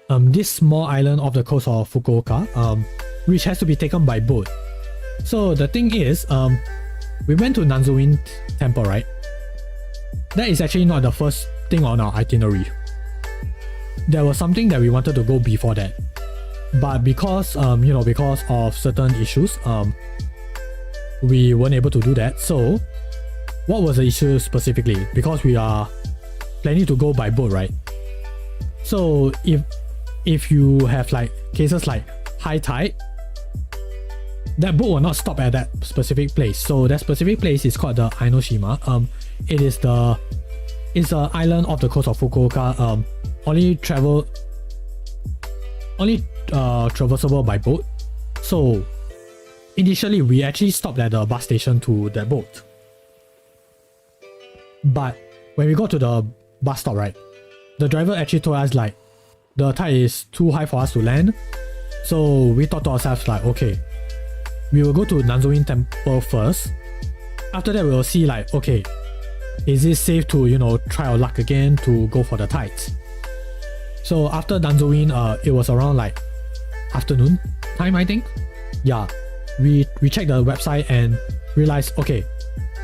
this small island off the coast of Fukuoka, which has to be taken by boat. So the thing is, we went to Nanzuin Temple, right? That is actually not the first thing on our itinerary. There was something that we wanted to go before that, but because because of certain issues, we weren't able to do that. So what was the issue specifically? Because we are planning to go by boat, right? So if you have like cases like high tide, that boat will not stop at that specific place. So that specific place is called the Ainoshima. It's an island off the coast of Fukuoka. Only traversable by boat. So initially we actually stopped at the bus station to that boat. But when we got to the bus stop, right, the driver actually told us like the tide is too high for us to land. So we thought to ourselves like, okay, we will go to Nanzuin Temple first. After that, we will see like, okay, is it safe to try our luck again to go for the tides? So after Nanzuin, it was around like afternoon time, I think. Yeah, we checked the website and realized, okay,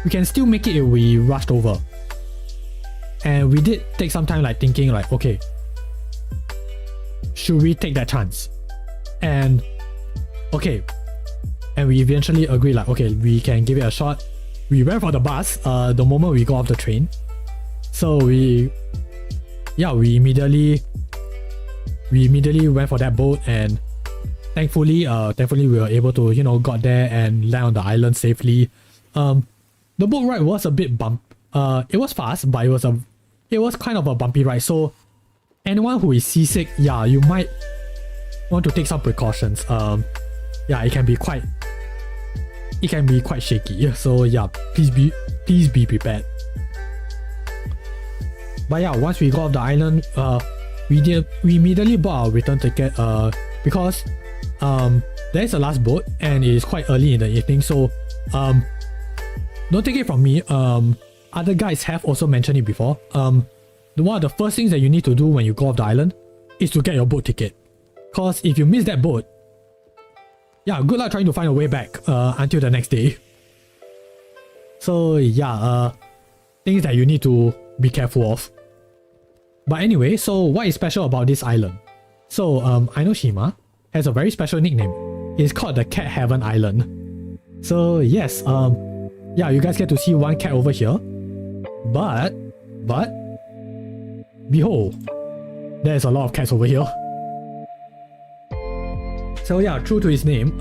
we can still make it if we rushed over. And we did take some time like thinking like, okay, should we take that chance? And okay, and we eventually agreed like, okay, we can give it a shot. We went for the bus the moment we got off the train. So we immediately went for that boat, and thankfully we were able to got there and land on the island safely. The boat ride was a bit it was fast, but it was kind of a bumpy ride. So anyone who is seasick, yeah, you might want to take some precautions. Yeah, it can be quite shaky. So yeah, please be prepared. But yeah, once we got off the island, we immediately bought our return ticket because there is a last boat and it is quite early in the evening. So don't take it from me. Other guys have also mentioned it before. One of the first things that you need to do when you go off the island is to get your boat ticket. Cause if you miss that boat, yeah, good luck trying to find a way back until the next day. So yeah, things that you need to be careful of. But anyway, so what is special about this island? So Ainoshima has a very special nickname. It's called the Cat Heaven Island. So yes, yeah, you guys get to see one cat over here. But behold, there's a lot of cats over here. So yeah, true to its name,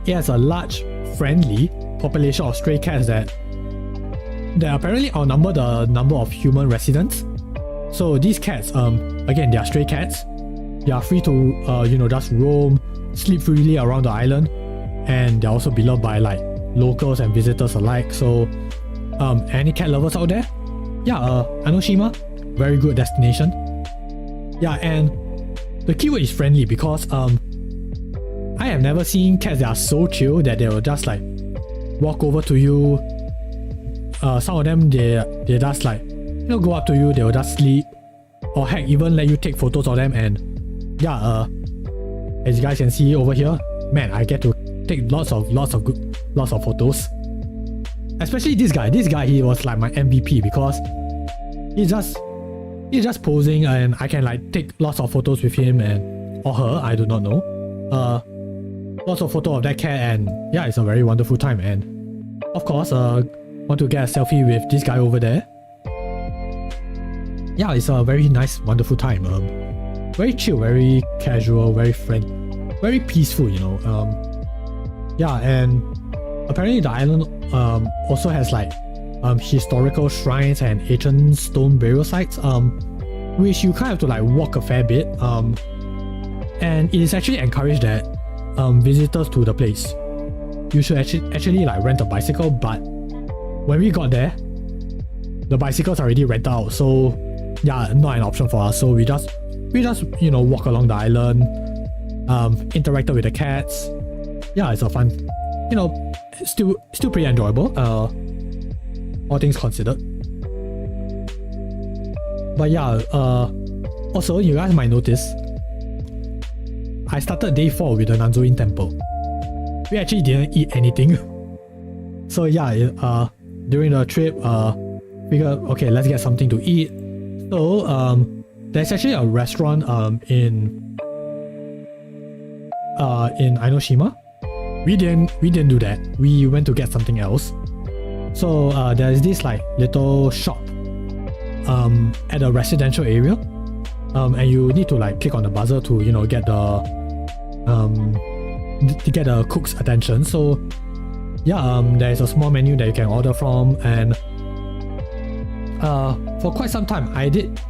it has a large, friendly population of stray cats that apparently outnumber the number of human residents. So these cats, again, they are stray cats. They are free to just roam, sleep freely around the island, and they're also beloved by like locals and visitors alike. So any cat lovers out there, yeah, Ainoshima, very good destination. Yeah, and the keyword is friendly because I have never seen cats that are so chill that they will just like walk over to you. Some of them they just like go up to you, they will just sleep, or heck, even let you take photos of them. And yeah, as you guys can see over here, man, I get to take lots of photos. Especially this guy, he was like my MVP because he's just posing, and I can like take lots of photos with him or her, I do not know. Lots of photos of that cat, and yeah, it's a very wonderful time. And of course, want to get a selfie with this guy over there. Yeah, it's a very nice, wonderful time. Very chill, very casual, very friendly, very peaceful, yeah, and apparently the island also has like historical shrines and ancient stone burial sites, which you kind of have to like walk a fair bit. And it is actually encouraged that visitors to the place, you should actually like rent a bicycle. But when we got there, the bicycles are already rented out, so yeah, not an option for us. So we just walk along the island, interacted with the cats. Yeah, it's a fun, still pretty enjoyable, all things considered. But yeah, also you guys might notice, I started day 4 with the Nanzoin temple. We actually didn't eat anything. So yeah, during the trip, figured, okay, let's get something to eat. So there's actually a restaurant in Ainoshima. We didn't do that. We went to get something else. So there's this like little shop at a residential area, and you need to like click on the buzzer to get the cook's attention. So yeah, there's a small menu that you can order from, and for quite some time I did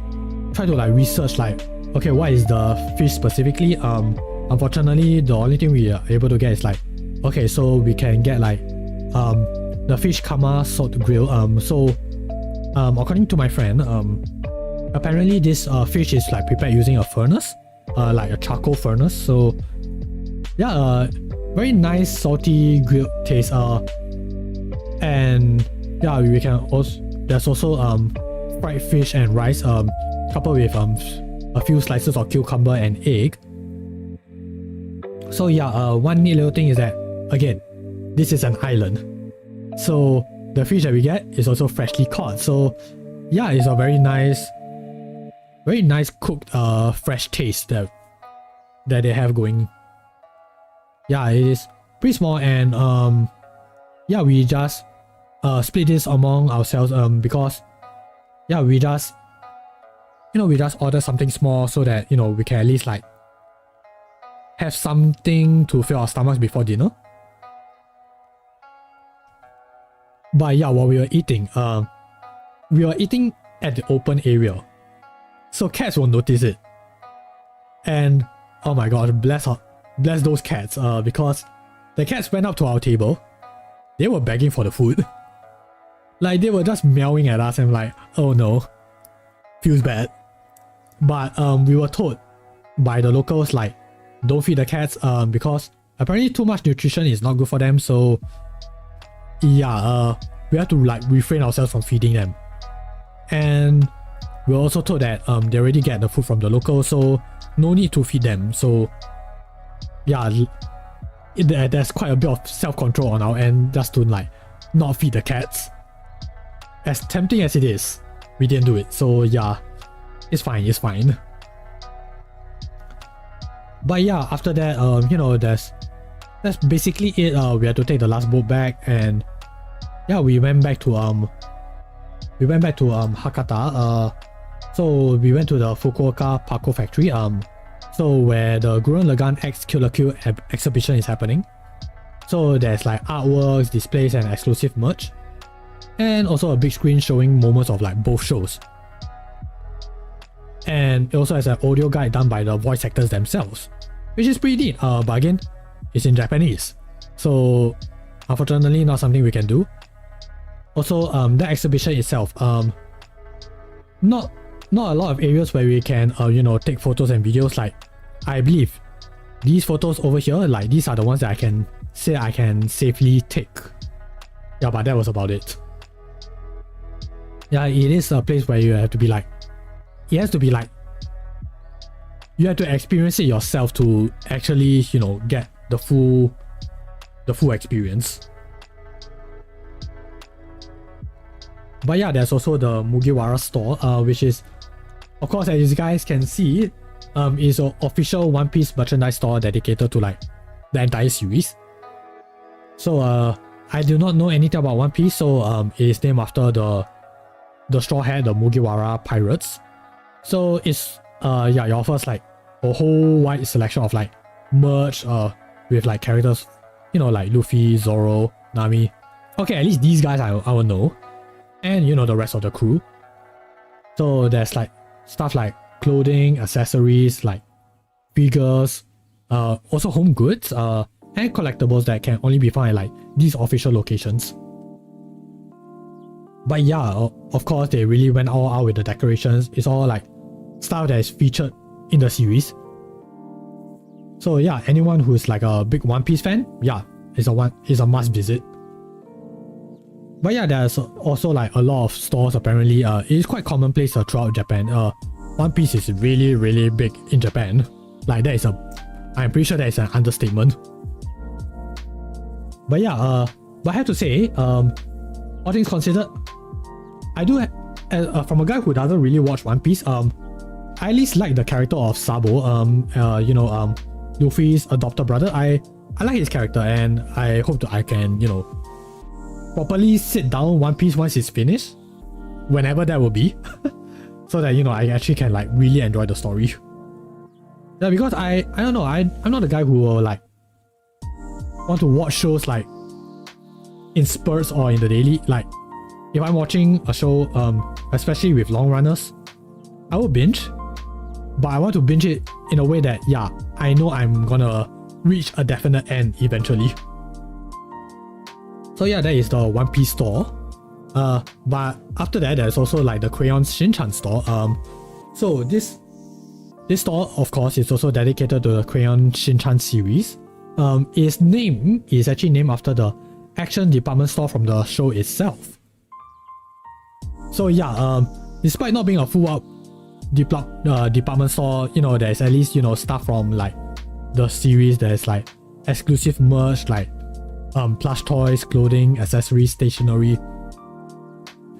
try to like research like, okay, what is the fish specifically. Unfortunately, the only thing we are able to get is like, okay, so we can get like the fish kama salt grill. So according to my friend, apparently this fish is like prepared using a furnace, like a charcoal furnace. So yeah, very nice salty grilled taste. And yeah, we can also, there's also fried fish and rice coupled with a few slices of cucumber and egg. So yeah, one neat little thing is that, again, this is an island, so the fish that we get is also freshly caught. So yeah, it's a very nice cooked fresh taste that they have going. Yeah, it is pretty small, and yeah, we just split this among ourselves because yeah, we just order something small so that we can at least like have something to fill our stomachs before dinner. But yeah, while we were eating at the open area, so cats will notice it. And oh my god, bless those cats, because the cats went up to our table. They were begging for the food. Like, they were just meowing at us, and like, oh no, feels bad. But we were told by the locals like, don't feed the cats because apparently too much nutrition is not good for them. So yeah, we have to like refrain ourselves from feeding them. And we were also told that they already get the food from the locals, so no need to feed them. So yeah, there's quite a bit of self-control on our end just to like not feed the cats. As tempting as it is, we didn't do it. So yeah, it's fine. But yeah, after that, that's basically it. We had to take the last boat back, and yeah, we went back to Hakata. So we went to the Fukuoka Paco factory. So where the Gurren Lagann X Killer Kill exhibition is happening. So there's like artworks, displays, and exclusive merch, and also a big screen showing moments of like both shows. And it also has an audio guide done by the voice actors themselves, which is pretty neat. But again, it's in Japanese, so unfortunately not something we can do. Also, the exhibition itself, not a lot of areas where we can take photos and videos. Like, I believe these photos over here, like these are the ones that I can say I can safely take. Yeah, but that was about it. Yeah, it is a place where you have to be like, you have to experience it yourself to actually, get the full experience. But yeah, there's also the Mugiwara store, which is, of course, as you guys can see, is an official One Piece merchandise store dedicated to like the entire series. So I do not know anything about One Piece, so it is named after the Straw Hat, the Mugiwara pirates. So it's yeah, it offers like a whole wide selection of like merch with like characters, like Luffy, Zoro, Nami. Okay, at least these guys I will know, and the rest of the crew. So there's like stuff like clothing, accessories, like figures, also home goods, and collectibles that can only be found at like these official locations. But yeah, of course, they really went all out with the decorations. It's all like stuff that is featured in the series. So yeah, anyone who's like a big One Piece fan, yeah, it's a must visit. But yeah, there's also like a lot of stores apparently. It's quite commonplace throughout Japan. One Piece is really, really big in Japan. Like I'm pretty sure that is an understatement. But yeah, but I have to say, all things considered, I do, from a guy who doesn't really watch One Piece, I at least like the character of Sabo, Luffy's adopted brother. I like his character, and I hope that I can, properly sit down One Piece once it's finished, whenever that will be, so that, I actually can like really enjoy the story. Yeah, because I don't know, I'm not the guy who will like want to watch shows like in spurts or in the daily. Like if I'm watching a show, especially with long runners, I will binge, but I want to binge it in a way that, yeah, I know I'm gonna reach a definite end eventually. So yeah, that is the One Piece store. But after that, there's also like the Crayon Shin-chan store. So this store, of course, is also dedicated to the Crayon Shin-chan series. Its name is actually named after the action department store from the show itself. So yeah, despite not being a full-up department store, there's at least, stuff from like the series. There's like exclusive merch, like plush toys, clothing, accessories, stationery,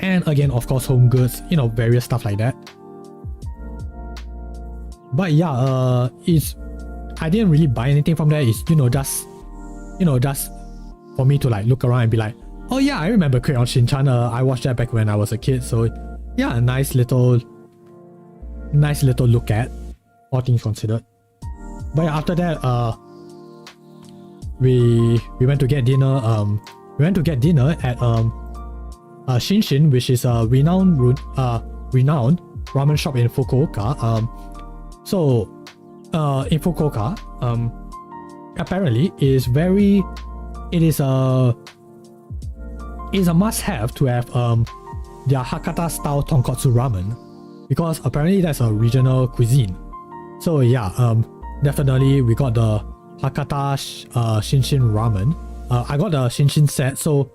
and again, of course, home goods, various stuff like that. But yeah, I didn't really buy anything from there. It's just for me to like look around and be like, oh yeah, I remember Crayon Shin-chan. I watched that back when I was a kid. So yeah, a nice little look at, all things considered. But yeah, after that, we went to get dinner. We went to get dinner at Shinshin, which is a renowned ramen shop in Fukuoka. So in Fukuoka, apparently it is a must-have to have their Hakata style tonkotsu ramen, because apparently that's a regional cuisine. So yeah, definitely we got the Hakata Shinshin ramen. I got the Shinshin set, so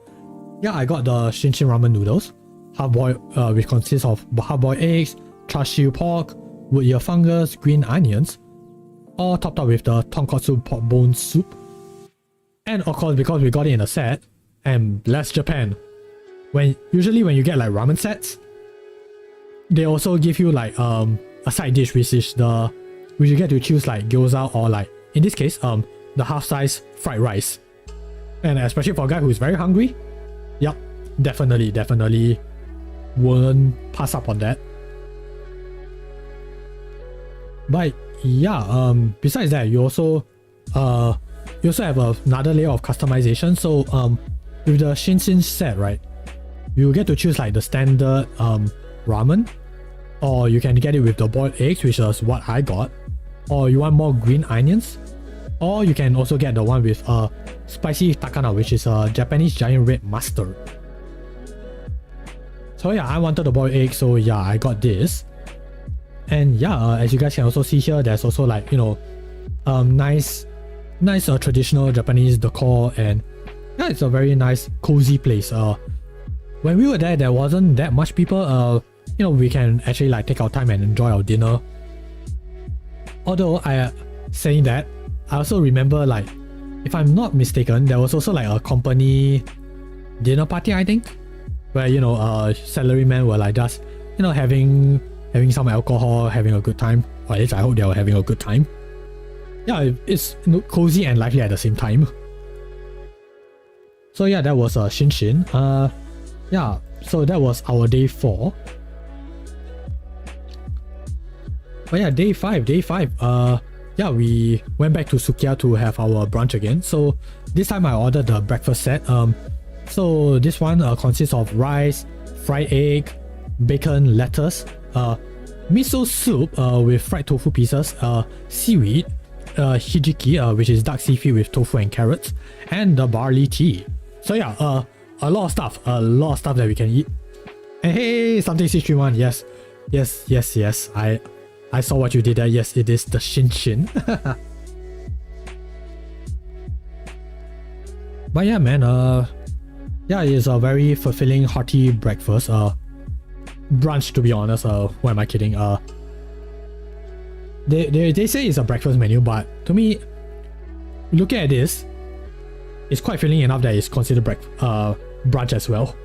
yeah, I got the Shinshin ramen noodles, hard-boiled, which consists of hard-boiled eggs, chashu pork, wood ear fungus, green onions, all topped up with the tonkotsu pork bone soup. And of course, because we got it in a set, and bless Japan, usually when you get like ramen sets, they also give you like a side dish, which you get to choose like gyoza, or like in this case, the half-size fried rice. And especially for a guy who is very hungry, yep, definitely wouldn't pass up on that. But yeah, besides that, you also have another layer of customization. So with the Shinshin set, right, you get to choose like the standard ramen, or you can get it with the boiled eggs, which is what I got, or you want more green onions, or you can also get the one with spicy takana, which is a Japanese giant red mustard. So yeah, I wanted the boiled egg, so yeah, I got this. And yeah, as you guys can also see here, there's also like, nice traditional Japanese decor, and yeah, it's a very nice cozy place. When we were there wasn't that much people. We can actually like take our time and enjoy our dinner. Although saying that, I also remember, like, if I'm not mistaken, there was also like a company dinner party, I think, where salarymen were like just having some alcohol, having a good time. Or at least I hope they were having a good time. Yeah, it's cozy and lively at the same time. So yeah, that was Shinshin. Yeah, so that was our day 4. But yeah, day 5. Yeah, we went back to Sukiya to have our brunch again. So this time I ordered the breakfast set. So this one consists of rice, fried egg, bacon, lettuce, miso soup with fried tofu pieces, seaweed, hijiki, which is dark seafood with tofu and carrots, and the barley tea. So yeah, a lot of stuff that we can eat. And hey, something 631, yes, I saw what you did there. Yes, it is the Shinshin. But yeah, man, yeah, it's a very fulfilling, hearty breakfast. Brunch, to be honest. Why am I kidding? They say it's a breakfast menu, but to me, looking at this, it's quite filling enough that it's considered brunch as well.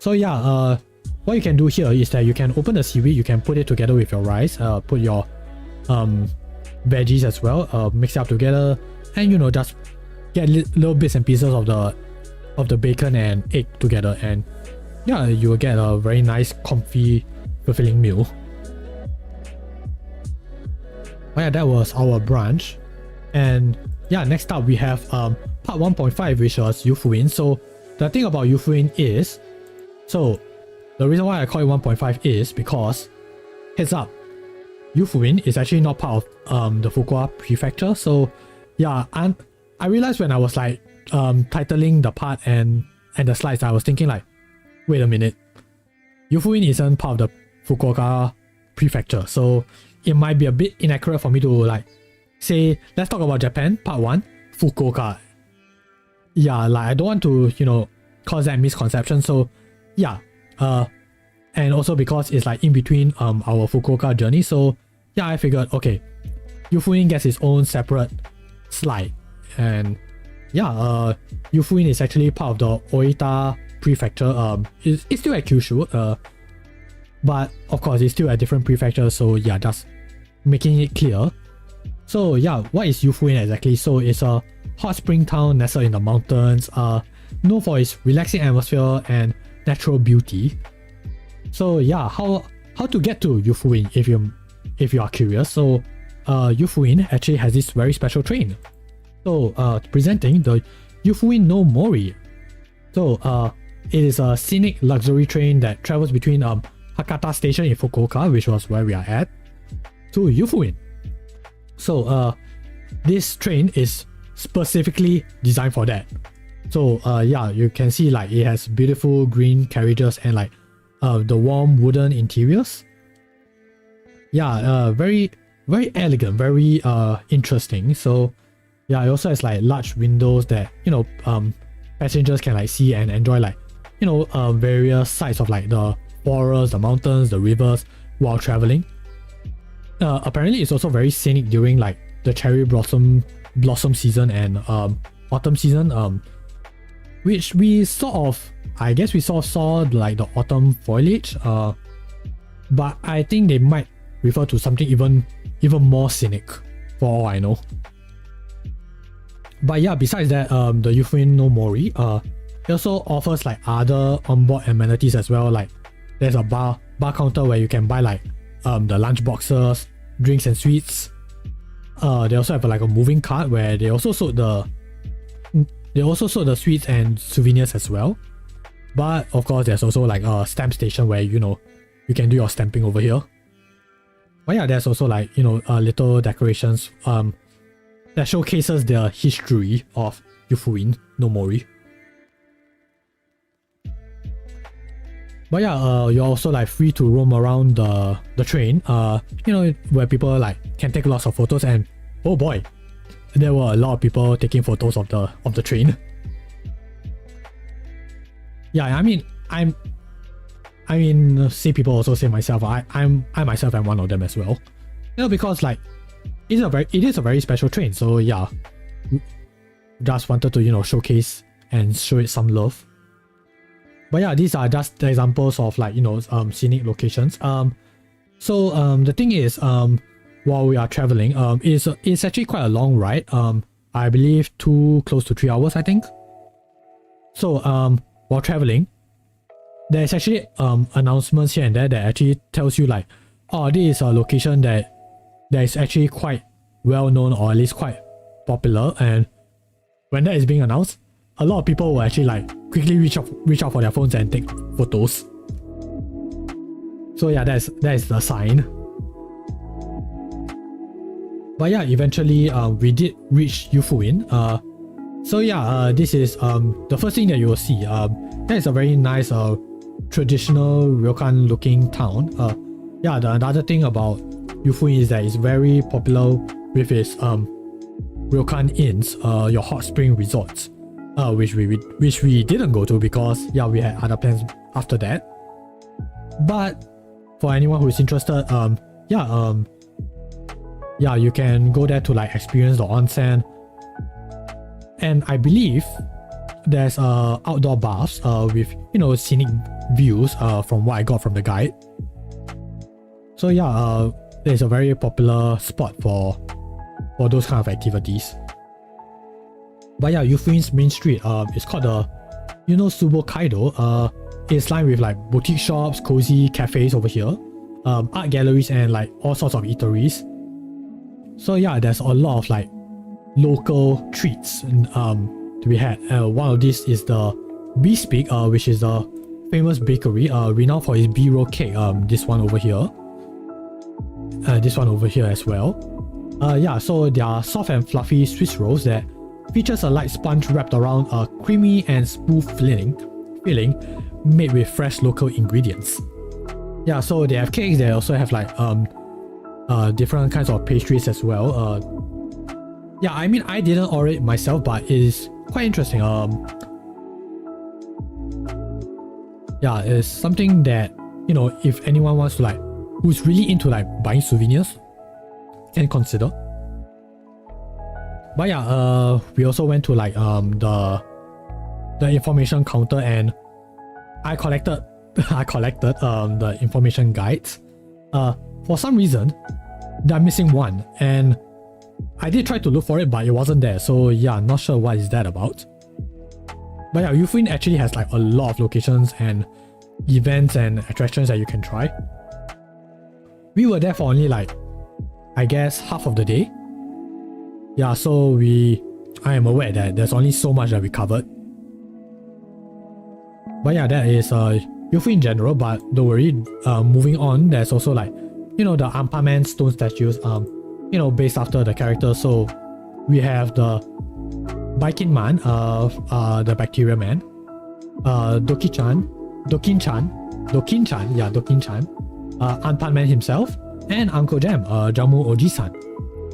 So yeah, what you can do here is that you can open the seaweed, you can put it together with your rice, put your veggies as well, mix it up together, and you know, just get little bits and pieces of the bacon and egg together, and yeah, you will get a very nice, comfy, fulfilling meal. But yeah, that was our brunch. And yeah, next up we have part 1.5, which was Yufuin. So the thing about Yufuin is, so the reason why I call it 1.5 is because, heads up, Yufuin is actually not part of the Fukuoka prefecture. So yeah, and I realized when I was like titling the part and the slides, I was thinking like, wait a minute, Yufuin isn't part of the Fukuoka prefecture, so it might be a bit inaccurate for me to like say, let's talk about Japan, part 1, Fukuoka. Yeah, like I don't want to, you know, cause that misconception. So yeah, and also because it's like in between our Fukuoka journey, so yeah, I figured, okay, Yufuin gets its own separate slide. And yeah, Yufuin is actually part of the Oita prefecture. It's still at Kyushu, but of course it's still a different prefecture, so yeah, just making it clear. So yeah, what is Yufuin exactly? So it's a hot spring town nestled in the mountains, known for its relaxing atmosphere and natural beauty. So yeah, how to get to Yufuin if you are curious. So Yufuin actually has this very special train. So presenting the Yufuin no Mori. So it is a scenic luxury train that travels between Hakata Station in Fukuoka, which was where we are at, to Yufuin. So this train is specifically designed for that. So yeah, you can see like it has beautiful green carriages and like the warm wooden interiors. Yeah, very elegant, very interesting. So yeah, it also has like large windows that, you know, passengers can like see and enjoy like, you know, various sides of like the forests, the mountains, the rivers while traveling. Apparently it's also very scenic during like the cherry blossom season and autumn season, which we sort of, I guess we saw like the autumn foliage, but I think they might refer to something even more scenic for all I know. But yeah, besides that, the Yufuin no Mori, it also offers like other onboard amenities as well. Like there's a bar counter where you can buy like the lunch boxes, drinks and sweets. They also have like a moving cart where they also sold the sweets and souvenirs as well. But of course, there's also like a stamp station where, you know, you can do your stamping over here. But yeah, there's also like, you know, little decorations that showcases the history of Yufuin no Mori. But yeah, you're also like free to roam around the train, you know, where people like can take lots of photos, and oh boy, there were a lot of people taking photos of the train. Yeah, I mean, say people also say myself, I myself am one of them as well. You know, because like it is a very special train, so yeah, just wanted to, you know, showcase and show it some love. But yeah, these are just the examples of like, you know, scenic locations. So the thing is, while we are traveling, it's actually quite a long ride. I believe close to 3 hours, I think. So while traveling, there's actually announcements here and there that actually tells you like, oh, this is a location that is actually quite well known, or at least quite popular. And when that is being announced, a lot of people will actually like quickly reach out for their phones and take photos. So yeah, that is the sign. But yeah, eventually we did reach Yufuin. So yeah, this is the first thing that you will see. That is a very nice traditional ryokan looking town. Yeah, the another thing about Yufuin is that it's very popular with its ryokan inns, your hot spring resorts. which we didn't go to because yeah, we had other plans after that. But for anyone who is interested, yeah, you can go there to like experience the onsen. And I believe there's outdoor baths with, you know, scenic views from what I got from the guide. So yeah, it's a very popular spot for those kind of activities. But yeah, Yufuin's main street is called the, you know, Subokaido. It's lined with like boutique shops, cozy cafes over here, art galleries, and like all sorts of eateries. So yeah, there's a lot of like local treats to be had. One of these is the Bespeak, which is the famous bakery renowned for its B-roll cake. This one over here. This one over here as well. Yeah, so they are soft and fluffy Swiss rolls that features a light sponge wrapped around a creamy and smooth filling made with fresh local ingredients. Yeah, so they have cakes. They also have like different kinds of pastries as well. Yeah, I mean, I didn't order it myself, but it is quite interesting. Yeah, it's something that, you know, if anyone wants to like, who's really into like buying souvenirs, can consider. But yeah, we also went to like the information counter, and I collected the information guides. For some reason, they're missing one, and I did try to look for it, but it wasn't there. So yeah, not sure what is that about. But yeah, Yufuin actually has like a lot of locations and events and attractions that you can try. We were there for only like, I guess, half of the day. Yeah, so I am aware that there's only so much that we covered. But yeah, that is Yufuin in general, but don't worry, moving on, there's also like, you know, the Ampaman stone statues, you know, based after the character. So we have the Baikin Man, the Bacteria Man, Dokin-chan, Anpan-man himself, and Uncle Jam, Jamu Oji-san.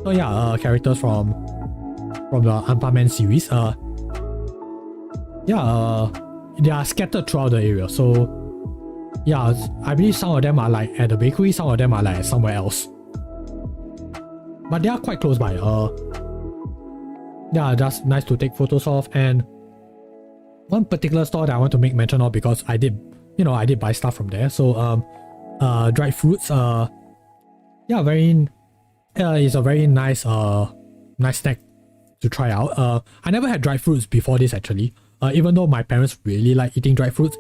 So yeah, characters from the Anpan-man series. Yeah, they are scattered throughout the area. So yeah, I believe some of them are like at the bakery, some of them are like somewhere else. But they are quite close by. Yeah, that's nice to take photos of. And one particular store that I want to make mention of, because I did buy stuff from there. So dried fruits. Yeah, it's a very nice snack to try out. I never had dried fruits before this actually. Even though my parents really like eating dried fruits.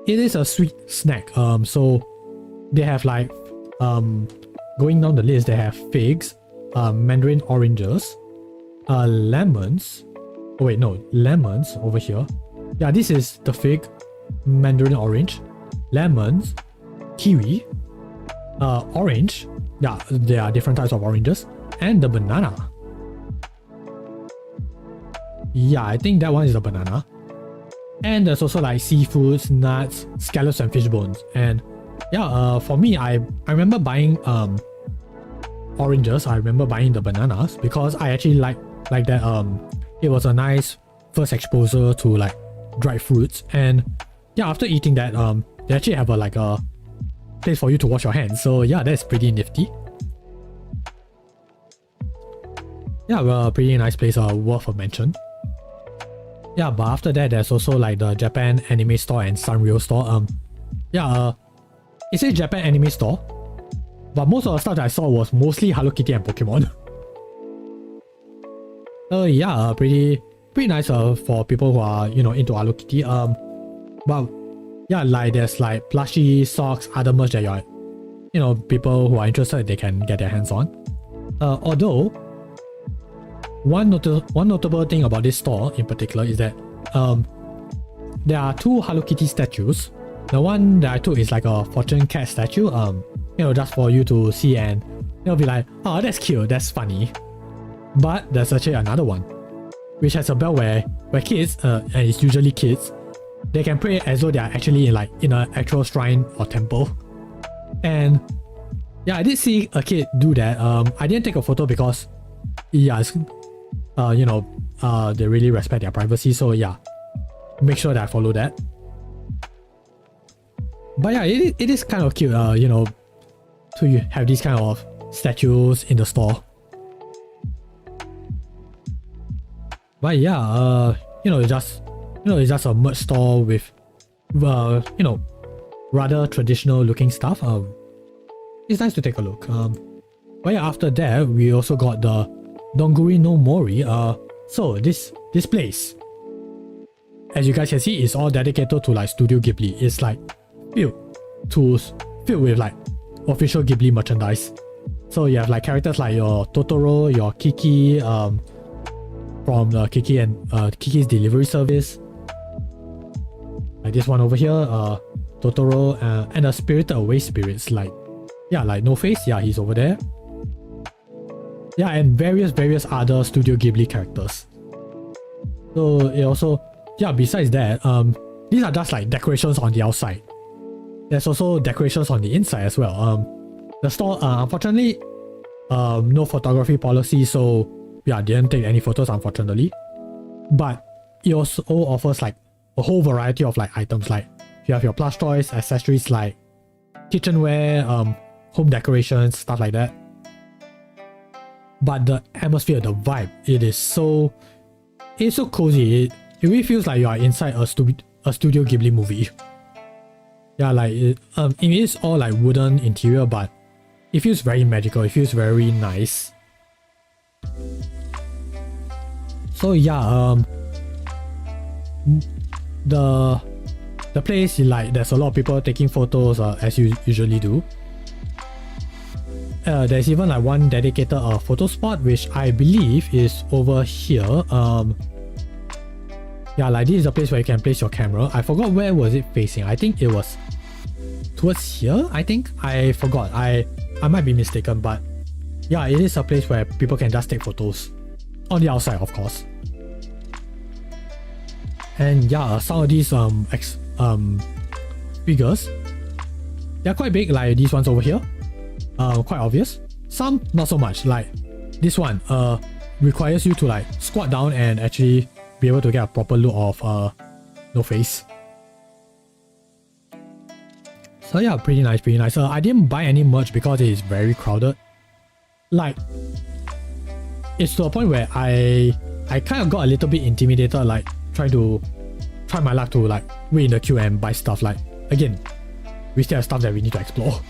It is a sweet snack. So they have like going down the list, they have figs, mandarin oranges, lemons. Oh wait, no, lemons over here. Yeah, this is the fig, mandarin orange, lemons, kiwi, orange. Yeah, there are different types of oranges, and the banana. Yeah, I think that one is the banana. And there's also like seafoods, nuts, scallops, and fish bones. And yeah, for me, I remember buying oranges. I remember buying the bananas because I actually like that. It was a nice first exposure to like dried fruits. And yeah, after eating that, they actually have a place for you to wash your hands. So yeah, that's pretty nifty. Yeah, well, pretty nice place, worth a mention. Yeah, but after that, there's also like the Japan Anime Store and Sanrio Store. Yeah, it says Japan Anime Store, but most of the stuff that I saw was mostly Hello Kitty and Pokemon. Yeah, pretty nice for people who are, you know, into Hello Kitty. But yeah, like there's like plushie, socks, other merch that you're, you know, people who are interested, they can get their hands on. Although one notable thing about this store in particular is that there are two Hello Kitty statues. The one that I took is like a fortune cat statue, you know, just for you to see and you'll be like, oh, that's cute, that's funny. But there's actually another one, which has a bell where kids, and it's usually kids, they can pray as though they are actually in an actual shrine or temple. And yeah, I did see a kid do that. I didn't take a photo because yeah, it's, you know, they really respect their privacy. So yeah, make sure that I follow that. But yeah, it is kind of cute, you know, to have these kind of statues in the store. But yeah, you know, it's just a merch store with, you know, rather traditional looking stuff. It's nice to take a look. But yeah, after that, we also got the Donguri no Mori. So this place, as you guys can see, is all dedicated to like Studio Ghibli. It's like filled with like official Ghibli merchandise. So you have like characters like your Totoro, your Kiki, from the Kiki and Kiki's delivery service. Like this one over here, Totoro, and the Spirited Away spirits, like, yeah, like No Face, yeah, he's over there. Yeah, and various other Studio Ghibli characters. So it also, yeah, besides that, these are just like decorations on the outside. There's also decorations on the inside as well. The store, unfortunately, no photography policy, so yeah, didn't take any photos, unfortunately. But it also offers like a whole variety of like items, like you have your plush toys, accessories like kitchenware, home decorations, stuff like that. But the atmosphere, the vibe, it's so cozy. It really feels like you are inside a Studio Ghibli movie. Yeah, like it is all like wooden interior, but it feels very magical. It feels very nice. So yeah, the place, like, there's a lot of people taking photos, as you usually do. There's even like one dedicated photo spot, which I believe is over here. Yeah, like this is a place where you can place your camera. I forgot where was it facing. I think it was towards here. I think I forgot. I might be mistaken, but yeah, it is a place where people can just take photos on the outside, of course. And yeah, some of these figures, they're quite big, like these ones over here. Quite obvious. Some not so much. Like this one requires you to like squat down and actually be able to get a proper look of No Face. So yeah, pretty nice. I didn't buy any merch because it is very crowded. Like, it's to a point where I kind of got a little bit intimidated, like try my luck to like wait in the queue and buy stuff. Like, again, we still have stuff that we need to explore.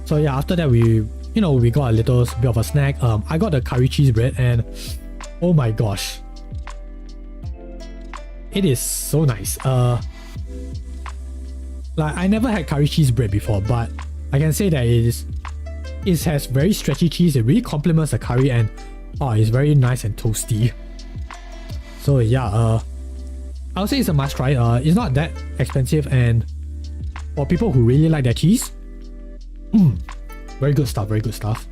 So yeah, after that we got a little bit of a snack. I got the curry cheese bread, and oh my gosh, it is so nice. Like, I never had curry cheese bread before, but I can say that it has very stretchy cheese. It really complements the curry, and it's very nice and toasty. So yeah, I would say it's a must try. It's not that expensive, and for people who really like their cheese, very good stuff.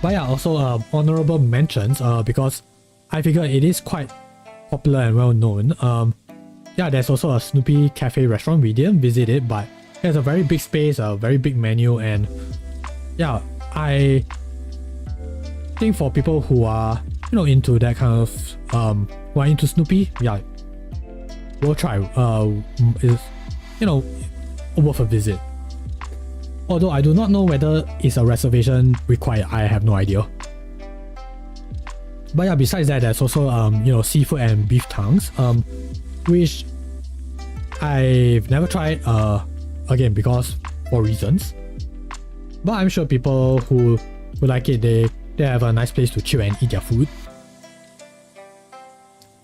But yeah, also honorable mentions, because I figure it is quite popular and well known. Yeah, there's also a Snoopy Cafe restaurant. We didn't visit it, but it has a very big space, a very big menu, and yeah, I think for people who are into that kind of who are into Snoopy, yeah, we'll try. Is worth a visit. Although I do not know whether it's a reservation required. I have no idea. But yeah, besides that, there's also seafood and beef tongues, which I've never tried, again, because for reasons. But I'm sure people who like it, they have a nice place to chill and eat their food.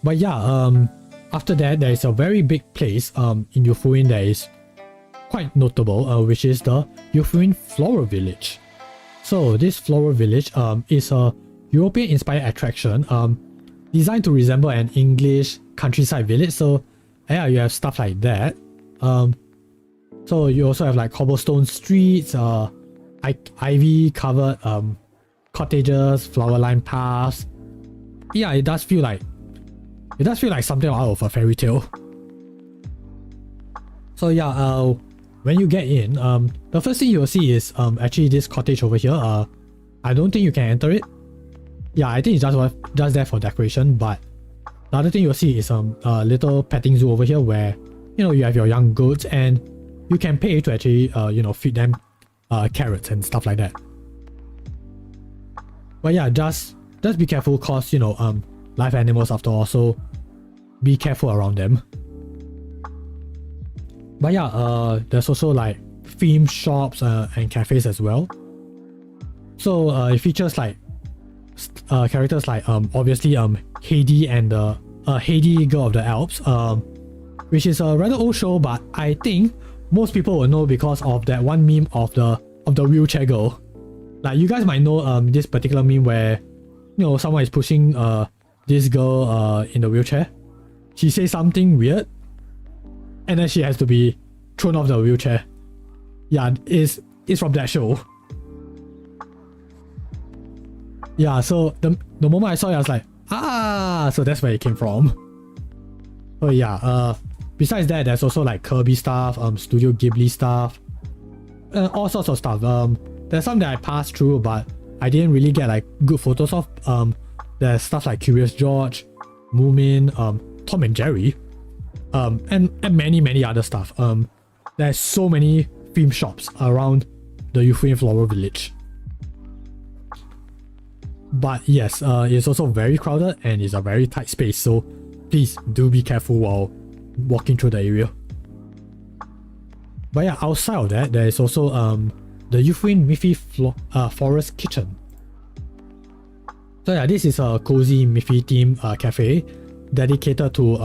But yeah, after that, there is a very big place in Yufuin that is quite notable, which is the Yufuin Floral Village. So this floral village is a European-inspired attraction designed to resemble an English countryside village. So yeah, you have stuff like that. So you also have like cobblestone streets, ivy covered cottages, flower lined paths. Yeah, it does feel like something out of a fairy tale. So yeah, when you get in, the first thing you'll see is actually this cottage over here. I don't think you can enter it. yeah, I think it's just there for decoration. But the other thing you'll see is some little petting zoo over here where, you know, you have your young goats and you can pay to actually you know, feed them carrots and stuff like that. But yeah, just be careful, cause you know, live animals after all, so be careful around them. But yeah, there's also like theme shops and cafes as well. So it features like characters like obviously Heidi and the Heidi Girl of the Alps, which is a rather old show, but I think most people will know because of that one meme of the wheelchair girl. Like, you guys might know this particular meme where, you know, someone is pushing this girl in the wheelchair. She says something weird and then she has to be thrown off the wheelchair. Yeah, it's from that show. Yeah, so the moment I saw it, I was like, ah, so that's where it came from. So yeah, besides that, there's also like Kirby stuff, Studio Ghibli stuff, all sorts of stuff. There's some that I passed through, but I didn't really get like good photos of. There's stuff like Curious George, Moomin, Tom and Jerry, and many other stuff. There's so many theme shops around the Yufuin Floral Village. But yes, it's also very crowded and it's a very tight space, so please do be careful while walking through the area. But yeah, outside of that, there is also the Yufuin Miffy Forest Kitchen. So yeah, this is a cozy Miffy themed cafe dedicated to,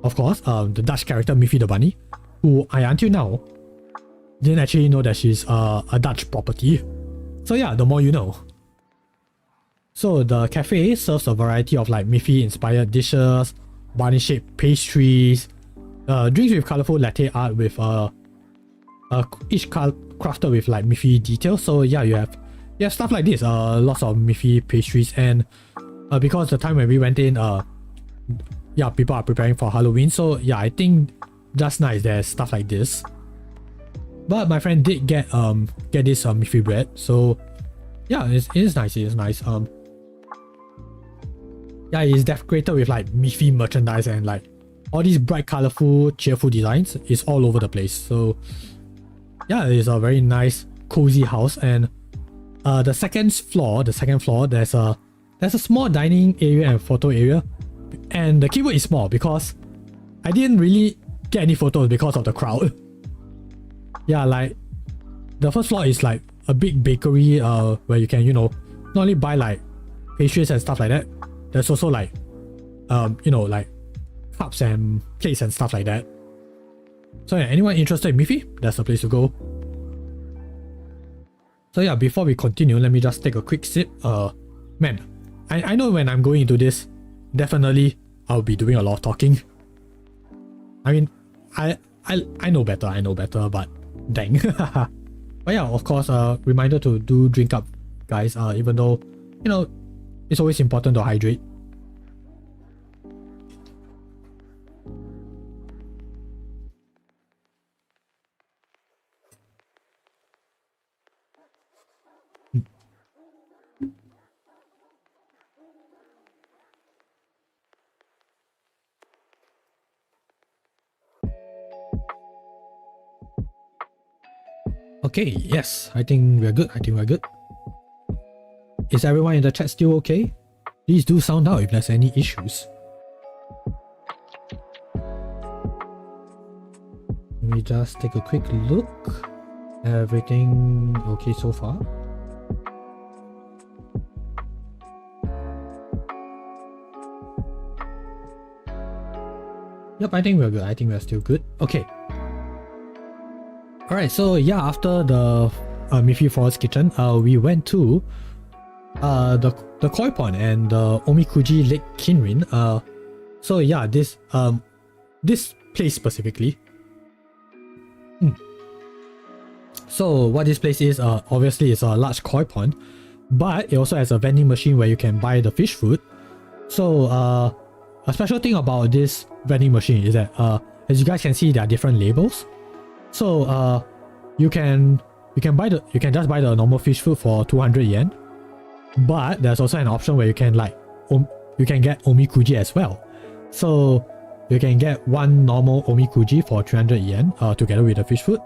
of course, the Dutch character Miffy the Bunny, who I until now didn't actually know that she's a Dutch property. So yeah, the more you know. So the cafe serves a variety of like Miffy inspired dishes, bunny shaped pastries, drinks with colorful latte art with each crafted with like Miffy details. So yeah, you have stuff like this, lots of Miffy pastries, and because the time when we went in, yeah, people are preparing for Halloween, so yeah, I think just nice there's stuff like this. But my friend did get this Miffy bread, so yeah, it is nice. Yeah, it's decorated with like Miffy merchandise and like all these bright, colorful, cheerful designs is all over the place. So yeah, it's a very nice, cozy house. And the second floor, there's a small dining area and photo area. And the keyword is small because I didn't really get any photos because of the crowd. Yeah, like the first floor is like a big bakery where you can, you know, not only buy like pastries and stuff like that. There's also like, you know, like cups and plates and stuff like that. So yeah, anyone interested in Miffy, that's the place to go. So yeah, before we continue, let me just take a quick sip. Man, I know when I'm going into this, definitely I'll be doing a lot of talking. I mean, I know better, but dang. But yeah, of course, reminder to do drink up, guys. Even though, you know, it's always important to hydrate. Okay, yes, I think we're good. Is everyone in the chat still okay? Please do sound out if there's any issues. Let me just take a quick look. Everything okay so far? Yep, I think we're good. I think we're still good. Okay. Alright, so yeah, after the Miffy Forest Kitchen, we went to the Koi Pond and the Omikuji Lake Kinrin. So yeah, this place specifically. So what this place is, obviously it's a large koi pond, but it also has a vending machine where you can buy the fish food. So a special thing about this vending machine is that as you guys can see, there are different labels. So you can just buy the normal fish food for 200 yen. But there's also an option where you can you can get omikuji as well. So you can get one normal omikuji for 300 yen together with the fish food.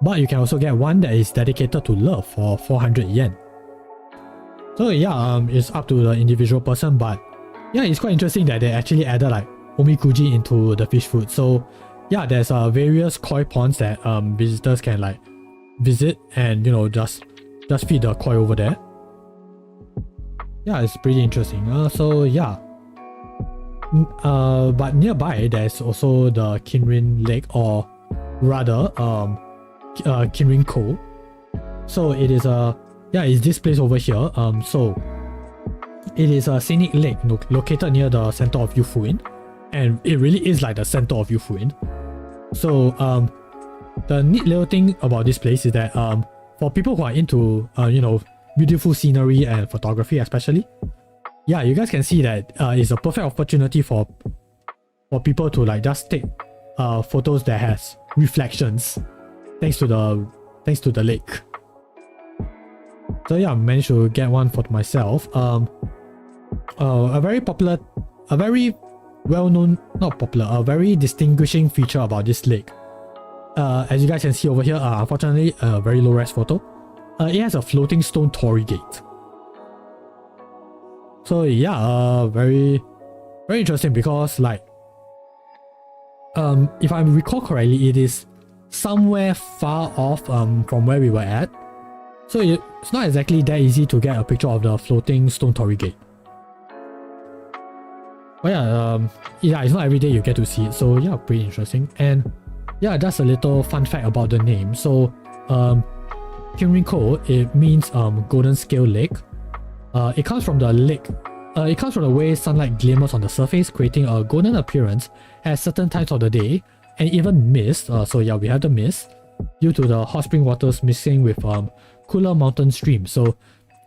But you can also get one that is dedicated to love for 400 yen. So yeah, it's up to the individual person, but yeah, it's quite interesting that they actually added like omikuji into the fish food. So yeah, there's various koi ponds that visitors can like visit and just feed the koi over there. Yeah, it's pretty interesting. So yeah. But nearby there's also the Kinrin Lake, or rather Kinrin Ko. So it is it's this place over here. So it is a scenic lake located near the center of Yufuin, and it really is like the center of Yufuin. So the neat little thing about this place is that for people who are into beautiful scenery and photography especially, yeah, you guys can see that it's a perfect opportunity for people to like just take photos that has reflections thanks to the lake. So yeah, I managed to get one for myself. A very well-known, not popular, a very distinguishing feature about this lake. As you guys can see over here, unfortunately, a very low-res photo. It has a floating stone torii gate. So yeah, very interesting because like, if I recall correctly, it is somewhere far off from where we were at. So it's not exactly that easy to get a picture of the floating stone torii gate. But yeah, it's not every day you get to see it. So yeah, pretty interesting. And yeah, just a little fun fact about the name. So Kinrin-ko, it means golden scale lake. It comes from the lake. It comes from the way sunlight glimmers on the surface, creating a golden appearance at certain times of the day, and even mist. So yeah, we have the mist due to the hot spring waters mixing with cooler mountain streams. So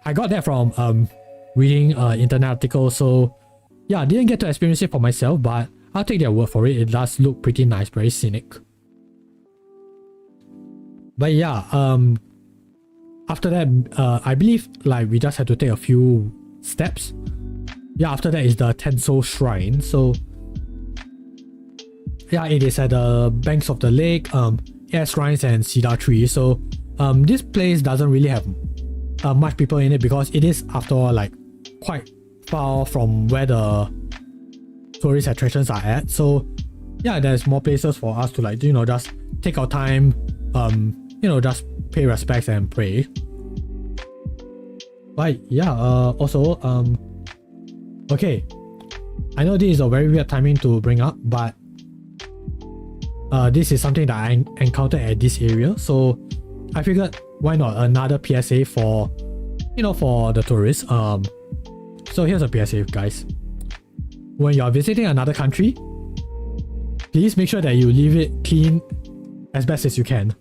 I got that from reading internet articles. So yeah, I didn't get to experience it for myself, but I'll take their word for it. It does look pretty nice, very scenic. But yeah, after that, I believe like we just had to take a few steps. Yeah, after that is the Tenso Shrine. So yeah, it is at the banks of the lake. It has shrines and cedar trees. So this place doesn't really have much people in it because it is, after all, like quite far from where the tourist attractions are at. So yeah, there's more places for us to like just take our time, just pay respects and pray. But yeah, also okay, I know this is a very weird timing to bring up, but this is something that I encountered at this area, so I figured why not another PSA for for the tourists. So here's a PSA, guys. When you are visiting another country, please make sure that you leave it clean as best as you can.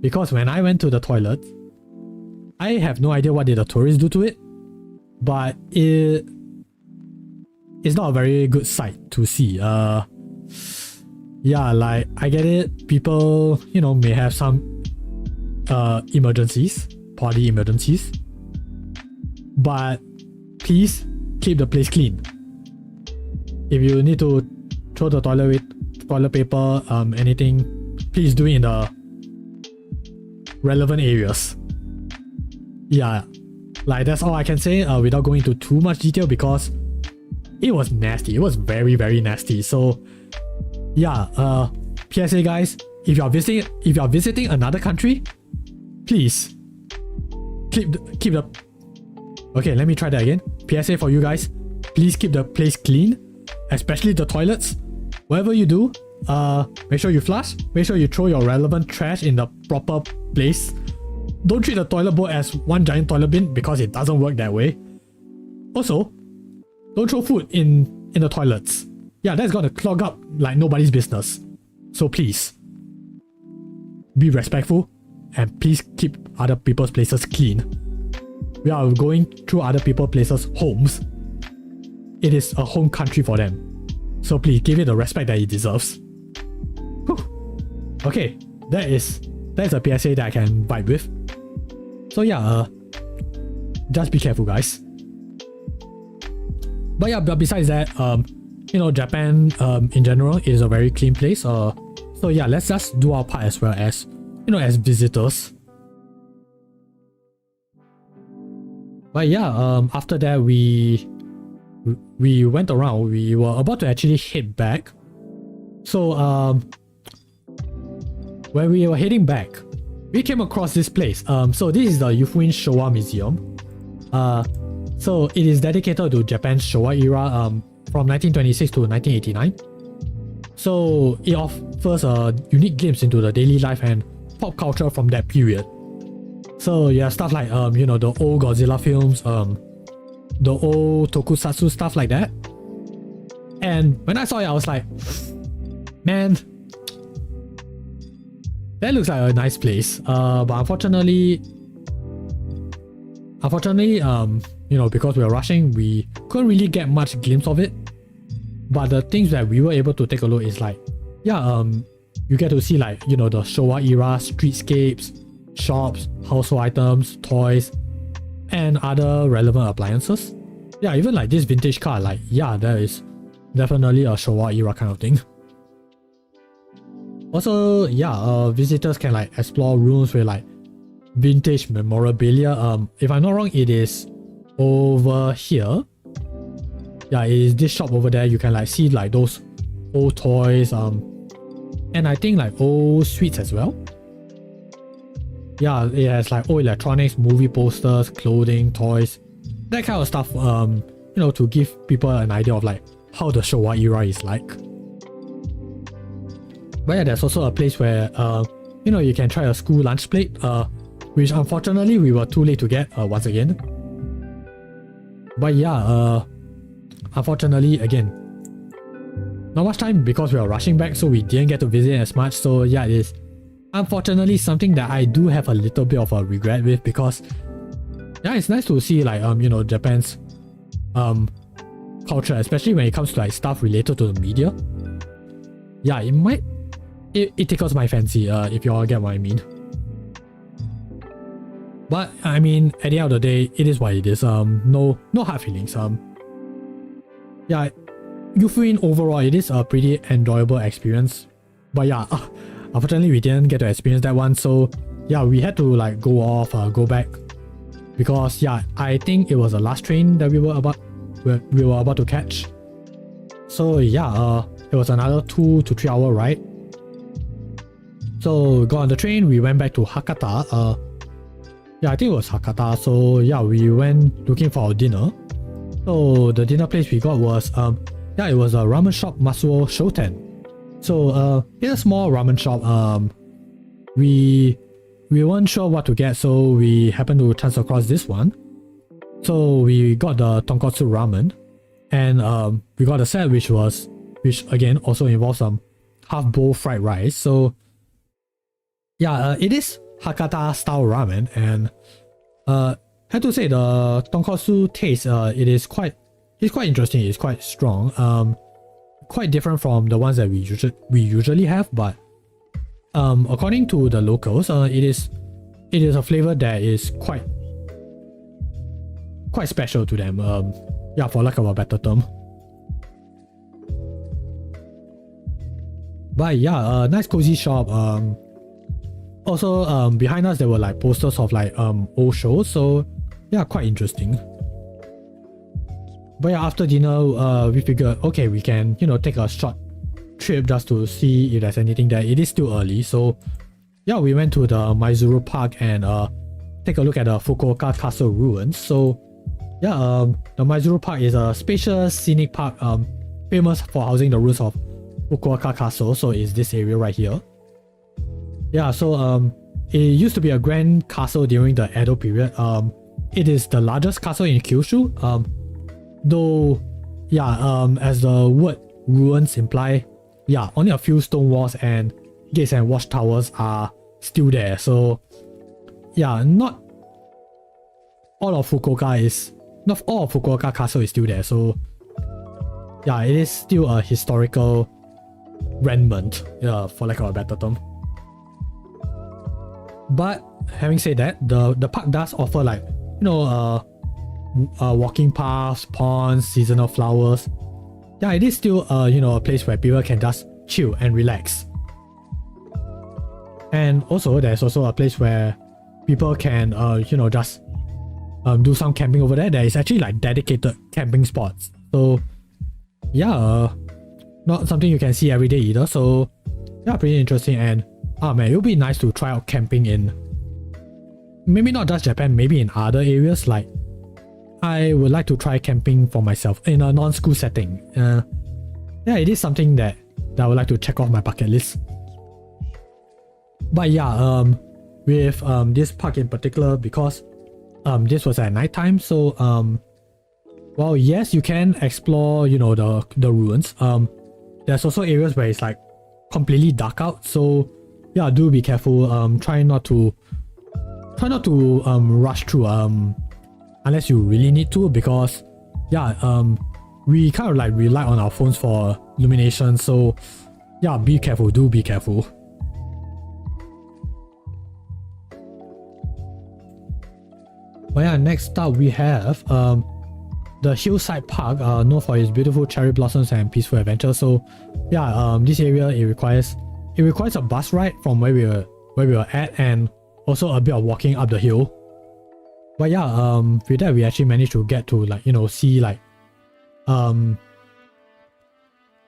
Because when I went to the toilet, I have no idea what did the tourists do to it, but it's not a very good sight to see. Yeah, like I get it. People, may have some emergencies, party emergencies, but please keep the place clean. If you need to throw the toilet with toilet paper, anything, please do it in the relevant areas. Yeah, like that's all I can say without going into too much detail because it was nasty. It was very, very nasty. So yeah, PSA guys, if you are visiting another country, please keep the okay, let me try that again. PSA for you guys, please keep the place clean, especially the toilets. Whatever you do, make sure you flush, make sure you throw your relevant trash in the proper place. Don't treat the toilet bowl as one giant toilet bin because it doesn't work that way. Also, don't throw food in the toilets. Yeah, that's gonna clog up like nobody's business. So please, be respectful and please keep other people's places clean. We are going through other people's places' homes. It is a home country for them. So please give it the respect that it deserves. Whew. Okay, that's a PSA that I can vibe with. So yeah, just be careful, guys. But yeah, but besides that, you know, Japan in general is a very clean place. So yeah, let's just do our part as well as, you know, as visitors. But yeah, after that we went around. We were about to actually head back. So when we were heading back, we came across this place. So this is the Yufuin Showa Museum. So it is dedicated to Japan's Showa era from 1926 to 1989. So it offers a unique glimpse into the daily life and pop culture from that period. So yeah, stuff like you know, the old Godzilla films, the old tokusatsu, stuff like that. And when I saw it, I was like, man, that looks like a nice place. But unfortunately, you know, because we were rushing, we couldn't really get much glimpse of it. But the things that we were able to take a look is like, yeah, you get to see like, you know, the Showa era streetscapes, shops, household items, toys, and other relevant appliances. Yeah, even like this vintage car, like, yeah, there is definitely a Showa era kind of thing. Also, yeah, visitors can like explore rooms with like vintage memorabilia. If I'm not wrong, it is over here. Yeah, it is this shop over there. You can like see like those old toys, and I think like old sweets as well. Yeah, it has like old electronics, movie posters, clothing, toys, that kind of stuff, you know, to give people an idea of like how the Showa era is like. But yeah, there's also a place where, you know, you can try a school lunch plate, which unfortunately we were too late to get once again. But yeah, unfortunately, again, not much time because we were rushing back, so we didn't get to visit as much. So yeah, it is unfortunately something that I do have a little bit of a regret with, because yeah, it's nice to see like you know, Japan's culture, especially when it comes to like stuff related to the media. Yeah, it tickles my fancy, if you all get what I mean. But I mean, at the end of the day, it is what it is. No hard feelings. Yeah, Yufuin overall, it is a pretty enjoyable experience. But yeah, unfortunately we didn't get to experience that one. So yeah, we had to like go back, because yeah, I think it was the last train that we were about to catch. So yeah, it was another 2 to 3 hour ride. So got on the train, we went back to Hakata. Yeah, I think it was Hakata. So yeah, we went looking for our dinner. So the dinner place we got was yeah, it was a ramen shop, Masuo Shoten. So it's a small ramen shop. We weren't sure what to get, so we happened to chance across this one. So we got the tonkotsu ramen, and we got a set which again also involves some half bowl fried rice. So yeah, it is Hakata style ramen, and I have to say the tonkotsu taste, it's quite interesting. It's quite strong, quite different from the ones that we usually have. But according to the locals, it is a flavor that is quite special to them. Yeah, for lack of a better term. But yeah, nice cozy shop. Also, behind us there were like posters of like old shows. So yeah, quite interesting. But yeah, after dinner, we figured, okay, we can, you know, take a short trip just to see if there's anything there. It is still early, so yeah, we went to the Maizuru Park and take a look at the Fukuoka Castle ruins. So yeah, the Maizuru Park is a spacious scenic park, famous for housing the ruins of Fukuoka Castle. So it's this area right here. Yeah, so it used to be a grand castle during the Edo period. It is the largest castle in Kyushu. Though, yeah, as the word ruins imply, yeah, only a few stone walls and gates and watchtowers are still there. So yeah, not all of Fukuoka Castle is still there. So yeah, it is still a historical remnant, for lack of a better term. But having said that, the park does offer like, you know, walking paths, ponds, seasonal flowers. Yeah, it is still a place where people can just chill and relax. And also there's also a place where people can just do some camping over there. There is actually like dedicated camping spots. So yeah, not something you can see every day either. So yeah, pretty interesting. And man, it would be nice to try out camping in maybe not just Japan, maybe in other areas. Like I would like to try camping for myself in a non-school setting. Yeah, it is something that I would like to check off my bucket list. But yeah, with this park in particular, because this was at night time, so well, yes, you can explore the ruins. There's also areas where it's like completely dark out, so yeah, do be careful. Try not to rush through unless you really need to, because yeah, we kind of like rely on our phones for illumination, so yeah, be careful, do be careful. But yeah, next up we have the Hillside Park, known for its beautiful cherry blossoms and peaceful adventure. So yeah, this area it requires a bus ride from where we were at, and also a bit of walking up the hill. But yeah, with that we actually managed to get to like see like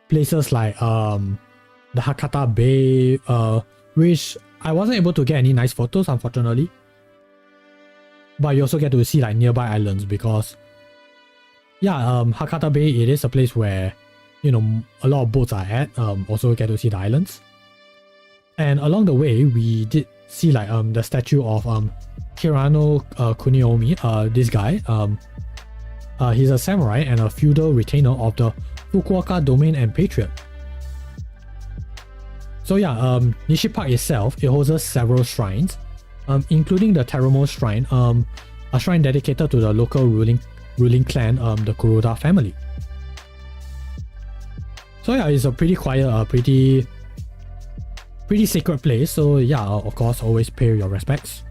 places like the Hakata Bay, which I wasn't able to get any nice photos unfortunately. But you also get to see like nearby islands, because yeah, Hakata Bay, it is a place where a lot of boats are at. Also get to see the islands. And along the way we did see like the statue of Hirano Kuniomi, this guy. He's a samurai and a feudal retainer of the Fukuoka domain and patriot. So yeah, Nishi Park itself, it hosts several shrines, including the Terumo Shrine, a shrine dedicated to the local ruling clan, the Kuroda family. So yeah, it's a pretty quiet, pretty sacred place. So yeah, of course, always pay your respects.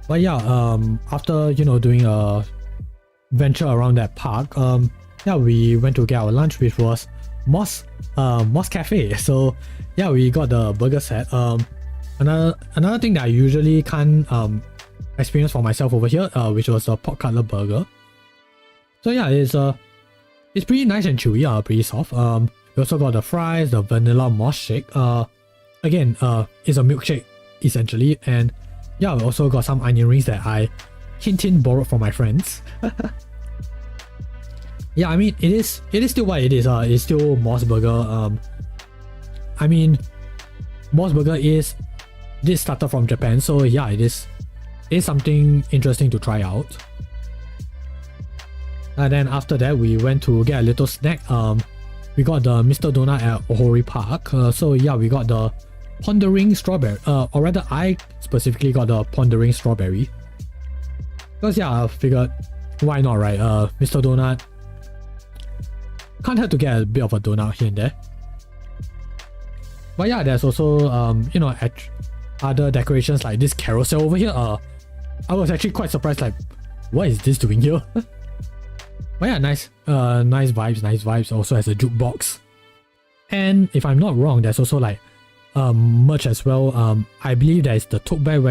But yeah, after doing a venture around that park, yeah, we went to get our lunch, which was Moss Cafe. So yeah, we got the burger set. Another thing that I usually can't experience for myself over here, which was a pork cutlet burger. So yeah, it's pretty nice and chewy, pretty soft. We also got the fries, the vanilla moss shake. Again, it's a milkshake essentially, and yeah, we also got some onion rings that I hint borrowed from my friends. Yeah, I mean, it is still what it is. It's still Moss Burger. I mean, Moss Burger this started from Japan, so yeah, it is something interesting to try out. And then after that, we went to get a little snack. We got the Mr. Donut at Ohori Park. So yeah, we got the Pondering Strawberry. Or rather, I specifically got the Pondering Strawberry. Because yeah, I figured, why not, right? Mr. Donut, can't hurt to get a bit of a donut here and there. But yeah, there's also other decorations like this carousel over here. I was actually quite surprised, like, what is this doing here? But yeah, nice vibes. Also has a jukebox, and if I'm not wrong, there's also like merch as well. I believe there's the tote bag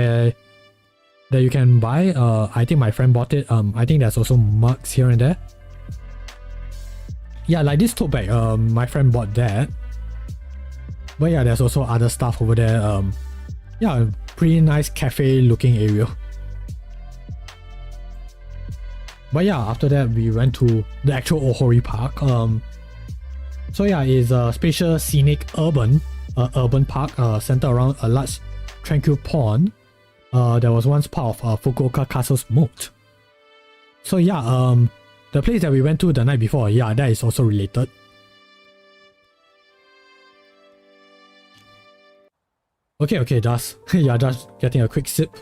that you can buy. I think my friend bought it. I think there's also mugs here and there. Yeah, like this tote bag, my friend bought that. But yeah, there's also other stuff over there. Yeah, pretty nice cafe looking area. But yeah, after that we went to the actual Ohori Park. So yeah, it's a spacious, scenic, urban park centered around a large, tranquil pond that was once part of Fukuoka Castle's moat. So yeah, the place that we went to the night before, yeah, that is also related. Okay, just yeah, just getting a quick sip.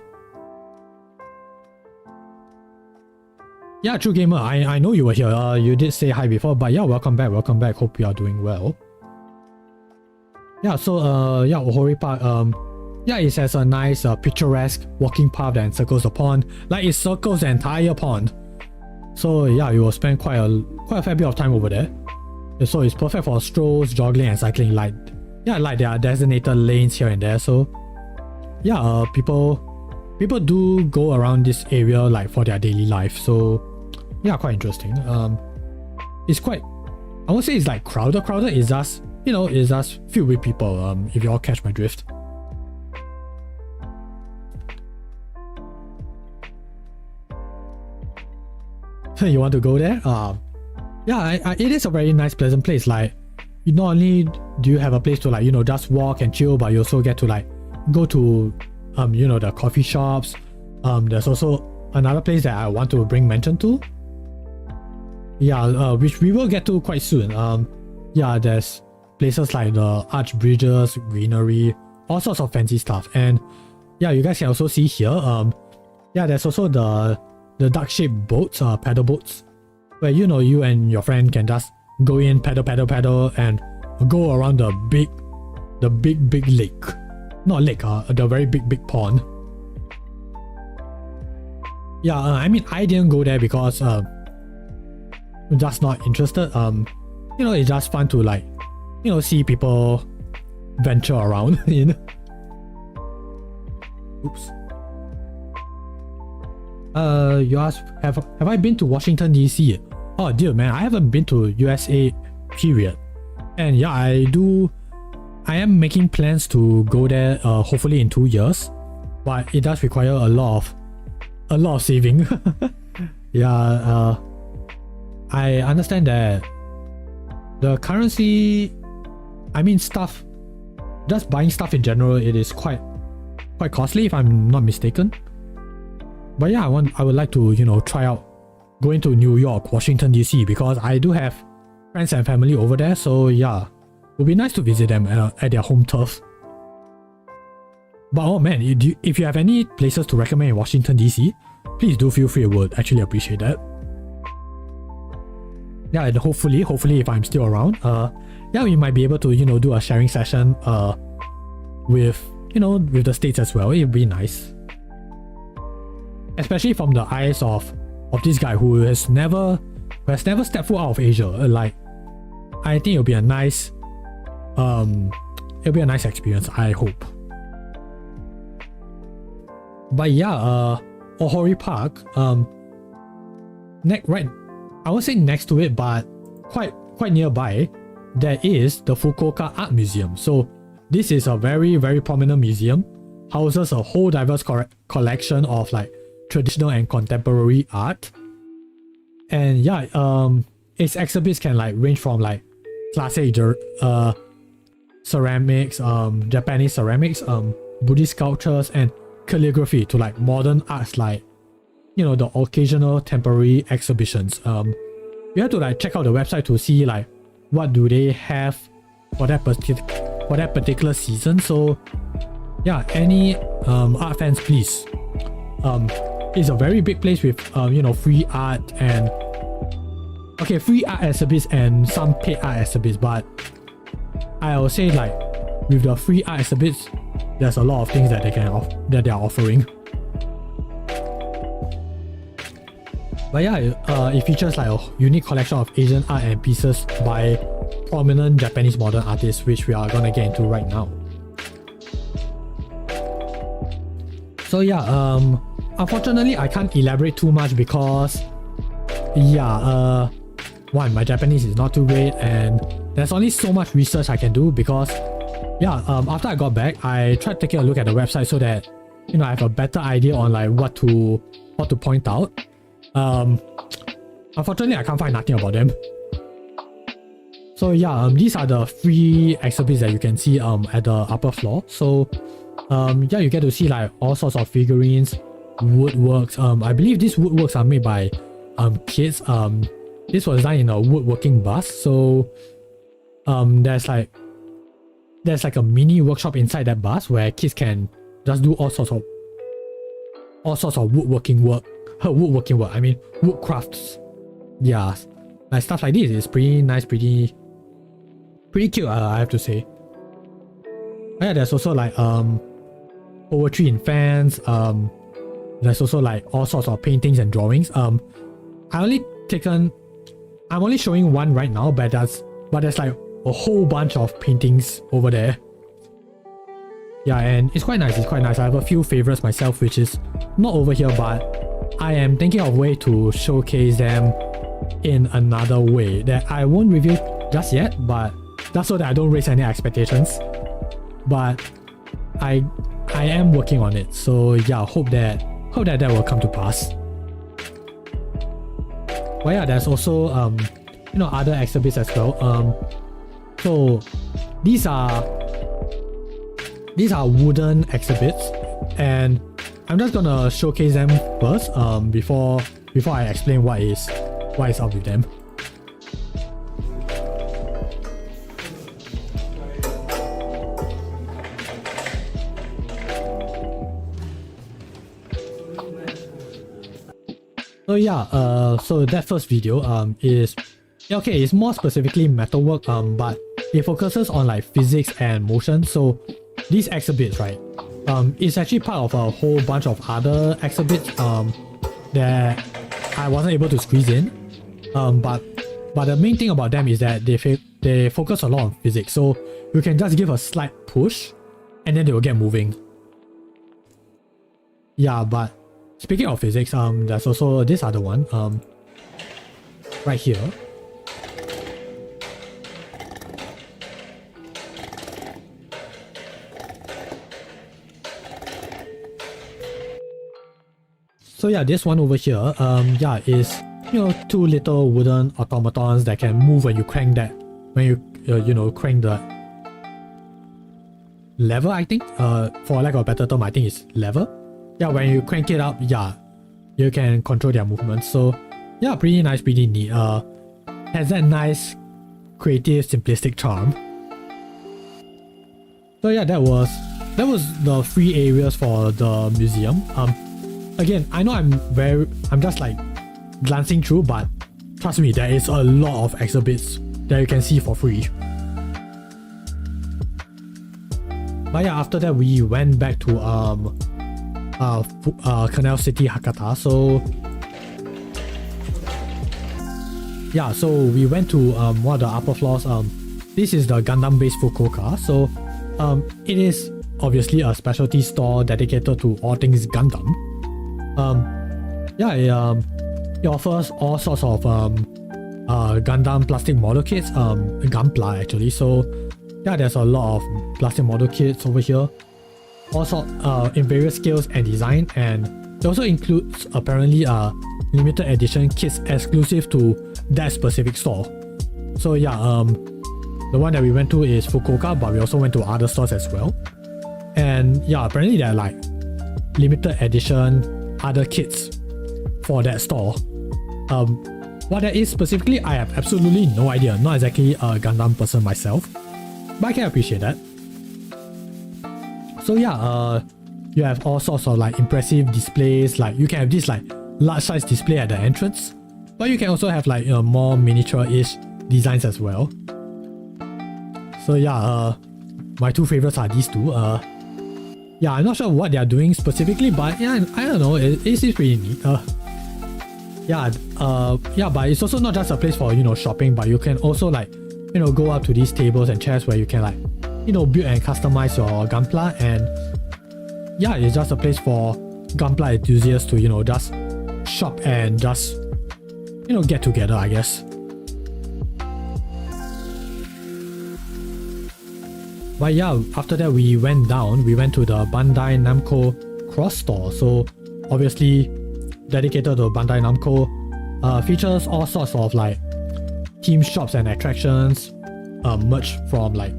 Yeah, True Gamer, I know you were here. You did say hi before, but yeah, welcome back. Hope you are doing well. Yeah, so yeah, Ohori Park. yeah, it has a nice picturesque walking path that encircles the pond. Like it circles the entire pond. So yeah, you will spend quite a fair bit of time over there. So it's perfect for strolls, jogging, and cycling. Like there are designated lanes here and there. So yeah, people do go around this area like for their daily life. So yeah, quite interesting. It's quite, I won't say it's like crowded. It's just, you know, it's just filled with people. If you all catch my drift. You want to go there? Yeah, it is a very nice, pleasant place. Like, you not only do you have a place to like, you know, just walk and chill, but you also get to like go to you know, the coffee shops. There's also another place that I want to bring mention to. Yeah, which we will get to quite soon. Yeah, there's places like the arch bridges, greenery, all sorts of fancy stuff. And yeah, you guys can also see here. Yeah, there's also the duck-shaped boats, paddle boats, where, you know, you and your friend can just go in, paddle, and go around the big lake. Not lake, the very big pond. Yeah, I mean, I didn't go there because I'm just not interested. You know, it's just fun to like, you know, see people venture around, you know. Oops. You asked, have I been to Washington DC? Oh dear man, I haven't been to USA period. And yeah, I am making plans to go there hopefully in 2 years. But it does require a lot of saving. Yeah, I understand that the currency, I mean stuff, just buying stuff in general, it is quite costly if I'm not mistaken. But yeah, I would like to, you know, try out going to New York, Washington DC, because I do have friends and family over there. So yeah, it would be nice to visit them at their home turf. But oh man, if you have any places to recommend in Washington DC, please do feel free. I would actually appreciate that. Yeah, and hopefully if I'm still around, yeah, we might be able to, you know, do a sharing session with, you know, with the States as well. It'd be nice. Especially from the eyes of this guy who has never stepped foot out of Asia. Like, I think it'll be a nice experience, I hope. But yeah, Ohori Park, right, I won't say next to it, but quite nearby, there is the Fukuoka Art Museum. So this is a very prominent museum, houses a whole diverse collection of like traditional and contemporary art. And yeah, its exhibits can like range from like classic ceramics, Japanese ceramics, Buddhist sculptures, and calligraphy to like modern arts like, you know, the occasional temporary exhibitions. You have to like check out the website to see like what do they have for that particular season. So yeah, any art fans, please. It's a very big place with you know, free art and free art exhibits and some paid art exhibits. But I'll say like with the free art exhibits, there's a lot of things that they are offering. But yeah, it features like a unique collection of Asian art and pieces by prominent Japanese modern artists, which we are gonna get into right now. So yeah, unfortunately I can't elaborate too much because yeah, one, my Japanese is not too great and there's only so much research I can do because yeah, after I got back, I tried taking a look at the website so that, you know, I have a better idea on like what to point out. Unfortunately I can't find nothing about them. So yeah, these are the free exhibits that you can see at the upper floor. So yeah, you get to see like all sorts of figurines, woodworks. I believe these woodworks are made by kids. This was done in a woodworking bus. So there's like a mini workshop inside that bus where kids can just do all sorts of woodworking work. I mean wood crafts. Yeah, like stuff like this is pretty nice, pretty cute, I have to say. Yeah, there's also like poetry in fans. There's also like all sorts of paintings and drawings. I'm only showing one right now, but there's like a whole bunch of paintings over there. Yeah, and it's quite nice. It's quite nice. I have a few favorites myself, which is not over here, but I am thinking of a way to showcase them in another way that I won't reveal just yet, but that's so that I don't raise any expectations. But I am working on it, so yeah, hope that will come to pass. But yeah, there's also other exhibits as well. So these are wooden exhibits, and I'm just gonna showcase them first before I explain what is up with them. So yeah, so that first video is it's more specifically metalwork, but it focuses on like physics and motion. So these exhibits, right, it's actually part of a whole bunch of other exhibits that I wasn't able to squeeze in. But the main thing about them is that they focus a lot on physics. So you can just give a slight push, and then they will get moving. Yeah, but speaking of physics, there's also this other one, right here. So yeah, this one over here, is two little wooden automatons that can move when you crank that, crank the lever. I think, for lack of a better term, I think it's lever. Yeah, when you crank it up, yeah, you can control their movements. So yeah, pretty nice, pretty neat. Has that nice, creative, simplistic charm. So yeah, that was the 3 areas for the museum. Again, I know I'm just like glancing through, but trust me, there is a lot of exhibits that you can see for free. But yeah, after that we went back to Canal City Hakata. So yeah, so we went to one of the upper floors. This is the Gundam based Fukuoka. So it is obviously a specialty store dedicated to all things Gundam. It offers all sorts of Gundam plastic model kits, Gunpla actually. So yeah, there's a lot of plastic model kits over here, also in various scales and design, and it also includes apparently limited edition kits exclusive to that specific store. So yeah, the one that we went to is Fukuoka, but we also went to other stores as well. And yeah, apparently there are like limited edition other kits for that store. What that is specifically, I have absolutely no idea. Not exactly a Gundam person myself, but I can appreciate that. So yeah, you have all sorts of like impressive displays. Like you can have this like large size display at the entrance, but you can also have like more miniature-ish designs as well. So yeah, my 2 favorites are these 2. Yeah, I'm not sure what they are doing specifically, but yeah, I don't know, it seems pretty neat. Yeah, but it's also not just a place for shopping, but you can also like go up to these tables and chairs where you can like build and customize your Gunpla. And yeah, it's just a place for Gunpla enthusiasts to just shop and just get together, I guess. But yeah, after that we went to the Bandai Namco Cross Store. So obviously dedicated to Bandai Namco, features all sorts of like theme shops and attractions, merch from like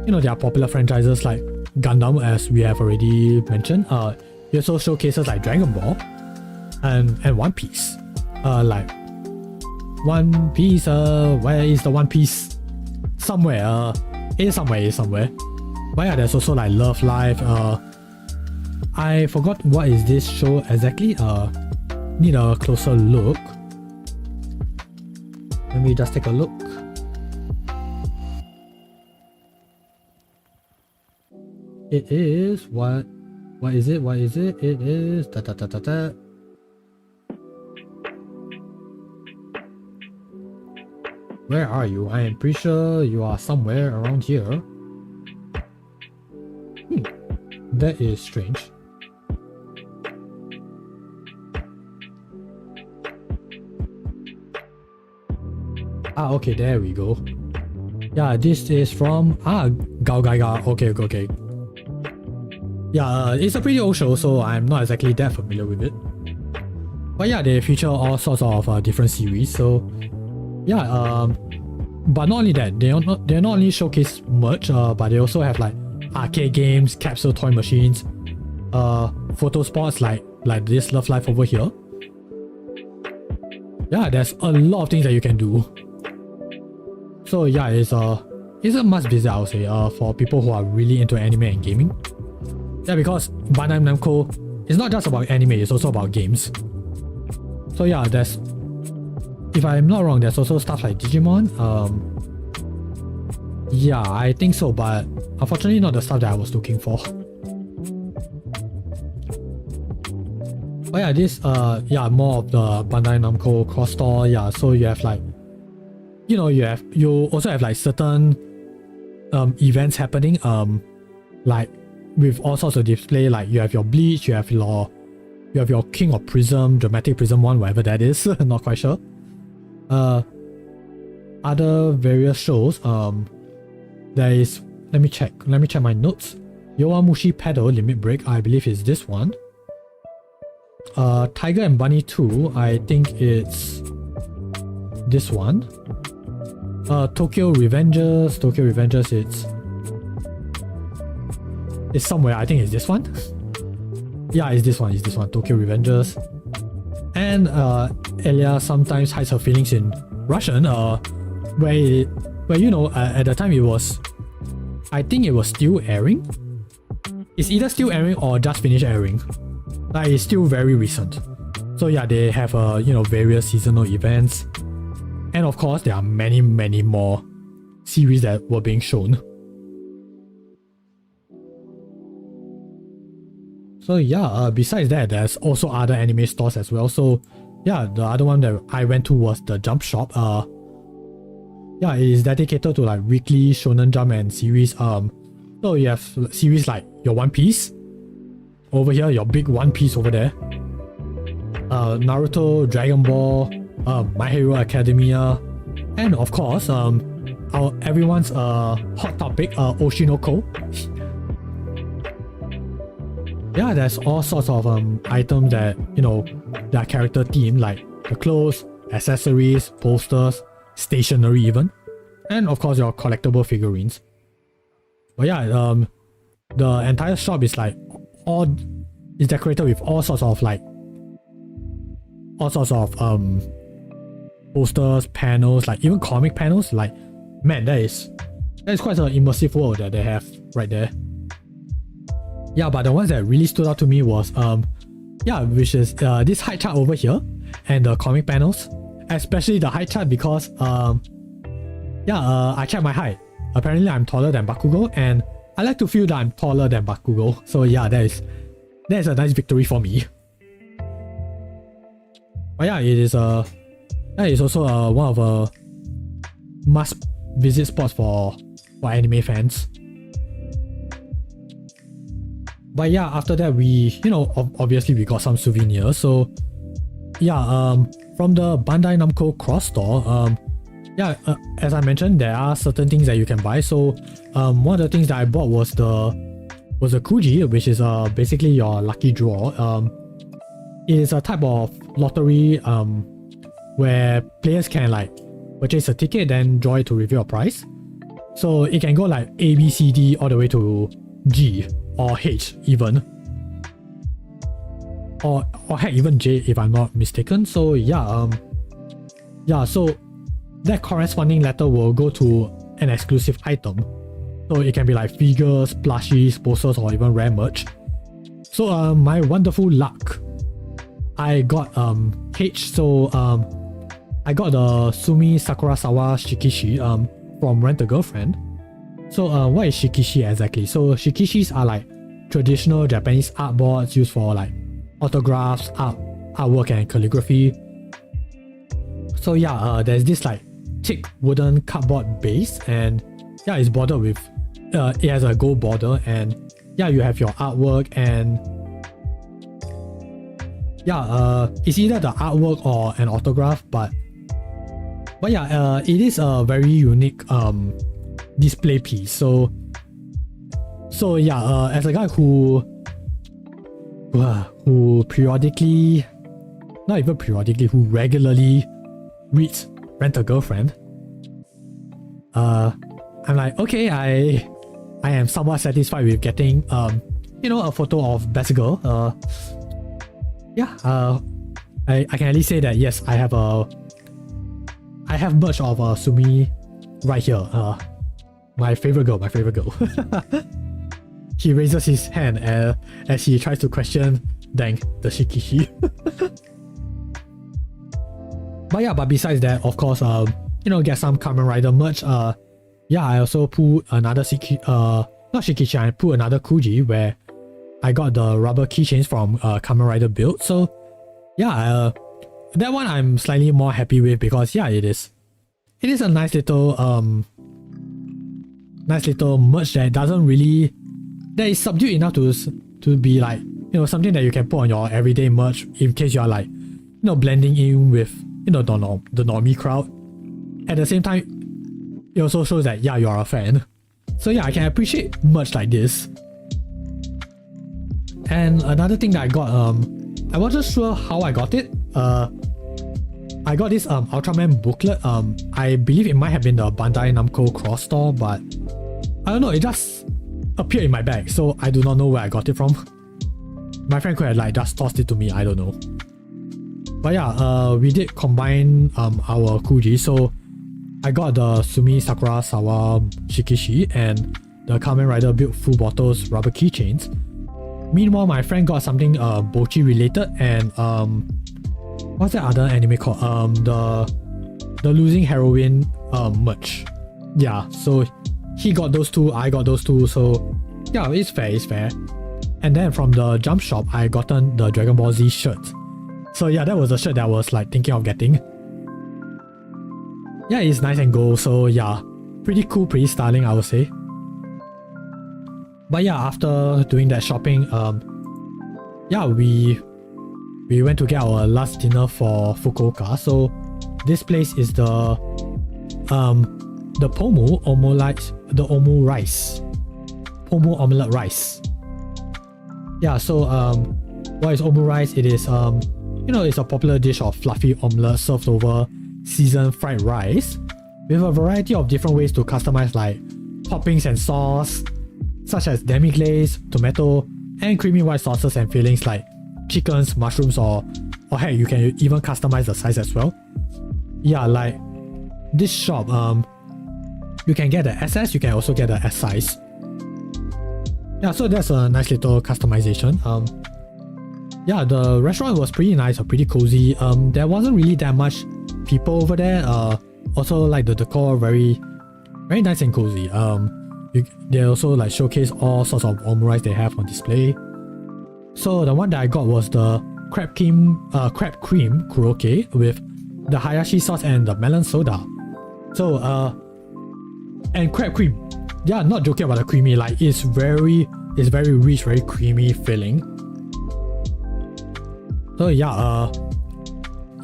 their popular franchises like Gundam, as we have already mentioned. It also showcases like Dragon Ball and One Piece. Like One Piece, where is the One Piece? Somewhere. It is somewhere. But yeah, there's also like Love Live. I forgot what is this show exactly. Need a closer look. Let me just take a look. It is what? What is it? What is it? It is da da da da da. Where are you? I am pretty sure you are somewhere around here. That is strange. Ah, okay, there we go. Yeah, this is from Gao Gai Ga. Okay. Yeah, it's a pretty old show, so I'm not exactly that familiar with it. But yeah, they feature all sorts of different series. So yeah, but not only that, they're not only showcase merch, but they also have like arcade games, capsule toy machines, photo spots like this Love Life over here. Yeah, there's a lot of things that you can do. So yeah, it's a must visit, I would say, for people who are really into anime and gaming. Yeah, because Bandai Namco is not just about anime, it's also about games. So yeah, there's, if I'm not wrong, there's also stuff like Digimon. Yeah, I think so, but unfortunately not the stuff that I was looking for. But yeah, this yeah, more of the Bandai Namco cross store. Yeah, so you have like, you know, you also have like certain events happening, like with all sorts of display. Like you have your Bleach, you have your King of Prism, Dramatic Prism 1, whatever that is. Not quite sure. Other various shows. There is, let me check my notes. Yowamushi Pedal Limit Break, I believe is this one. Tiger and Bunny 2, I think it's this one. Tokyo Revengers, it's somewhere, I think it's this one. Yeah, it's this one, Tokyo Revengers. And Elia sometimes hides her feelings in Russian, where you know, at the time it was, I think it was still airing. It's either still airing or just finished airing. Like, it's still very recent. So yeah, they have you know, various seasonal events. And of course, there are many more series that were being shown. So yeah, besides that, there's also other anime stores as well. So yeah, the other one that I went to was the Jump Shop. Yeah, it is dedicated to like weekly Shonen Jump and series. So you have series like your One Piece over here, your big One Piece over there. Naruto, Dragon Ball, My Hero Academia, and of course, everyone's hot topic, Oshinoko. Yeah, there's all sorts of items that, you know, that are character themed, like the clothes, accessories, posters, stationery even, and of course your collectible figurines. But yeah, the entire shop is like is decorated with all sorts of posters, panels, like even comic panels. Like, man, that is quite an immersive world that they have right there. Yeah, but the ones that really stood out to me was yeah, which is this height chart over here and the comic panels, especially the height chart, because yeah, I checked my height. Apparently I'm taller than Bakugo, and I like to feel that I'm taller than Bakugo. So yeah, that is a nice victory for me. But yeah, it is also one of a must visit spots for anime fans. But yeah, after that we, you know, obviously we got some souvenirs. So yeah, from the Bandai Namco cross store, yeah, as I mentioned, there are certain things that you can buy. So one of the things that I bought was the Kuji, which is basically your lucky draw. It is a type of lottery where players can like purchase a ticket, then draw it to reveal a prize. So it can go like A, B, C, D all the way to G or H even, or heck, even J if I'm not mistaken. So yeah, yeah, so that corresponding letter will go to an exclusive item. So it can be like figures, plushies, posters, or even rare merch. So my wonderful luck, I got H. So I got the Sumi Sakurasawa Shikishi from Rent a Girlfriend. So what is Shikishi exactly? So Shikishis are like traditional Japanese art boards used for like autographs, artwork and calligraphy. So yeah, there's this like thick wooden cardboard base, and yeah, it's bordered with it has a gold border, and yeah, you have your artwork, and yeah, it's either the artwork or an autograph, but yeah, it is a very unique display piece. So yeah, as a guy who periodically, not even periodically, who regularly reads Rent a Girlfriend, I'm like, okay, I am somewhat satisfied with getting you know, a photo of Best Girl. Yeah, I can at least say that yes, I have merch of Sumi right here. My favorite girl. He raises his hand as he tries to question Dang the Shikishi. But besides that, of course, you know, get some Kamen Rider merch. Yeah, I also put another not Shikishi, I put another Kuji where I got the rubber keychains from Kamen Rider build. So yeah, that one I'm slightly more happy with because yeah, it is a nice little merch that doesn't really, that is subdued enough to be like, you know, something that you can put on your everyday merch in case you are like, you know, blending in with, you know, the normie crowd. At the same time, it also shows that yeah, you are a fan. So yeah, I can appreciate merch like this. And another thing that I got, I wasn't sure how I got it. I got this Ultraman booklet. I believe it might have been the Bandai Namco Cross store, but I don't know, it just appeared in my bag, so I do not know where I got it from. My friend could have like just tossed it to me, I don't know. But yeah, we did combine our Kuji, so I got the Sumi Sakura Sawa Shikishi and the Kamen Rider built full bottles rubber keychains. Meanwhile, my friend got something Bochi related, and what's that other anime called? The Losing Heroine merch. Yeah, so he got those two, I got those two, so yeah, it's fair. And then from the Jump Shop, I gotten the Dragon Ball Z shirt. So yeah, that was a shirt that I was like thinking of getting. Yeah, it's nice and gold, so yeah, pretty cool, pretty styling, I would say. But yeah, after doing that shopping, yeah, we went to get our last dinner for Fukuoka. So this place is the Pomu Omu rice. Pomu omelette rice. Yeah, so what is Omu rice? It is you know, it's a popular dish of fluffy omelette served over seasoned fried rice with a variety of different ways to customize like toppings and sauce, such as demi-glaze, tomato, and creamy white sauces and fillings like chickens, mushrooms, or heck, you can even customize the size as well. Yeah, like this shop, you can get the SS, you can also get the S size. Yeah, so that's a nice little customization. Yeah, the restaurant was pretty nice, pretty cozy. There wasn't really that much people over there. Also like the decor, very nice and cozy. They also like showcase all sorts of omurice they have on display. So the one that I got was the crab cream korokke with the hayashi sauce and the melon soda. So and crab cream, yeah, not joking about the creamy, like it's very rich, very creamy filling. So yeah,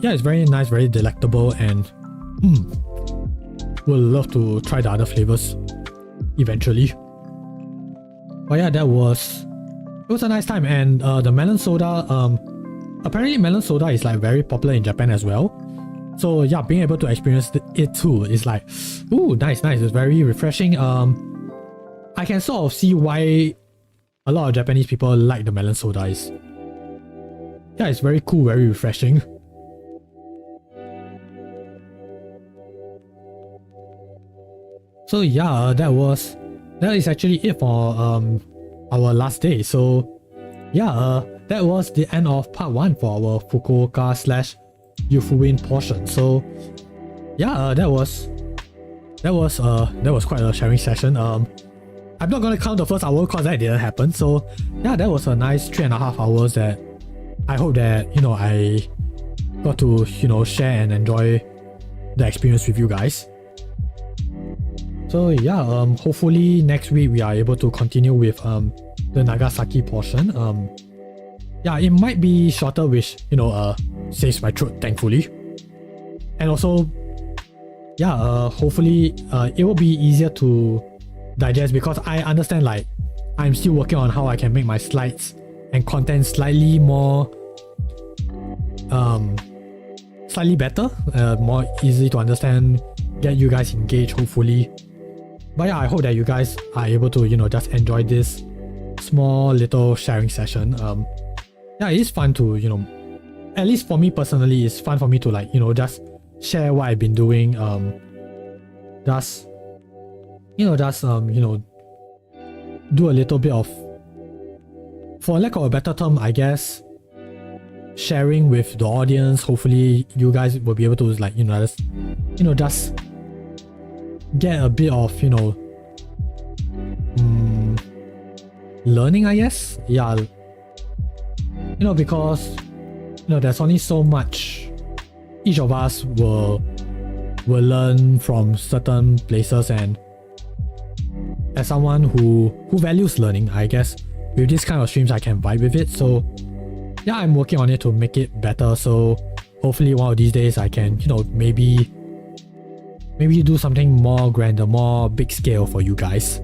yeah, it's very nice, very delectable, and would love to try the other flavors eventually. But yeah, it was a nice time. And the melon soda, apparently melon soda is like very popular in Japan as well. So yeah, being able to experience it too is like, ooh, nice. It's very refreshing. I can sort of see why a lot of Japanese people like the melon soda. Yeah, it's very cool, very refreshing. So yeah, that is actually it for our last day. So yeah, that was the end of part 1 for our Fukuoka / Yufuin portion. So yeah, that was quite a sharing session. I'm not gonna count the first hour because that didn't happen. So yeah, that was a nice 3.5 hours that I hope that, you know, I got to, you know, share and enjoy the experience with you guys. So yeah, hopefully next week we are able to continue with the Nagasaki portion. Yeah, it might be shorter, which, you know, saves my throat, thankfully. And also, yeah, hopefully it will be easier to digest because I understand, like, I'm still working on how I can make my slides and content slightly more slightly better, more easy to understand, get you guys engaged hopefully. But yeah, I hope that you guys are able to, you know, just enjoy this small little sharing session. Yeah, it is fun to, you know, at least for me personally, it's fun for me to, like, you know, just share what I've been doing, just you know, do a little bit of, for lack of a better term, I guess, sharing with the audience. Hopefully you guys will be able to, like, you know, just get a bit of, you know, learning, I guess. Yeah, you know, because, you know, there's only so much each of us will learn from certain places, and as someone who values learning, I guess with this kind of streams I can vibe with it. So yeah, I'm working on it to make it better. So hopefully one of these days I can, you know, maybe do something more grander, more big scale for you guys.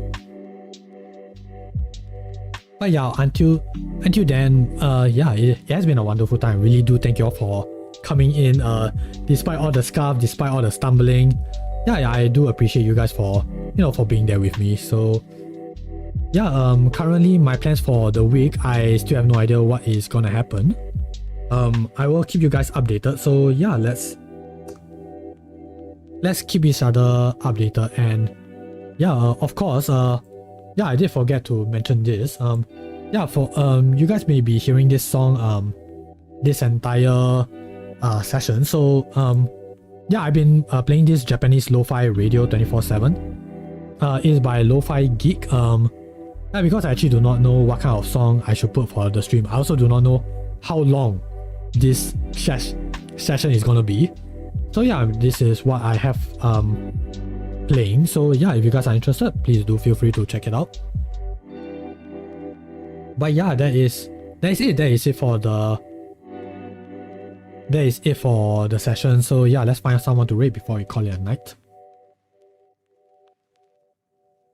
But yeah, until then, yeah, it has been a wonderful time. Really do thank you all for coming in, despite all the scuff, despite all the stumbling. Yeah, I do appreciate you guys for, you know, for being there with me. So yeah, currently my plans for the week, I still have no idea what is gonna happen. I will keep you guys updated. So yeah, let's keep each other updated. And yeah, of course, yeah, I did forget to mention this. Yeah, for you guys may be hearing this song this entire session. So yeah, I've been playing this Japanese lo-fi radio 24/7. It's by Lo-Fi Geek. Yeah, because I actually do not know what kind of song I should put for the stream. I also do not know how long this session is gonna be. So yeah, this is what I have playing. So yeah, if you guys are interested, please do feel free to check it out. But yeah, that is it for the session. So yeah, let's find someone to raid before we call it a night.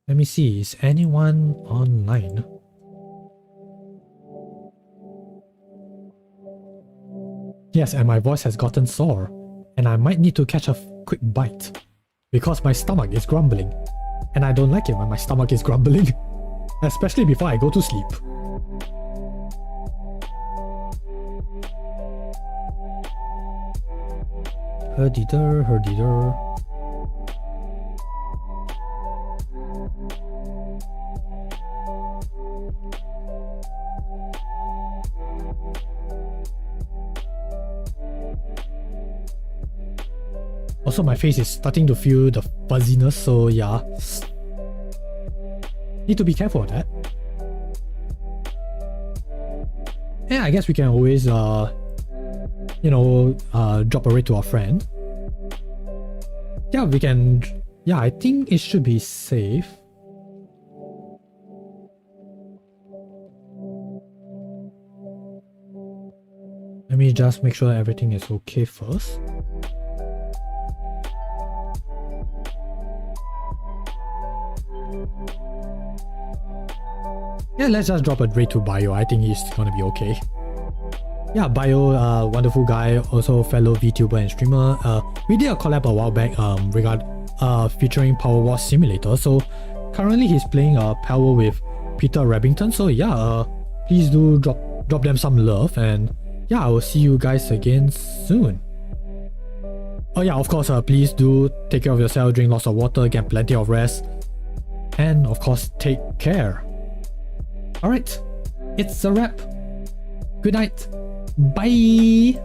Let me see, is anyone online? Yes, and my voice has gotten sore, and I might need to catch a quick bite because my stomach is grumbling, and I don't like it when my stomach is grumbling, especially before I go to sleep. Herdider. Also, my face is starting to feel the fuzziness, so yeah. Need to be careful of that. Yeah, I guess we can always, you know, drop a raid to our friend. Yeah, we can. Yeah, I think it should be safe. Let me just make sure everything is okay first. Yeah, let's just drop a raid to Bio. I think he's gonna be okay. Yeah, Bio, wonderful guy, also fellow VTuber and streamer. We did a collab a while back featuring Power Wars Simulator. So currently he's playing Power with Peter Rabbington. So yeah, please do drop them some love, and yeah, I will see you guys again soon. Oh yeah, of course, please do take care of yourself, drink lots of water, get plenty of rest, and of course, take care. Alright, it's a wrap. Good night. Bye.